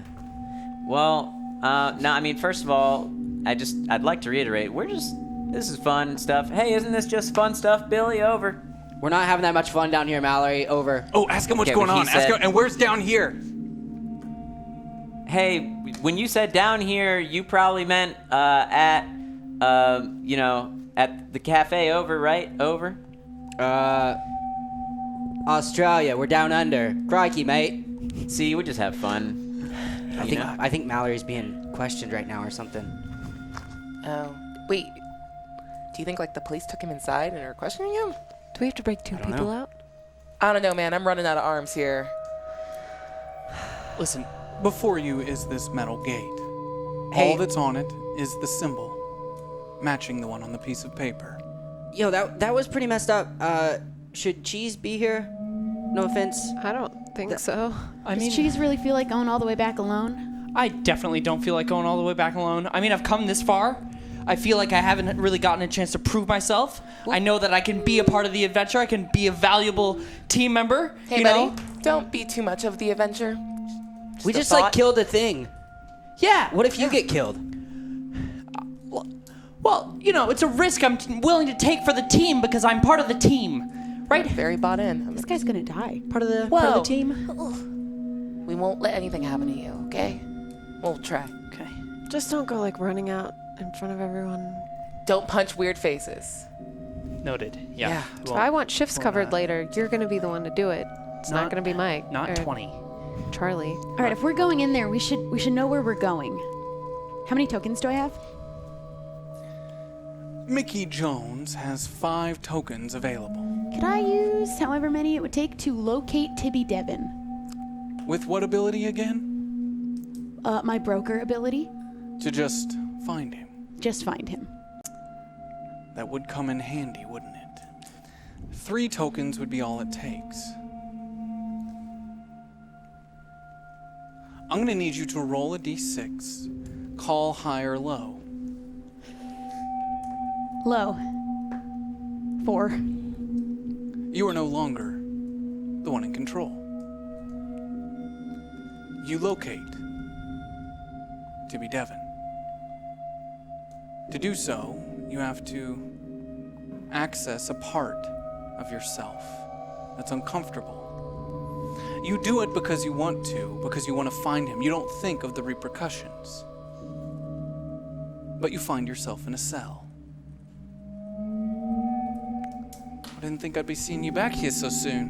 Well, no. I mean, first of all, I'd like to reiterate, this is fun stuff. Hey, isn't this just fun stuff, Billy? Over. We're not having that much fun down here, Mallory. Over. Oh, ask him what's going on. Ask him, and where's down here? Hey, when you said down here, you probably meant at the cafe. Over, right? Over. Australia. We're down under. Crikey, mate. See, we just have fun. I think Mallory's being questioned right now or something. Oh, wait. Do you think the police took him inside and are questioning him? Do we have to break 2 people out? I don't know, man. I'm running out of arms here. Listen, before you is this metal gate. Hey. All that's on it is the symbol, matching the one on the piece of paper. Yo, that was pretty messed up. Should Cheese be here? No offense. I don't think so. Does Cheese really feel like going all the way back alone? I definitely don't feel like going all the way back alone. I mean, I've come this far. I feel like I haven't really gotten a chance to prove myself. I know that I can be a part of the adventure. I can be a valuable team member. Hey, buddy, don't be too much of the adventure. We just like killed a thing. Yeah. What if you get killed? Well, it's a risk I'm willing to take for the team because I'm part of the team, right? Very bought in. This guy's gonna die. Part of the team. We won't let anything happen to you, okay? We'll try. Okay. Just don't go like running out in front of everyone. Don't punch weird faces. Noted. Yeah. So I want shifts covered later. You're going to be the one to do it. It's not going to be Mike. Not or 20. Charlie. All right, if we're going in there, we should know where we're going. How many tokens do I have? Mickey Jones has 5 tokens available. Could I use however many it would take to locate Tibby Devon? With what ability again? My broker ability. To just find him. Just find him. That would come in handy, wouldn't it? 3 tokens would be all it takes. I'm gonna need you to roll a d6, call high or low. Low. 4. You are no longer the one in control. You locate Tibby Devon. To do so, you have to access a part of yourself that's uncomfortable. You do it because you want to find him. You don't think of the repercussions. But you find yourself in a cell. I didn't think I'd be seeing you back here so soon.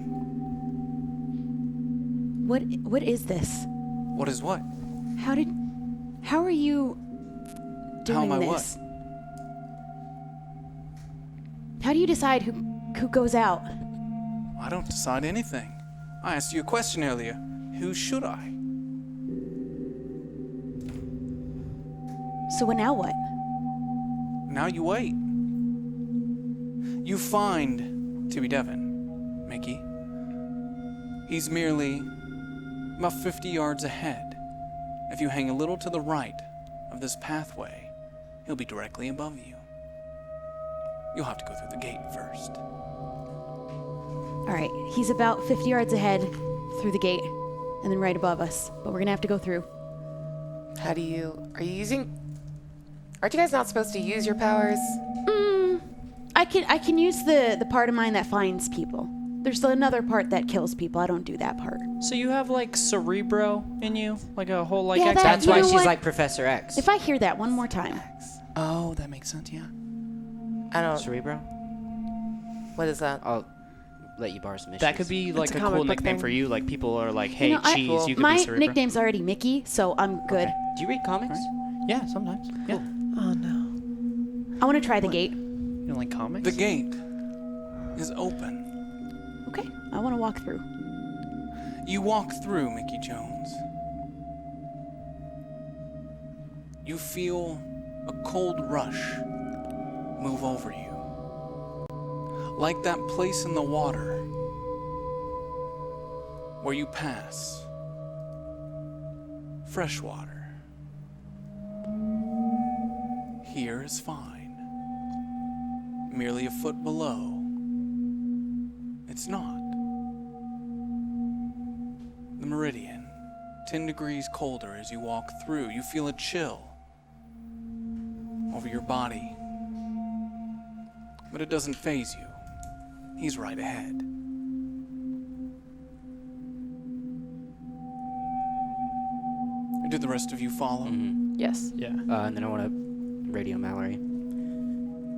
What is this? What is what? How are you doing How am I this? How do you decide who goes out? I don't decide anything. I asked you a question earlier. Who should I? So now what? Now you wait. You find Tibby Devon, Mickey. He's merely about 50 yards ahead. If you hang a little to the right of this pathway, he'll be directly above you. You'll have to go through the gate first. All right, he's about 50 yards ahead through the gate and then right above us, but we're gonna have to go through. Aren't you guys not supposed to use your powers? I can use the part of mine that finds people. There's another part that kills people. I don't do that part. So you have like Cerebro in you? Like a whole like Yeah, X? That's why you know she's what? like Professor X. If I hear that one more time. Oh, that makes sense, yeah. I don't. Cerebro? What is that? I'll let you borrow some issues. That could be like It's a a comic cool book nickname thing. for you. Like people are like, hey, You know, cheese, you could my be Cerebro. nickname's already Mickey, so I'm good. Do you read comics? Yeah, sometimes. Yeah. Oh no. I want to try the gate. You don't like comics? The gate is open. Okay, I want to walk through. You walk through, Mickey Jones. You feel a cold rush move over you. Like that place in the water where you pass. Fresh water. Here is fine. Merely a foot below. It's not. The meridian, 10 degrees colder as you walk through. You feel a chill over your body. But it doesn't faze you. He's right ahead. Do the rest of you follow? Yes. Yeah. And then I want to radio Mallory.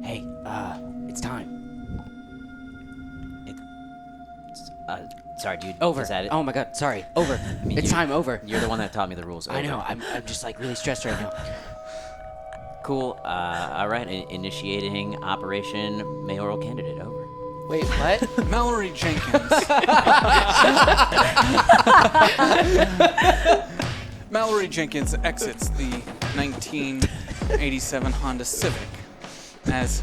Hey, it's time. Sorry, dude. Over. Is that it? Oh my god, sorry. Over. mean, It's you- time over. You're the one that taught me the rules. I Over. know. I'm just like really stressed right now. Cool. All right. Initiating Operation Mayoral Candidate. Over. Wait, what? Mallory Jenkins. Mallory Jenkins exits the 1987 Honda Civic as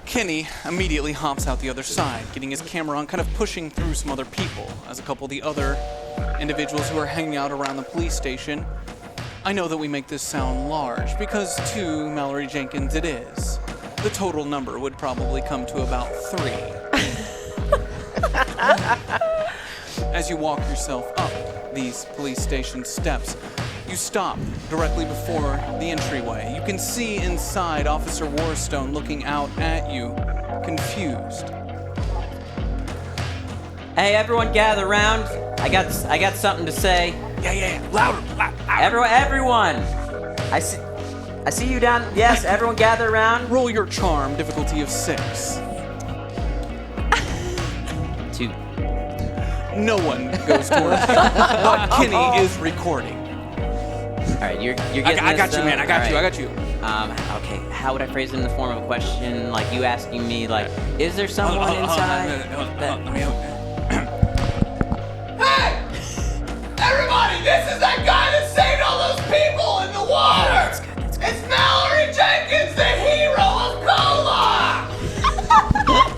Kenny immediately hops out the other side, getting his camera on, kind of pushing through some other people as a couple of the other individuals who are hanging out around the police station. I know that we make this sound large, because to Mallory Jenkins it is. The total number would probably come to about 3. As you walk yourself up these police station steps, you stop directly before the entryway. You can see inside Officer Warstone looking out at you, confused. Hey, everyone, gather around. I got something to say. Yeah, louder. Everyone. I see you down. Yes, everyone, gather around. Roll your charm, difficulty of 6. 2. No one goes towards you, but Kenny is recording. All right, you're getting I got this, you, man. I got you. Okay, how would I phrase it in the form of a question? Like you asking me, like, is there someone inside? Hey! Everybody, this is that guy that saved all those people in the water! That's good. It's Mallory Jenkins, the hero of KOllOK!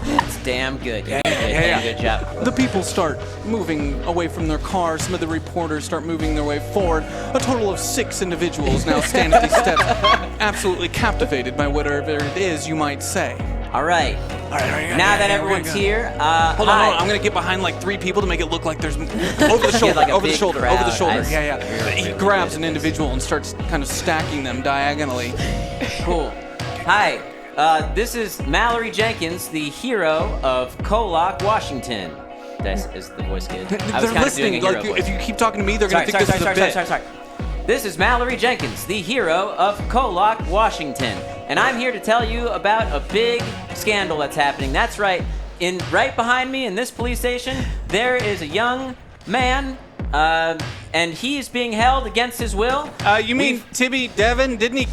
That's damn good. Damn good job. The people start moving away from their cars. Some of the reporters start moving their way forward. A total of 6 individuals now stand at these steps, absolutely captivated by whatever it is you might say. All right. Now that everyone's here, hold on. I'm gonna get behind like 3 people to make it look like there's over the shoulder, like over the shoulder. Yeah. He grabs an individual and starts kind of stacking them diagonally. Cool. Hi. This is Mallory Jenkins, the hero of KOllOK, Washington. Is the voice good? They're listening. Like, if you keep talking to me, they're gonna think this is a bit. Sorry. This is Mallory Jenkins, the hero of KOllOK, Washington, and I'm here to tell you about a big scandal that's happening. That's right. Right behind me in this police station, there is a young man, and he's being held against his will. You mean Tibby Devin? Didn't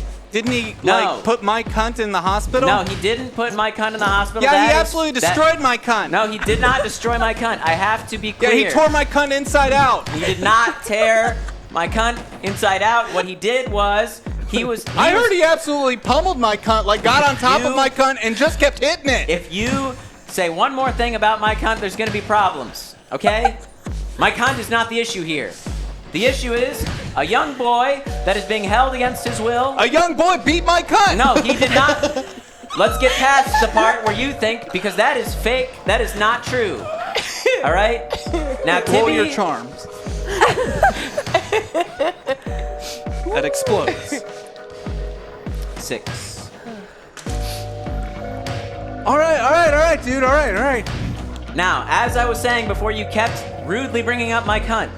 he like put my cunt in the hospital? No, he didn't put my cunt in the hospital. Yeah, he absolutely destroyed my cunt. No, he did not destroy my cunt. I have to be clear. Yeah, he tore my cunt inside out. He did not tear my cunt inside out. What he did was I heard he absolutely pummeled my cunt, like got on top of my cunt and just kept hitting it. If you say one more thing about my cunt, there's gonna be problems, okay? My cunt is not the issue here. The issue is a young boy that is being held against his will. A young boy beat my cunt! No, he did not. Let's get past the part where you think, because that is fake, that is not true. All right? Now, Tibby... Roll your charms. That explodes. 6. All right, dude. All right. Now, as I was saying before, you kept rudely bringing up my cunt.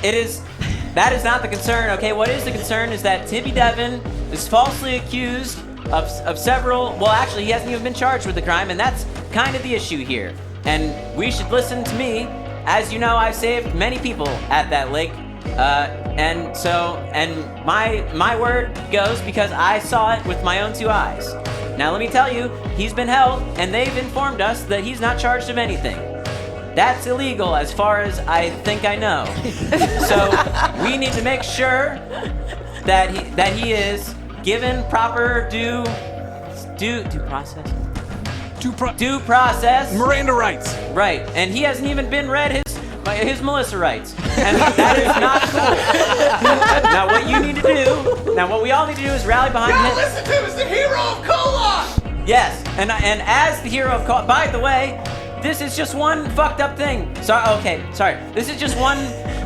That is not the concern, okay? What is the concern is that Tibby Devin is falsely accused of several, well, actually, he hasn't even been charged with the crime, and that's kind of the issue here. And we should listen to me. As you know, I've saved many people at that lake. And my word goes because I saw it with my own 2 eyes. Now let me tell you, he's been held, and they've informed us that he's not charged of anything. That's illegal as far as I think I know. So we need to make sure that he is given proper due process. Due process. Miranda rights. Right, and he hasn't even been read his Melissa rights, and that is not cool. Now what we all need to do is rally behind him. Listen to him as the hero of KOllOK! Yes, and as the hero of KOllOK. By the way, this is just one fucked up thing. Sorry. This is just one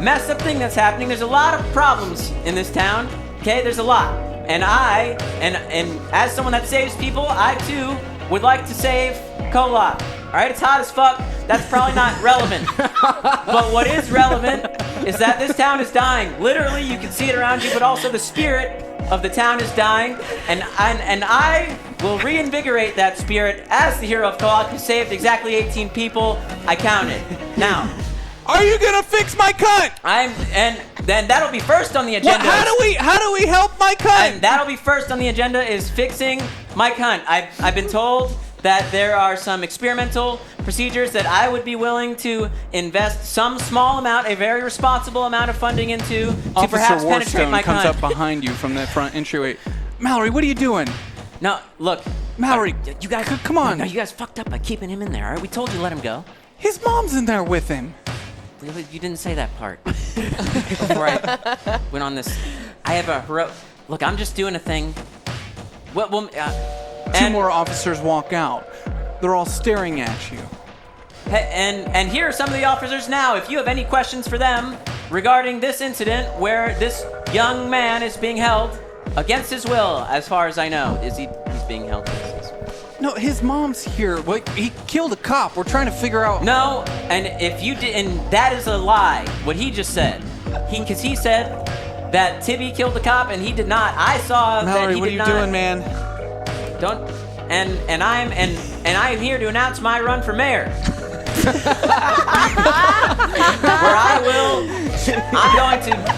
messed up thing that's happening. There's a lot of problems in this town. Okay, there's a lot, and as someone that saves people, I too would like to save KOllOK. All right, it's hot as fuck. That's probably not relevant. But what is relevant is that this town is dying. Literally, you can see it around you, but also the spirit of the town is dying. And I will reinvigorate that spirit as the hero of KOllOK who saved exactly 18 people. I counted. Now, are you gonna fix my cunt? And then that'll be first on the agenda. How do we help my cunt? And that'll be first on the agenda is fixing my cunt. I've been told that there are some experimental procedures that I would be willing to invest some small amount, a very responsible amount of funding into to perhaps penetrate my comes cunt. up behind you from the front entryway. Mallory, what are you doing? No, look. Mallory, you guys, come on. No, you guys fucked up by keeping him in there, all right? We told you to let him go. His mom's in there with him. Really? You didn't say that part. Before I went on this, I have a hero. Look, I'm just doing a thing. What? Well, Two more officers walk out. They're all staring at you. And here are some of the officers now. If you have any questions for them regarding this incident where this young man is being held against his will, as far as I know, he's being held against his will. No, his mom's here. Like, he killed a cop. We're trying to figure out. No, and if you did, and that is a lie. What he just said, because he said that Tibby killed the cop, and he did not. I saw Mallory, that he what are did you not. doing, man? Don't. And I'm here to announce my run for mayor. Where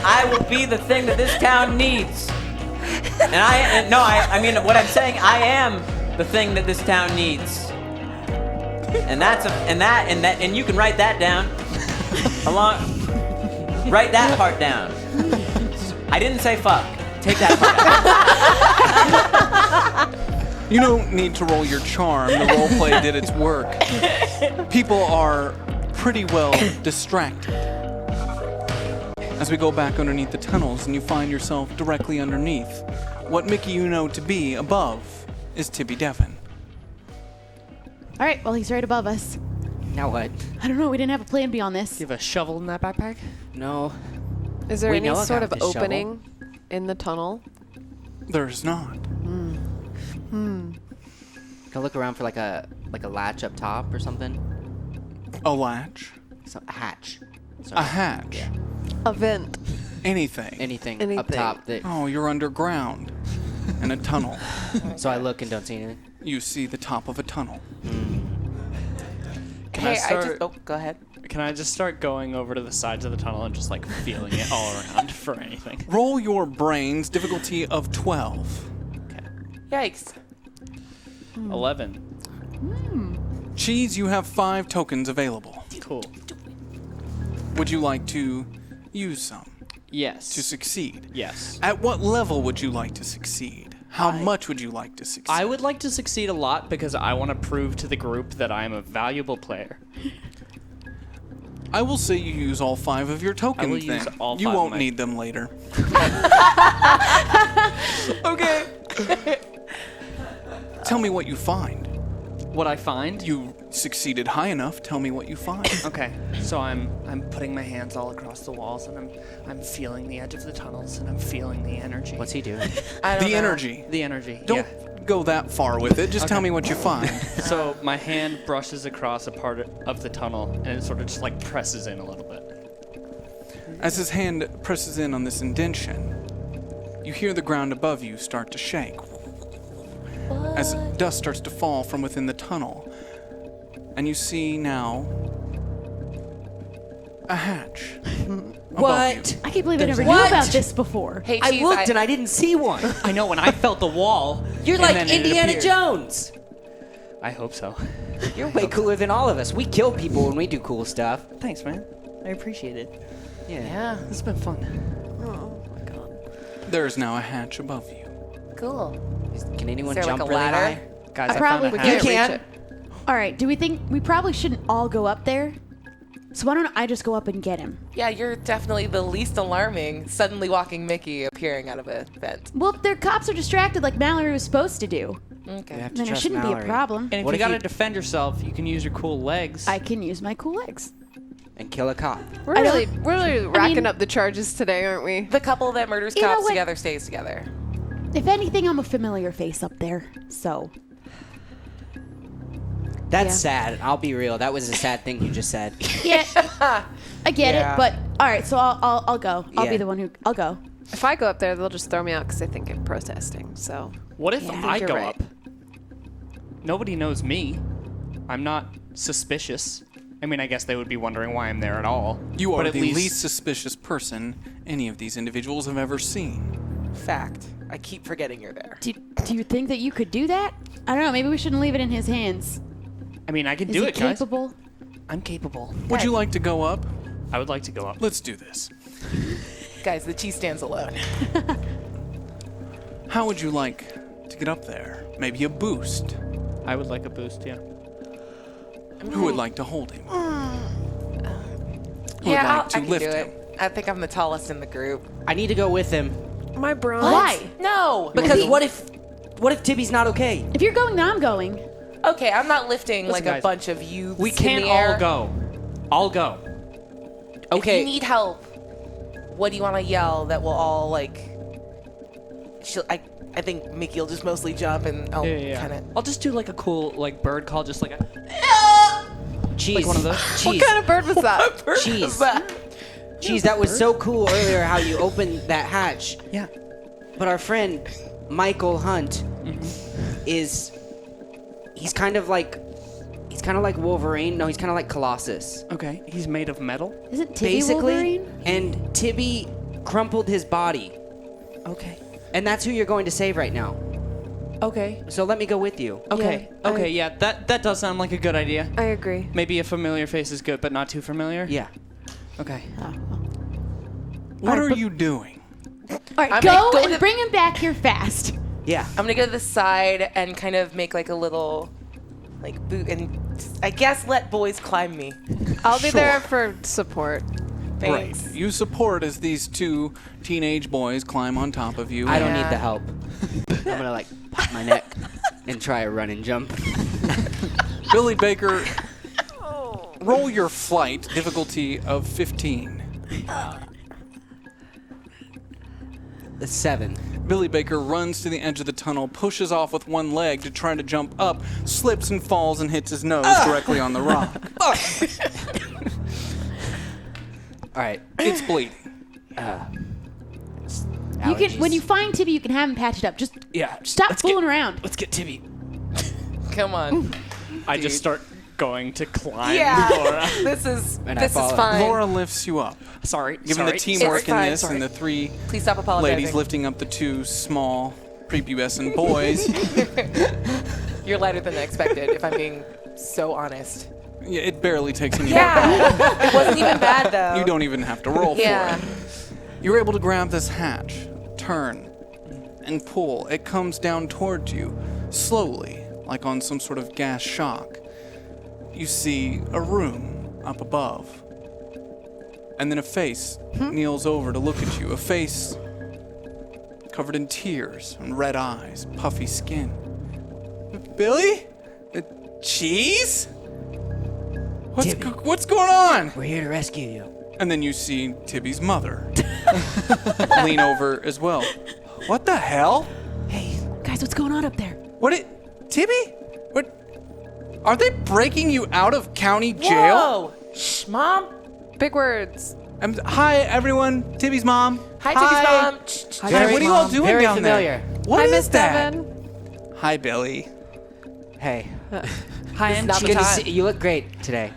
I will be the thing that this town needs. I mean, what I'm saying, I am the thing that this town needs. And you can write that down. Write that part down. I didn't say fuck. Take that part out. You don't need to roll your charm. The roleplay did its work. People are pretty well distracted. As we go back underneath the tunnels and you find yourself directly underneath what Mickey you know to be above is Tibby Devon. All right, well, he's right above us. Now what? I don't know. We didn't have a plan beyond this. Do you have a shovel in that backpack? No. Is there We any know I sort got of this shovel. opening in the tunnel? There's not. Can I look around for like a latch up top or something? A latch? A hatch. A hatch? Yeah. A vent. Anything. Anything up top. That... Oh, you're underground. In a tunnel. So I look and don't see anything? You see the top of a tunnel. Go ahead. Can I just start going over to the sides of the tunnel and just like feeling it all around for anything? Roll your brains, difficulty of 12. Yikes. 11. Cheese, you have 5 tokens available. Cool. Would you like to use some? Yes. To succeed? Yes. At what level would you like to succeed? How much would you like to succeed? I would like to succeed a lot because I want to prove to the group that I am a valuable player. I will say you use all 5 of your tokens. I will then. use all 5 You of won't my- need them later. Okay. Tell me what you find. What I find? You succeeded high enough. Tell me what you find. Okay, so I'm putting my hands all across the walls and I'm feeling the edge of the tunnels and I'm feeling the energy. What's he doing? The energy. The energy. Don't go that far with it. Just tell me what you find. So my hand brushes across a part of the tunnel and it sort of just like presses in a little bit. As his hand presses in on this indentation, you hear the ground above you start to shake. As dust starts to fall from within the tunnel, and you see now a hatch. What? I can't believe I never knew What? about this before. Hey, I Cheese, looked and I didn't see one. I know, when I felt the wall. You're and like then it Indiana appeared. Jones. I hope so. You're way cooler than all of us. We kill people when we do cool stuff. Thanks, man. I appreciate it. Yeah. This has been fun. Oh my god. There is now a hatch above you. Cool. Can anyone Is there jump like a really ladder? high? Guys, I probably found a can't hatch. You can. Reach it. All right, do we think we probably shouldn't all go up there? So why don't I just go up and get him? Yeah, you're definitely the least alarming. Suddenly walking Mickey appearing out of a vent. Well, if their cops are distracted like Mallory was supposed to do, Okay. have to then it trust shouldn't be Mallory. a problem. And if What you if gotta you- defend yourself, you can use your cool legs. I can use my cool legs. And kill a cop. We're I really, don't- we're really I racking mean- up the charges today, aren't we? The couple that murders You know cops what? together stays together. If anything, I'm a familiar face up there, so. That's Yeah. sad. I'll be real. That was a sad thing you just said. Yeah, I get Yeah. it, but all right, so I'll go. I'll be Yeah. the one I'll go. If I go up there, they'll just throw me out because they think I'm protesting. So What if Yeah, I think I you're go right. up? Nobody knows me. I'm not suspicious. I mean, I guess they would be wondering why I'm there at all. You are but at the least least suspicious person any of these individuals have ever seen. Fact. I keep forgetting you're there. Do you think that you could do that? I don't know. Maybe we shouldn't leave it in his hands. I mean, I can Is do he it, guys. capable? I'm capable. Would you like to go up? I would like to go up. Let's do this. Guys, the cheese stands alone. How would you like to get up there? Maybe a boost. I would like a boost, yeah. Who would like to hold him? who would like to I can lift do him. it. I think I'm the tallest in the group. I need to go with him. My bro. Why? No. Because what if Tibby's not okay? If you're going, then I'm going. Okay, I'm not lifting Listen, like a guys. bunch of youths. We in can't the air. all go. I'll go. If you need help, what do you want to yell that will all like? I think Mickey will just mostly jump and I'll kind of. I'll just do like a cool like bird call, just like a. Jeez. Like one of those. Jeez. What kind of bird was that? Jeez. Jeez, that was so cool earlier how you opened that hatch. Yeah. But our friend Michael Hunt is he's kind of like Wolverine. No, he's kind of like Colossus. Okay. He's made of metal. Isn't Tibby Basically, Wolverine? and Tibby crumpled his body. Okay. And that's who you're going to save right now. Okay. So let me go with you. Okay. Yeah, okay. Yeah. That does sound like a good idea. I agree. Maybe a familiar face is good, but not too familiar. Yeah. Okay. What are you doing? All right, I'm go gonna go and to- bring him back here fast. Yeah. I'm gonna go to the side and kind of make like a little, like boot, and I guess let boys climb me. I'll be there for support. Thanks. Right. You support as these two teenage boys climb on top of you. I don't need the help. I'm gonna like pop my neck and try a run and jump. Billy Baker, roll your flight difficulty of 15. The 7. Billy Baker runs to the edge of the tunnel, pushes off with one leg to try to jump up, slips and falls and hits his nose directly on the rock. All right. It's bleeding. You can, when you find Tibby, you can have him patch it up. Just stop fooling around. Let's get Tibby. Come on. I just start going to climb Yeah. Laura. This is And this I is follow. fine. Laura lifts you up. Sorry. Given the teamwork in this and the three Please stop apologizing. ladies lifting up the two small prepubescent boys, You're lighter than I expected, if I'm being so honest. yeah, it barely takes any Yeah. It wasn't even bad though. You don't even have to roll Yeah. for it. You're able to grab this hatch, turn, and pull. It comes down towards you, slowly, like on some sort of gas shock. You see a room up above. And then a face kneels over to look at you. A face covered in tears and red eyes, puffy skin. Billy? Cheese? What's going on? We're here to rescue you. And then you see Tibby's mother lean over as well. What the hell? Hey, guys, what's going on up there? Tibby? What? Are they breaking you out of county jail? Whoa! Shh, Mom. Big words. Hi, everyone. Tibby's mom. Hi, Timmy's mom. Shh, shh, Hi, what are you all doing Very down familiar. there? What Hi, is Miss that? Devin. Hi, Billy. Hey. Hi, It's not the Good to time. see you. Look great today.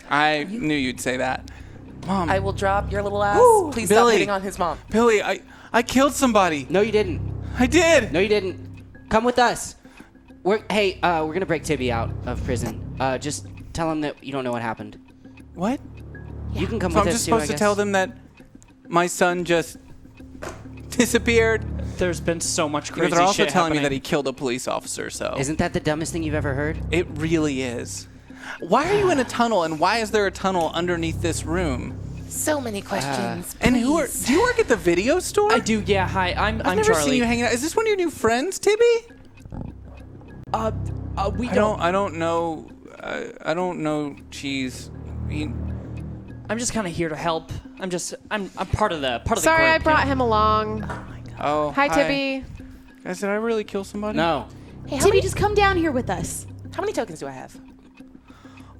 I knew you'd say that. Mom. I will drop your little ass. Woo, Please Billy. stop hitting on his mom. Billy, I killed somebody. No, you didn't. I did. No, you didn't. Come with us. We're gonna break Tibby out of prison. Just tell him that you don't know what happened. What? You can come So with I'm us just too, I supposed to guess. tell them that my son just disappeared? There's been so much Because crazy they're also shit telling me happening. that he killed a police officer, so. Isn't that the dumbest thing you've ever heard? It really is. Why are you in a tunnel, and why is there a tunnel underneath this room? So many questions. And do you work at the video store? I do. Yeah. Hi. I'm I've never Charlie. seen you hanging out. Is this one of your new friends, Tibby? We I don't know. I don't know. Cheese. I'm just kind of here to help. I'm part of the Sorry, group. I brought him along. Oh. Hi, Tibby. Guys, did I really kill somebody? No. Hey, Tibby, just come down here with us. How many tokens do I have?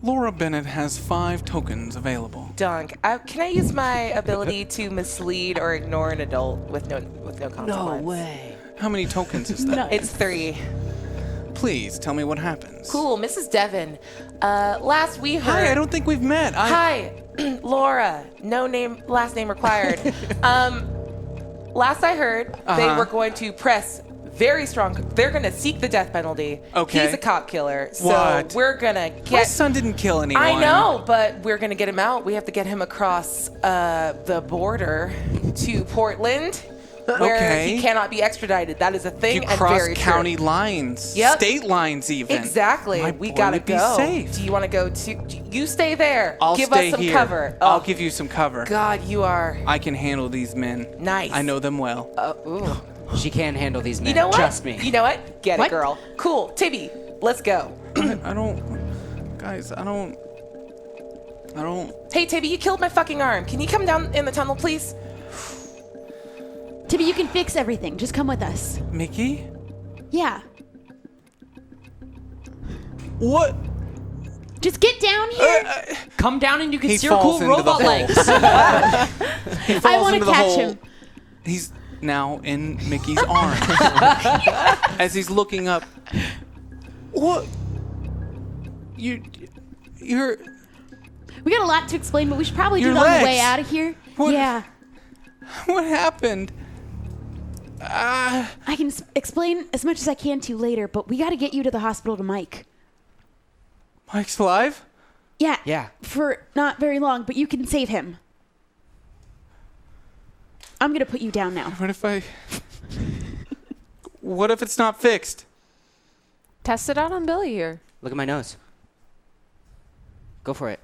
Laura Bennett has 5 tokens available. Dunk. Can I use my ability to mislead or ignore an adult with no consequence? No way. How many tokens is that? It's 3. Please tell me what happens. Cool, Mrs. Devon. Last we heard. Hi, I don't think we've met. Hi, Laura. No name, last name required. Last I heard, they were going to press very strong. They're going to seek the death penalty. Okay. He's a cop killer, so What? we're gonna get. My son didn't kill anyone. I know, but we're gonna get him out. We have to get him across the border to Portland. where he cannot be extradited. That is a thing You and cross very county true. lines, state lines even. Exactly. My We boy gotta would be go. safe. Do you want to go to? You stay there. I'll Give stay us some here. cover. I'll Oh, give you some cover. God, you are I can handle these men. nice. I know them well. Ooh. She can handle these men. You know what? Trust me. You know what? Get What? it, girl. Cool. Tibby, let's go. I don't. Guys, I don't. Hey, Tibby, you killed my fucking arm. Can you come down in the tunnel, please? Tibby, you can fix everything. Just come with us. Mickey? Yeah. What? Just get down here. Come down and you can He see your cool falls into the robot hole. legs. He I falls want into to the catch hole. him. He's now in Mickey's arm. As he's looking up. What? You're. We got a lot to explain, but we should probably do Your it on the way legs. out of here. What? Yeah. What happened? I can explain as much as I can to you later, but we got to get you to the hospital to Mike. Mike's alive? Yeah. Yeah. For not very long, but you can save him. I'm going to put you down now. What if it's not fixed? Test it out on Billy here. Look at my nose. Go for it.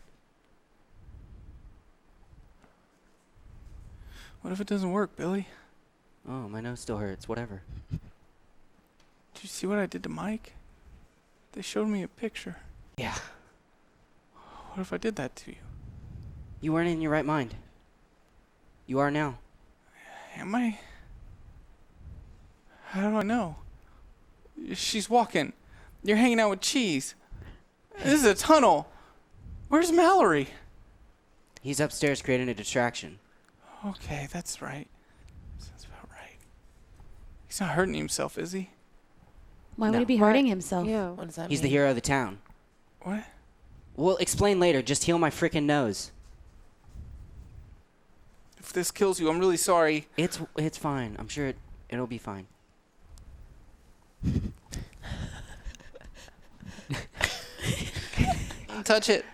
What if it doesn't work, Billy? Oh, my nose still hurts. Whatever. Did you see what I did to Mike? They showed me a picture. Yeah. What if I did that to you? You weren't in your right mind. You are now. Am I? How do I know? She's walking. You're hanging out with Cheese. This is a tunnel. Where's Mallory? He's upstairs creating a distraction. Okay, that's right. Sounds about right. He's not hurting himself, is he? Why would No. he be hurting himself? Yeah. What does that He's mean? the hero of the town. What? We'll explain later. Just heal my freaking nose. If this kills you, I'm really sorry. It's fine. I'm sure it'll be fine. Touch it.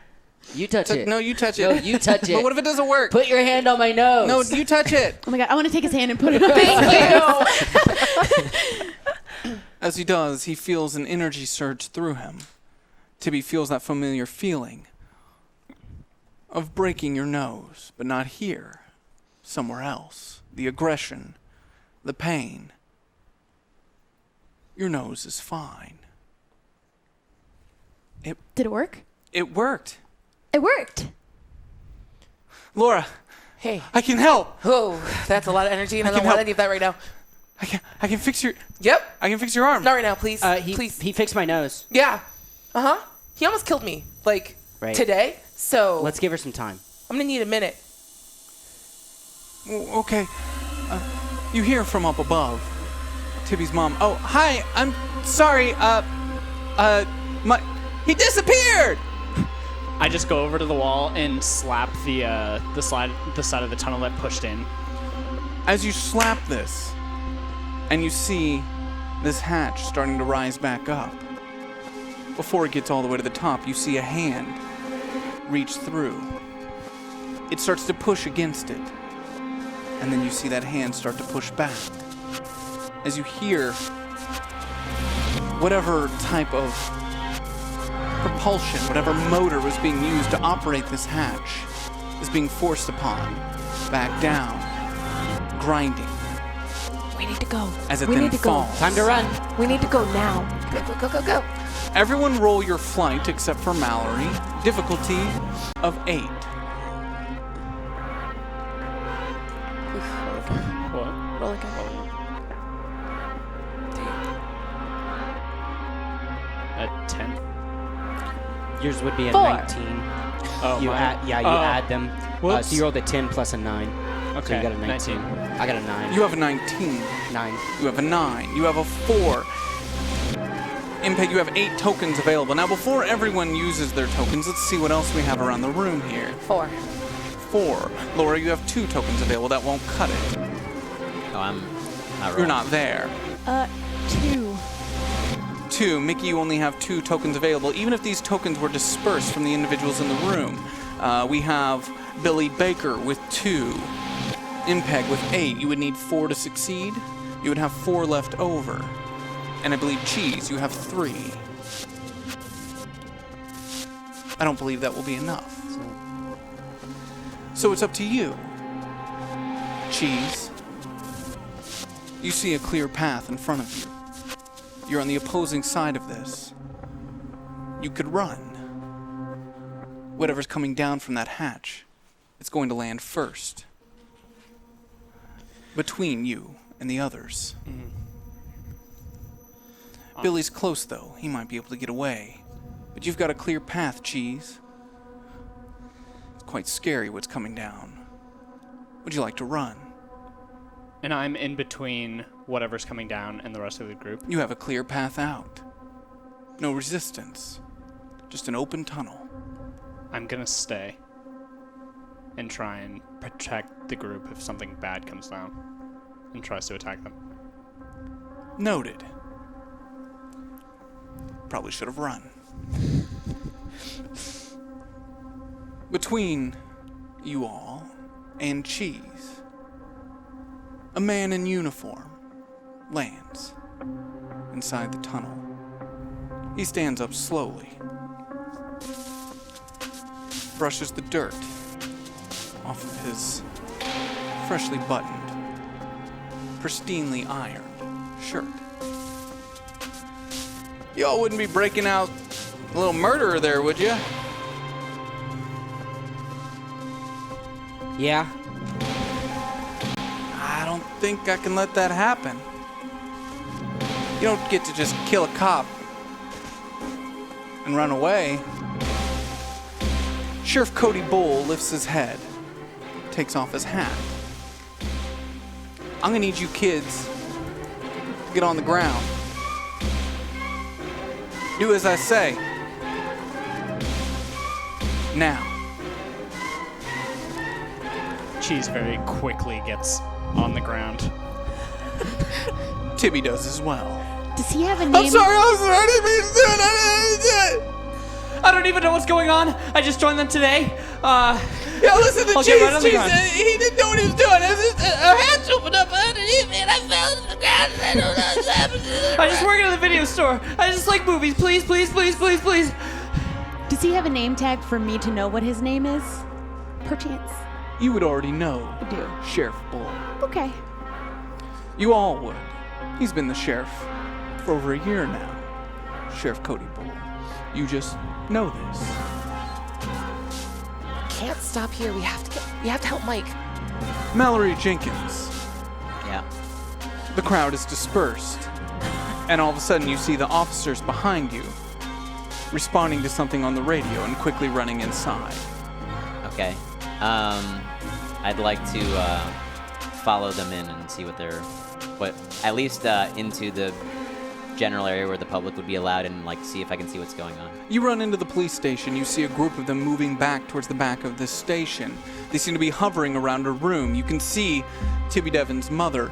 You touch it. No, you touch it. No, you touch it. But what if it doesn't work? Put your hand on my nose. No, you touch it. Oh my God, I want to take his hand and put it on his Thank you. As he does, he feels an energy surge through him. Tibby feels that familiar feeling of breaking your nose, but not here, somewhere else. The aggression, the pain. Your nose is fine. Did it work? It worked. It worked. Laura. Hey. I can help. Oh, that's a lot of energy, and I don't want any of that right now. I can fix your. Yep. I can fix your arm. Not right now, please. Please. He fixed my nose. Yeah. Uh-huh. He almost killed me, like, Right. today. So Let's give her some time. I'm gonna need a minute. Okay. You hear from up above. Tibby's mom. Oh, hi. I'm sorry. He disappeared. I just go over to the wall and slap the side of the tunnel that pushed in. As you slap this, and you see this hatch starting to rise back up. Before it gets all the way to the top, you see a hand reach through. It starts to push against it. And then you see that hand start to push back. As you hear whatever type of propulsion, whatever motor was being used to operate this hatch is being forced upon, back down, grinding. We need to go. As it we then need to falls. go. Time to run. We need to go now. Go, go, go, go, go. Everyone roll your flight except for Mallory. Difficulty of 8. What? Roll again. A 10. Yours would be a 4. 19. Oh, you mine. add, yeah, you Oh. add them. Whoops. So you rolled a 10 plus a 9. So Okay, you got a 19. I got a 9. You have a 19. 9. You have a 9. You have a 4. Impact, you have 8 tokens available. Now, before everyone uses their tokens, let's see what else we have around the room here. 4. 4. Laura, you have 2 tokens available. That won't cut it. Oh, I'm not You're rolling. not there. 2. 2. Mickey, you only have 2 tokens available, even if these tokens were dispersed from the individuals in the room. We have Billy Baker with 2. Impeg with 8, you would need 4 to succeed. You would have 4 left over. And I believe Cheese, you have 3. I don't believe that will be enough. So it's up to you. Cheese. You see a clear path in front of you. You're on the opposing side of this. You could run. Whatever's coming down from that hatch, it's going to land first. Between you and the others. Billy's close, though. He might be able to get away. But you've got a clear path, Cheese. It's quite scary what's coming down. Would you like to run? And I'm in between whatever's coming down and the rest of the group. You have a clear path out. No resistance. Just an open tunnel. I'm gonna stay and try and protect the group if something bad comes down and tries to attack them. Noted. Probably should have run. Between you all and Cheese, a man in uniform lands inside the tunnel. He stands up slowly, brushes the dirt off of his freshly buttoned, pristinely ironed shirt. Y'all wouldn't be breaking out a little murderer there, would you? Yeah. I don't think I can let that happen. You don't get to just kill a cop and run away. Sheriff Cody Bull lifts his head, takes off his hat. I'm gonna need you kids to get on the ground. Do as I say. Now. Cheese very quickly gets on the ground. Tibby does as well. Does he have a name? I'm sorry, I didn't mean to do it. I didn't do it. I don't even know what's going on. I just joined them today. Yeah, listen to I'll Cheese. get right on the Cheese, ground. he didn't know what he was doing. A hatch opened up underneath me and I fell to the ground and I don't know what's happening. I just work at the video store. I just like movies. Please, please, please, please, please. Does he have a name tag for me to know what his name is? Perchance. You would already know. I do. Sheriff Bull. Okay. You all would. He's been the sheriff for over a year now. Sheriff Cody Bull. You just know this. Can't stop here. We have to help Mike. Mallory Jenkins. Yeah. The crowd is dispersed. And all of a sudden you see the officers behind you responding to something on the radio and quickly running inside. Okay. I'd like to follow them in and see at least into the general area where the public would be allowed and see if I can see what's going on. You run into the police station. You see a group of them moving back towards the back of this station. They seem to be hovering around a room. You can see Tibby Devon's mother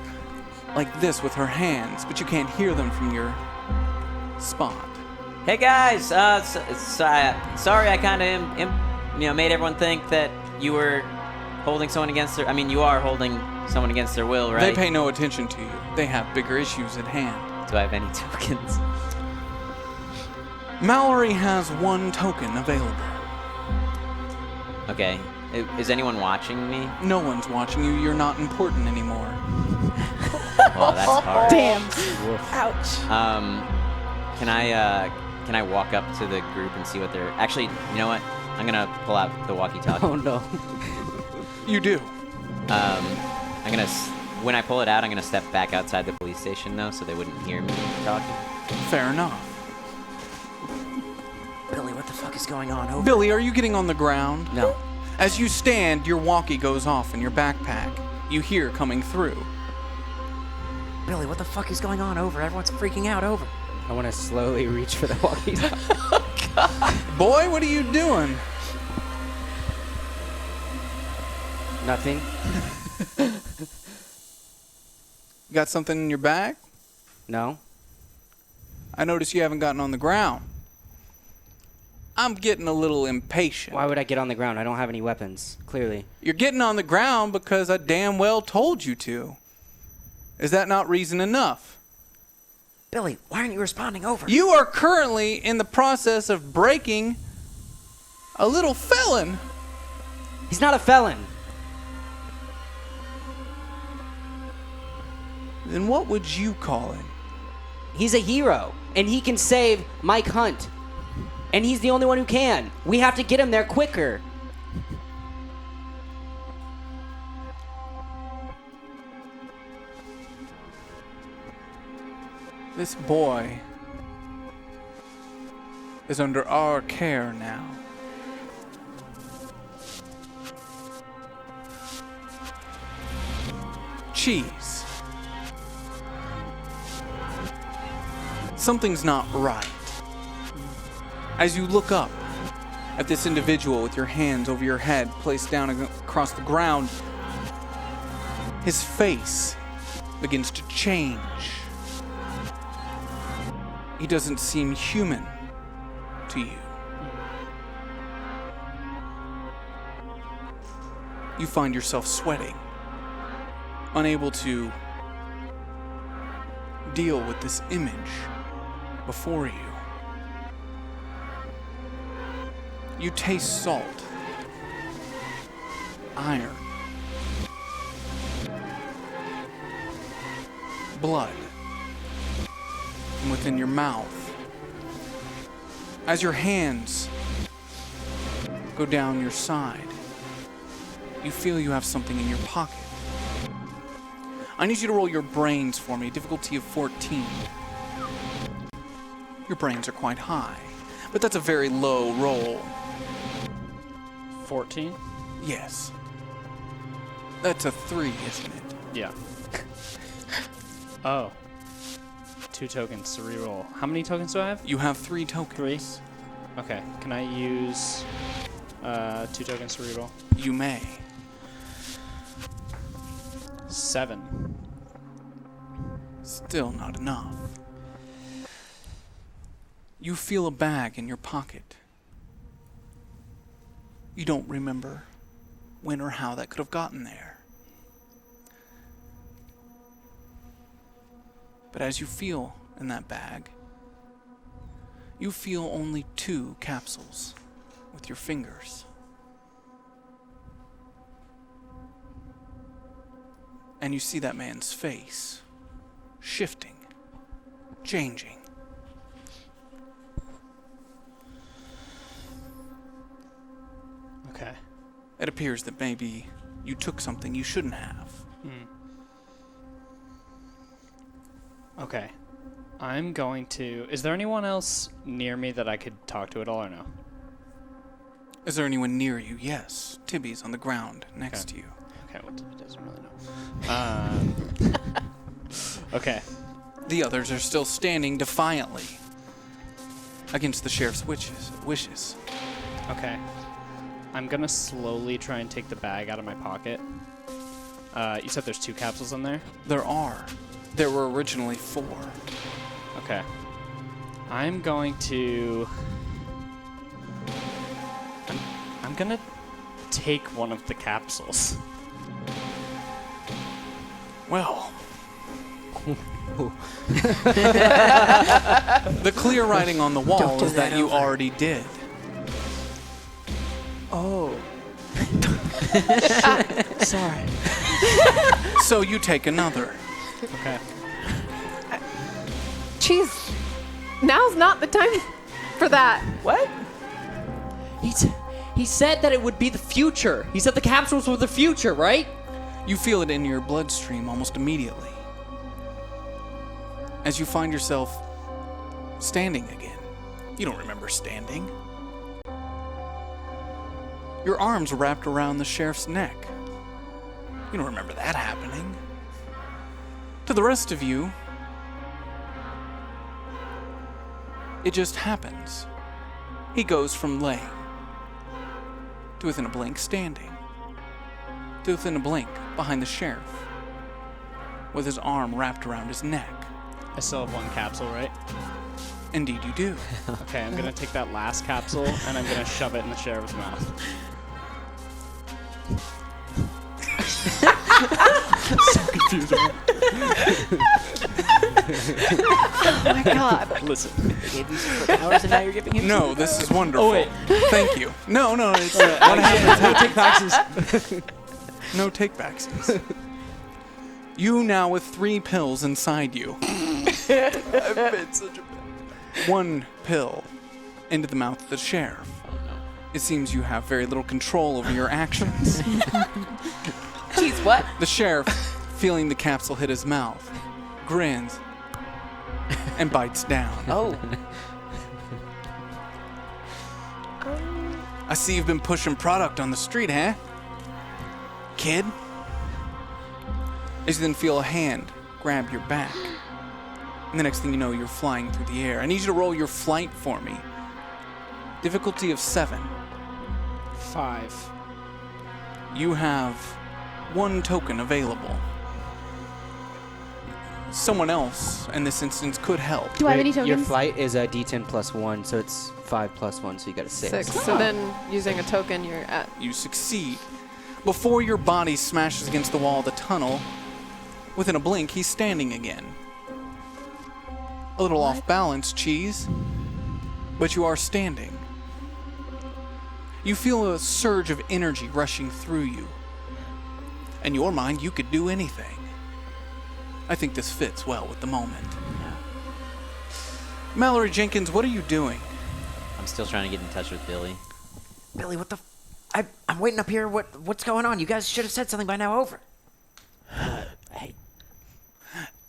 like this with her hands, but you can't hear them from your spot. Hey guys, sorry I kind of made everyone think that you were holding someone against their. I mean, you are holding someone against their will, right? They pay no attention to you. They have bigger issues at hand. Do I have any tokens? Mallory has 1 token available. Okay. Is anyone watching me? No one's watching you. You're not important anymore. Well, that's hard. Damn. Woof. Ouch. Can I walk up to the group and see what they're... Actually, you know what? I'm gonna pull out the walkie-talkie. Oh no. You do. I'm gonna... When I pull it out, I'm gonna step back outside the police station, though, so they wouldn't hear me talking. Fair enough. Billy, what the fuck is going on? Over. Billy, are you getting on the ground? No. As you stand, your walkie goes off in your backpack. You hear coming through. Billy, what the fuck is going on? Over. Everyone's freaking out. Over. I want to slowly reach for the walkie-talkie. Oh, God. Boy, what are you doing? Nothing. Got something in your bag? No. I notice you haven't gotten on the ground. I'm getting a little impatient. Why would I get on the ground? I don't have any weapons, clearly. You're getting on the ground because I damn well told you to. Is that not reason enough? Billy, why aren't you responding over? You are currently in the process of breaking a little felon. He's not a felon. Then what would you call him? He's a hero, and he can save Mike Hunt. And he's the only one who can. We have to get him there quicker. This boy is under our care now. Cheese. Something's not right. As you look up at this individual with your hands over your head placed down across the ground, his face begins to change. He doesn't seem human to you. You find yourself sweating, unable to deal with this image before you. You taste salt, iron, blood, and within your mouth. As your hands go down your side, you feel you have something in your pocket. I need you to roll your brains for me, difficulty of 14. Your brains are quite high, but that's a very low roll. 14? Yes. That's a 3, isn't it? Yeah. Oh. 2 tokens to reroll. How many tokens do I have? You have 3 tokens. 3? Okay. Can I use 2 tokens to reroll? You may. 7. Still not enough. You feel a bag in your pocket. You don't remember when or how that could have gotten there. But as you feel in that bag, you feel only 2 capsules with your fingers. And you see that man's face shifting, changing. Okay. It appears that maybe you took something you shouldn't have. Okay. I'm going to... Is there anyone else near me that I could talk to at all or no? Is there anyone near you? Yes. Tibby's on the ground next to you. Okay, well, Tibby doesn't really know. Okay. The others are still standing defiantly against the sheriff's wishes. Okay. I'm gonna slowly try and take the bag out of my pocket. You said there's 2 capsules in there? There are. There were originally 4. Okay. I'm going to... I'm gonna take one of the capsules. Well... The clear writing on the wall is that you already did. Oh. Sorry. So you take another. Okay. Jeez. Now's not the time for that. What? He said that it would be the future. He said the capsules were the future, right? You feel it in your bloodstream almost immediately. As you find yourself standing again. You don't remember standing. Your arms wrapped around the sheriff's neck. You don't remember that happening. To the rest of you, it just happens. He goes from laying to within a blink standing, to within a blink behind the sheriff, with his arm wrapped around his neck. I still have 1 capsule, right? Indeed you do. Okay, I'm gonna take that last capsule and I'm gonna shove it in the sheriff's mouth. So confusing. Oh my god. Listen. Gave you superpowers and now you're giving him No, this is wonderful. Oh, wait. Thank you. No, it's what happens. No take-backsies. No take-backsies. You now with 3 pills inside you. I've been such a bad. 1 pill into the mouth of the sheriff. It seems you have very little control over your actions. Jeez, what? The sheriff, feeling the capsule hit his mouth, grins and bites down. Oh. I see you've been pushing product on the street, huh? Kid? As you then feel a hand grab your back. And the next thing you know, you're flying through the air. I need you to roll your flight for me. Difficulty of 7. 5. You have 1 token available. Someone else, in this instance, could help. Do I have any tokens? Your flight is a D10 plus 1, so it's 5 plus 1, so you got a 6. 6. So then, using a token, you're at... You succeed. Before your body smashes against the wall of the tunnel, within a blink, he's standing again. A little off balance, Cheese, but you are standing. You feel a surge of energy rushing through you. In your mind, you could do anything. I think this fits well with the moment. Mallory Jenkins, what are you doing? I'm still trying to get in touch with Billy. Billy, what the I'm waiting up here. What's going on? You guys should have said something by now. Over. Hey.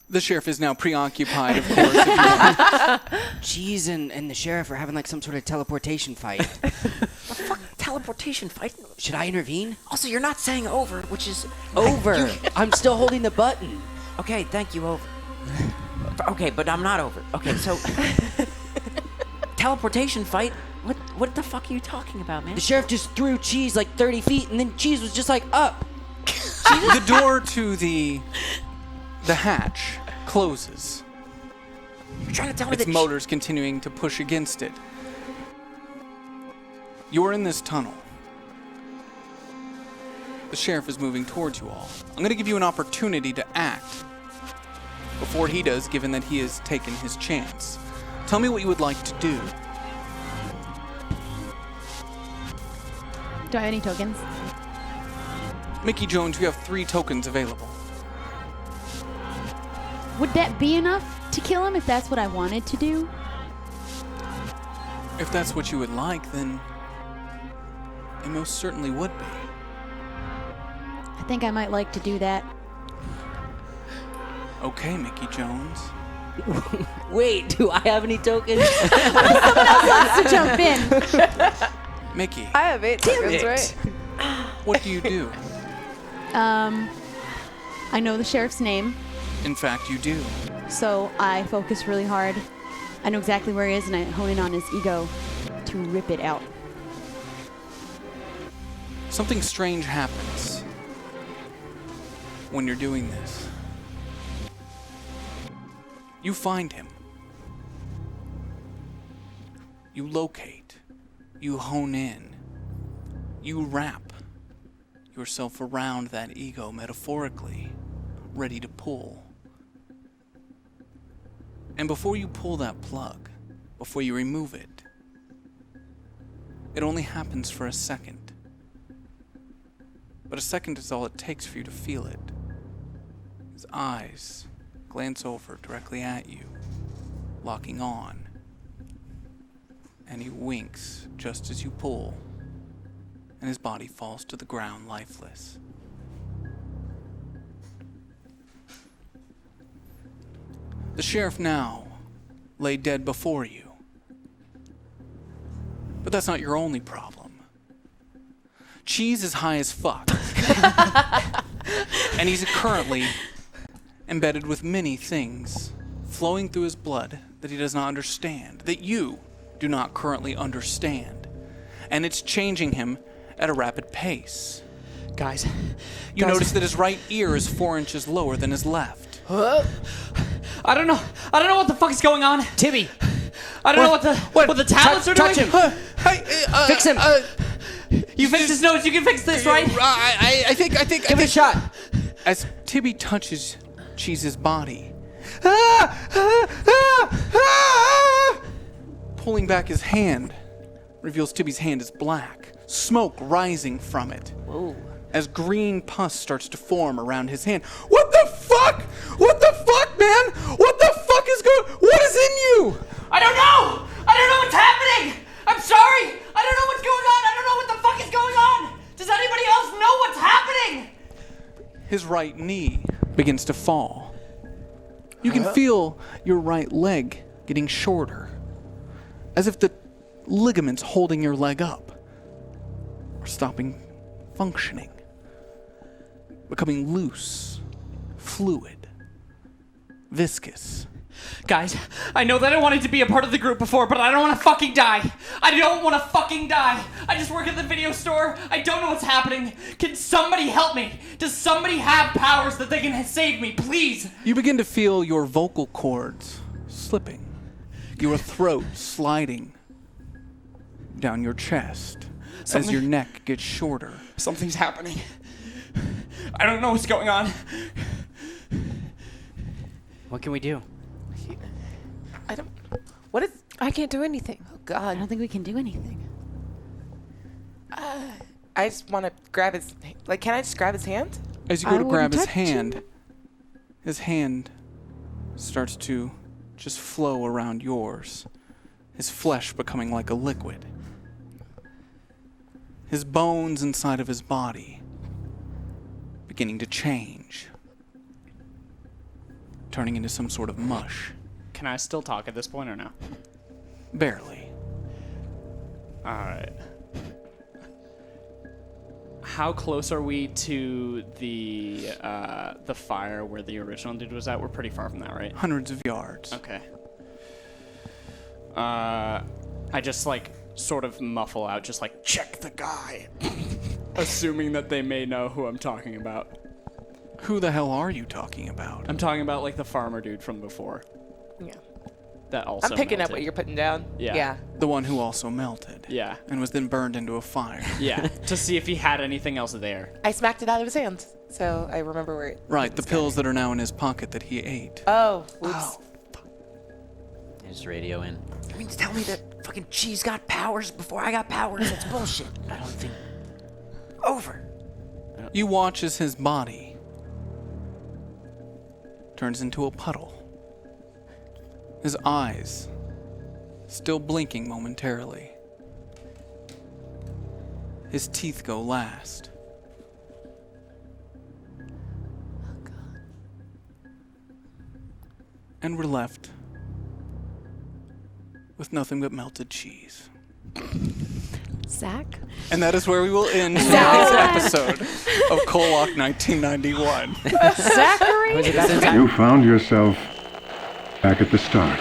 The sheriff is now preoccupied, of course. Cheese and the sheriff are having like some sort of teleportation fight. The fuck? Teleportation fight? Should I intervene? Also, you're not saying over, which is... Over. I'm still holding the button. Okay, thank you, over. Okay, but I'm not over. Okay, so... teleportation fight? What the fuck are you talking about, man? The sheriff just threw Cheese like 30 feet, and then Cheese was just like up. The door to the hatch closes. You're trying to tell me its that motors continuing to push against it. You're in this tunnel. The sheriff is moving towards you all. I'm going to give you an opportunity to act before he does, given that he has taken his chance. Tell me what you would like to do. Do I have any tokens? Mickey Jones, you have 3 tokens available. Would that be enough to kill him if that's what I wanted to do? If that's what you would like, then it most certainly would be. I think I might like to do that. Okay, Mickey Jones. Wait, do I have any tokens? Someone else wants to jump in. Mickey, I have 8 tokens, right? what do you do? I know the sheriff's name, In fact, you do. so I focus really hard. I know exactly where he is, and I hone in on his ego to rip it out. Something strange happens when you're doing this. You find him. You locate. You hone in. You wrap yourself around that ego metaphorically, ready to pull. And before you pull that plug, before you remove it, it only happens for a second. But a second is all it takes for you to feel it. His eyes glance over directly at you, locking on. And he winks just as you pull, and his body falls to the ground lifeless. The sheriff now lay dead before you. But that's not your only problem. Cheese is high as fuck. And he's currently embedded with many things flowing through his blood that he does not understand, that you do not currently understand. And it's changing him at a rapid pace. Guys. You notice that his right ear is 4 inches lower than his left. I don't know what the fuck is going on. Tibby, I don't know what the tablets are doing. Touch him. Fix him. You fix his nose. You can fix this, right? I think. Give it a shot. As Tibby touches Cheese's body, pulling back his hand, reveals Tibby's hand is black, smoke rising from it. Whoa. As green pus starts to form around his hand. What the fuck? What the fuck, man? What the fuck is going? What is in you? I don't know. I don't know what's happening. I'm sorry. I don't know what's going on. I don't know what the fuck is going on. Does anybody else know what's happening? His right knee begins to fall. You can feel your right leg getting shorter, as if the ligaments holding your leg up are stopping functioning, becoming loose, fluid, viscous. Guys, I know that I wanted to be a part of the group before, but I don't want to fucking die. I don't want to fucking die. I just work at the video store. I don't know what's happening. Can somebody help me? Does somebody have powers that they can save me, please? You begin to feel your vocal cords slipping, your throat sliding down your chest as your neck gets shorter. Something's happening. I don't know what's going on. What can we do? I can't do anything. Oh, God. I don't think we can do anything. I just want to grab his... Like, can I just grab his hand? As you go to grab his hand starts to just flow around yours, his flesh becoming like a liquid. His bones inside of his body beginning to change, turning into some sort of mush. Can I still talk at this point or no? Barely. Alright. How close are we to the fire where the original dude was at? We're pretty far from that, right? Hundreds of yards. Okay. I just like sort of muffle out, just like, check the guy. Assuming that they may know who I'm talking about. Who the hell are you talking about? I'm talking about like the farmer dude from before. Yeah. That also I'm picking melted. up what you're putting down. Yeah. The one who also melted. Yeah. And was then burned into a fire. Yeah. To see if he had anything else there. I smacked it out of his hand, so I remember where it... Right, the pills that are now in his pocket that he ate. Oh, whoops. There's radio in. I mean, tell me that fucking Cheese got powers before I got powers. That's bullshit. I don't think. Over. You watch as his body turns into a puddle. His eyes still blinking momentarily. His teeth go last. Oh, God. And we're left with nothing but melted cheese. Zach? And that is where we will end today's episode of KOllOK 1991. Zachary? You found yourself back at the start.